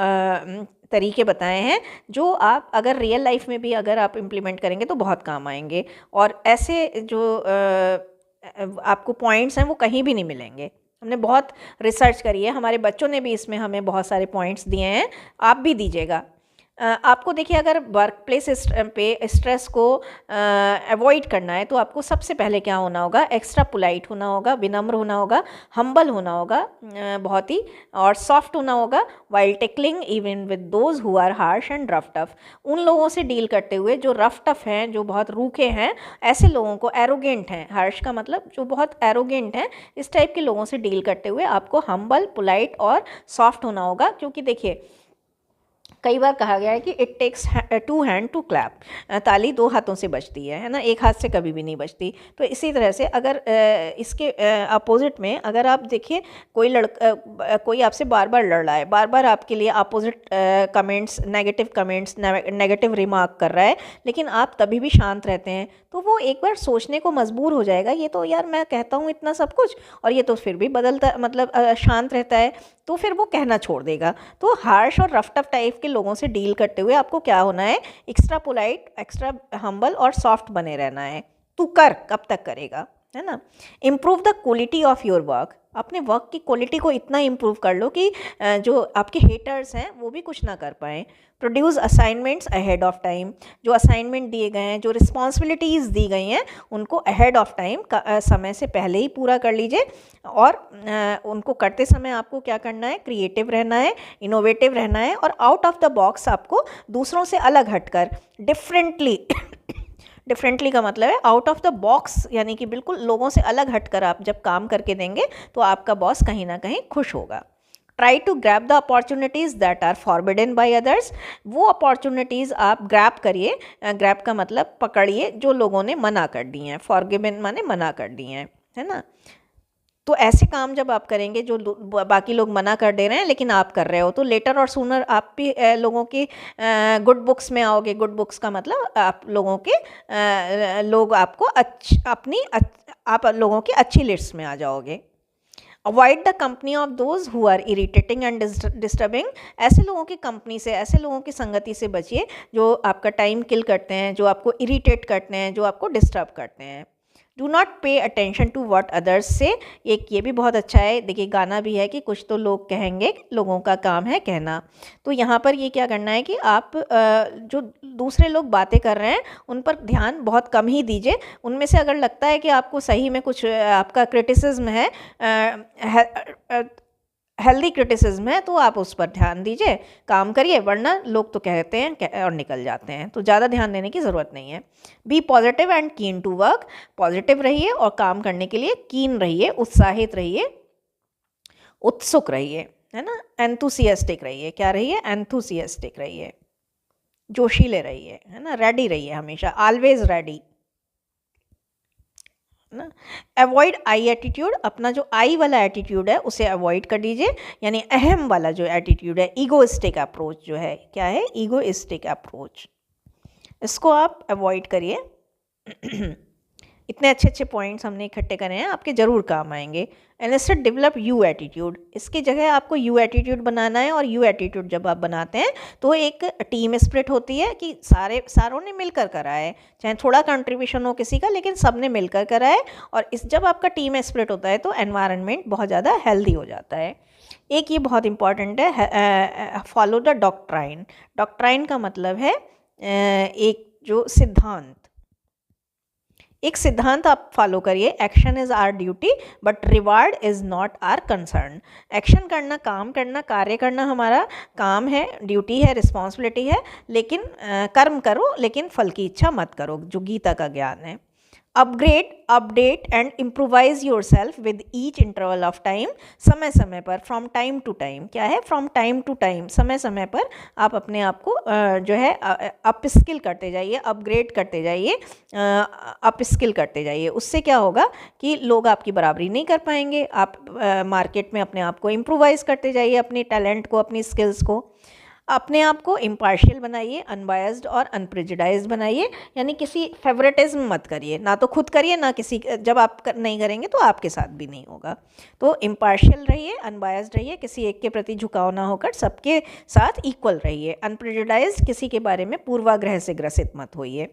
तरीके बताए हैं, जो आप अगर रियल लाइफ में भी अगर आप इम्प्लीमेंट करेंगे तो बहुत काम आएंगे। और ऐसे जो आपको पॉइंट्स हैं वो कहीं भी नहीं मिलेंगे। हमने बहुत रिसर्च करी है, हमारे बच्चों ने भी इसमें हमें बहुत सारे पॉइंट्स दिए हैं, आप भी दीजिएगा। आपको देखिए, अगर वर्क प्लेस पे स्ट्रेस को अवॉइड करना है तो आपको सबसे पहले क्या होना होगा? एक्स्ट्रा पोलाइट होना होगा, विनम्र होना होगा, हम्बल होना होगा बहुत ही, और सॉफ्ट होना होगा, while tackling even with those who are harsh and rough tough. उन लोगों से डील करते हुए जो रफ टफ हैं, जो बहुत रूखे हैं, ऐसे लोगों को, एरोगेंट हैं, हार्श का मतलब जो बहुत एरोगेंट हैं, इस टाइप के लोगों से डील करते हुए आपको हम्बल, पोलाइट और सॉफ्ट होना होगा। क्योंकि देखिए, कई बार कहा गया है कि it takes 2 hand to clap, ताली 2 हाथों से बजती है ना, एक हाथ से कभी भी नहीं बजती। तो इसी तरह से अगर इसके अपोजिट में अगर आप देखिए कोई आपसे बार बार लड़ रहा है, बार बार आपके लिए अपोजिट कमेंट्स, नेगेटिव रिमार्क कर रहा है, लेकिन आप तभी भी शांत रहते हैं, तो वो एक बार सोचने को मजबूर हो जाएगा, ये तो यार मैं कहता हूँ इतना सब कुछ और ये तो फिर भी बदलता, मतलब शांत रहता है, तो फिर वो कहना छोड़ देगा। तो हार्श और रफ टफ टाइप के लोगों से डील करते हुए आपको क्या होना है, एक्स्ट्रा पोलाइट, एक्स्ट्रा हम्बल और सॉफ्ट बने रहना है। तू कर, कब तक करेगा, है ना। Improve the quality of your work, अपने वर्क की क्वालिटी को इतना इम्प्रूव कर लो कि जो आपके हेटर्स हैं वो भी कुछ ना कर पाएँ। Produce assignments ahead of time, जो असाइनमेंट दिए गए हैं, जो रिस्पॉन्सिबिलिटीज़ दी गई हैं, उनको अहेड ऑफ टाइम, समय से पहले ही पूरा कर लीजिए। और उनको करते समय आपको क्या करना है, क्रिएटिव रहना है, इनोवेटिव रहना है और आउट ऑफ द बॉक्स आपको दूसरों से अलग हटकर डिफरेंटली का मतलब है आउट ऑफ द बॉक्स, यानी कि बिल्कुल लोगों से अलग हटकर आप जब काम करके देंगे तो आपका बॉस कहीं ना कहीं खुश होगा। Try to grab the opportunities that are forbidden by others, वो अपॉर्चुनिटीज़ आप ग्रैब करिए, ग्रैब का मतलब पकड़िए, जो लोगों ने मना कर दी हैं, फॉरगिवन माने मना कर दी हैं, है ना। तो ऐसे काम जब आप करेंगे जो बाकी लोग मना कर दे रहे हैं लेकिन आप कर रहे हो, तो लेटर और सूनर आप भी लोगों की गुड बुक्स में आओगे। गुड बुक्स का मतलब आप लोगों के लोग आपको आप लोगों की अच्छी लिस्ट में आ जाओगे। Avoid the company of those who are irritating and disturbing, ऐसे लोगों की कंपनी से, ऐसे लोगों की संगति से बचिए जो आपका टाइम किल करते हैं, जो आपको इरिटेट करते हैं, जो आपको डिस्टर्ब करते हैं। Do not pay attention to what others say, एक ये भी बहुत अच्छा है, देखिए गाना भी है कि कुछ तो लोग कहेंगे, लोगों का काम है कहना। तो यहाँ पर ये क्या करना है कि आप जो दूसरे लोग बातें कर रहे हैं उन पर ध्यान बहुत कम ही दीजिए। उनमें से अगर लगता है कि आपको सही में कुछ आपका क्रिटिसिज्म है, हेल्दी क्रिटिसिज्म है, तो आप उस पर ध्यान दीजिए, काम करिए, वरना लोग तो कहते हैं और निकल जाते हैं, तो ज़्यादा ध्यान देने की ज़रूरत नहीं है। Be positive and keen to work, positive रहिए और काम करने के लिए कीन रहिए, उत्साहित रहिए, उत्सुक रहिए, है ना। एंथुसियास्टिक रहिए, क्या रहिए, एंथुसियास्टिक रहिए, जोशीले रहिए, है ना। रेडी रहिए, हमेशा ऑलवेज रेडी ना। अवॉइड आई एटीट्यूड, अपना जो आई वाला एटीट्यूड है उसे अवॉइड कर दीजिए, यानी अहम वाला जो एटीट्यूड है, ईगोइस्टिक अप्रोच जो है, क्या है, ईगोइस्टिक अप्रोच, इसको आप अवॉइड करिए। इतने अच्छे अच्छे पॉइंट्स हमने इकट्ठे करे हैं, आपके ज़रूर काम आएंगे। And instead develop you attitude, इसकी जगह आपको यू एटीट्यूड बनाना है। और यू एटीट्यूड जब आप बनाते हैं तो एक टीम स्पिरिट होती है कि सारों ने मिलकर करा है, चाहे थोड़ा कंट्रीब्यूशन हो किसी का, लेकिन सब ने मिलकर करा है। और जब आपका टीम स्पिरिट होता है तो एनवायरनमेंट बहुत ज़्यादा हेल्दी हो जाता है। एक ये बहुत इंपॉर्टेंट है, फॉलो द डॉक्ट्राइन। डॉक्ट्राइन का मतलब है एक जो सिद्धांत, एक सिद्धांत आप फॉलो करिए। Action is our duty but reward is not our concern. Action करना, काम करना, कार्य करना हमारा काम है, ड्यूटी है, रिस्पॉन्सिबिलिटी है, लेकिन कर्म करो लेकिन फल की इच्छा मत करो, जो गीता का ज्ञान है। Upgrade, update and improvise your self with each interval of time, समय समय पर, फ्रॉम टाइम टू टाइम, क्या है, फ्रॉम टाइम टू टाइम, समय समय पर आप अपने आप को जो है अप स्किल करते जाइए, अपग्रेड करते जाइए, अप स्किल करते जाइए। उससे क्या होगा कि लोग आपकी बराबरी नहीं कर पाएंगे। आप मार्केट में अपने आप को इम्प्रोवाइज़ करते जाइए, अपनी टैलेंट को, अपनी स्किल्स को। अपने आप को इम्पार्शियल बनाइए, अनबायस्ड और अनप्रेजुडाइज्ड बनाइए, यानी किसी फेवरेटिज्म मत करिए, ना तो खुद करिए ना किसी, जब आप नहीं करेंगे तो आपके साथ भी नहीं होगा। तो इम्पार्शियल रहिए, अनबायस्ड रहिए, किसी एक के प्रति झुकाव ना होकर सबके साथ इक्वल रहिए। अनप्रेजुडाइज्ड, किसी के बारे में पूर्वाग्रह से ग्रसित मत होइए।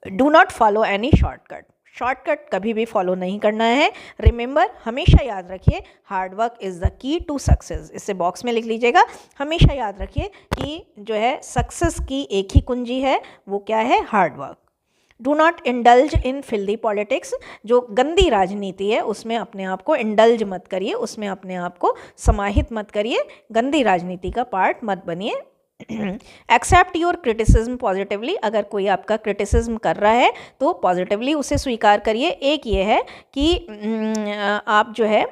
Do not follow any shortcut, shortcut कभी भी फॉलो नहीं करना है। रिमेंबर, हमेशा याद रखिए, hard work is the key to success. इसे बॉक्स में लिख लीजिएगा। हमेशा याद रखिए कि जो है सक्सेस की एक ही कुंजी है, वो क्या है, hard work. Do not indulge in filthy politics, जो गंदी राजनीति है उसमें अपने आप को इंडल्ज मत करिए, उसमें अपने आप को समाहित मत करिए, गंदी राजनीति का पार्ट मत बनिए। एक्सेप्ट योर क्रिटिसिज्म पॉजिटिवली, अगर कोई आपका क्रिटिसिज्म कर रहा है तो पॉजिटिवली उसे स्वीकार करिए। एक ये है कि आप जो है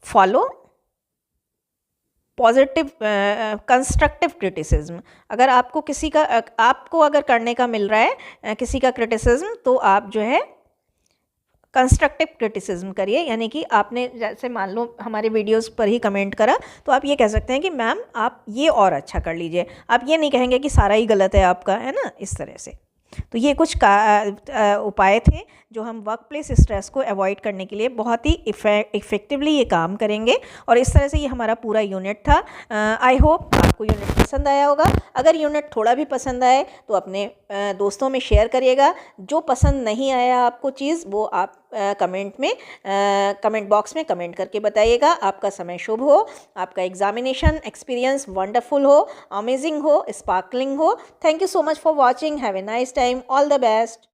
फॉलो पॉजिटिव कंस्ट्रक्टिव क्रिटिसिज्म। अगर आपको आपको अगर करने का मिल रहा है किसी का क्रिटिसिज्म, तो आप जो है कंस्ट्रक्टिव क्रिटिसिज्म करिए। यानी कि आपने जैसे मान लो हमारे वीडियोस पर ही कमेंट करा, तो आप ये कह सकते हैं कि मैम आप ये और अच्छा कर लीजिए। आप ये नहीं कहेंगे कि सारा ही गलत है आपका, है ना, इस तरह से। तो ये कुछ उपाय थे जो हम वर्क प्लेस स्ट्रेस को अवॉइड करने के लिए बहुत ही इफ़ेक्टिवली ये काम करेंगे। और इस तरह से ये हमारा पूरा यूनिट था। आई होप आपको यूनिट पसंद आया होगा। अगर यूनिट थोड़ा भी पसंद आए तो अपने दोस्तों में शेयर करिएगा। जो पसंद नहीं आया आपको चीज़, वो आप कमेंट बॉक्स में कमेंट करके बताइएगा। आपका समय शुभ हो, आपका एग्जामिनेशन एक्सपीरियंस वंडरफुल हो, अमेजिंग हो, स्पार्कलिंग हो। Thank you so much for watching. Have a nice time. All the best.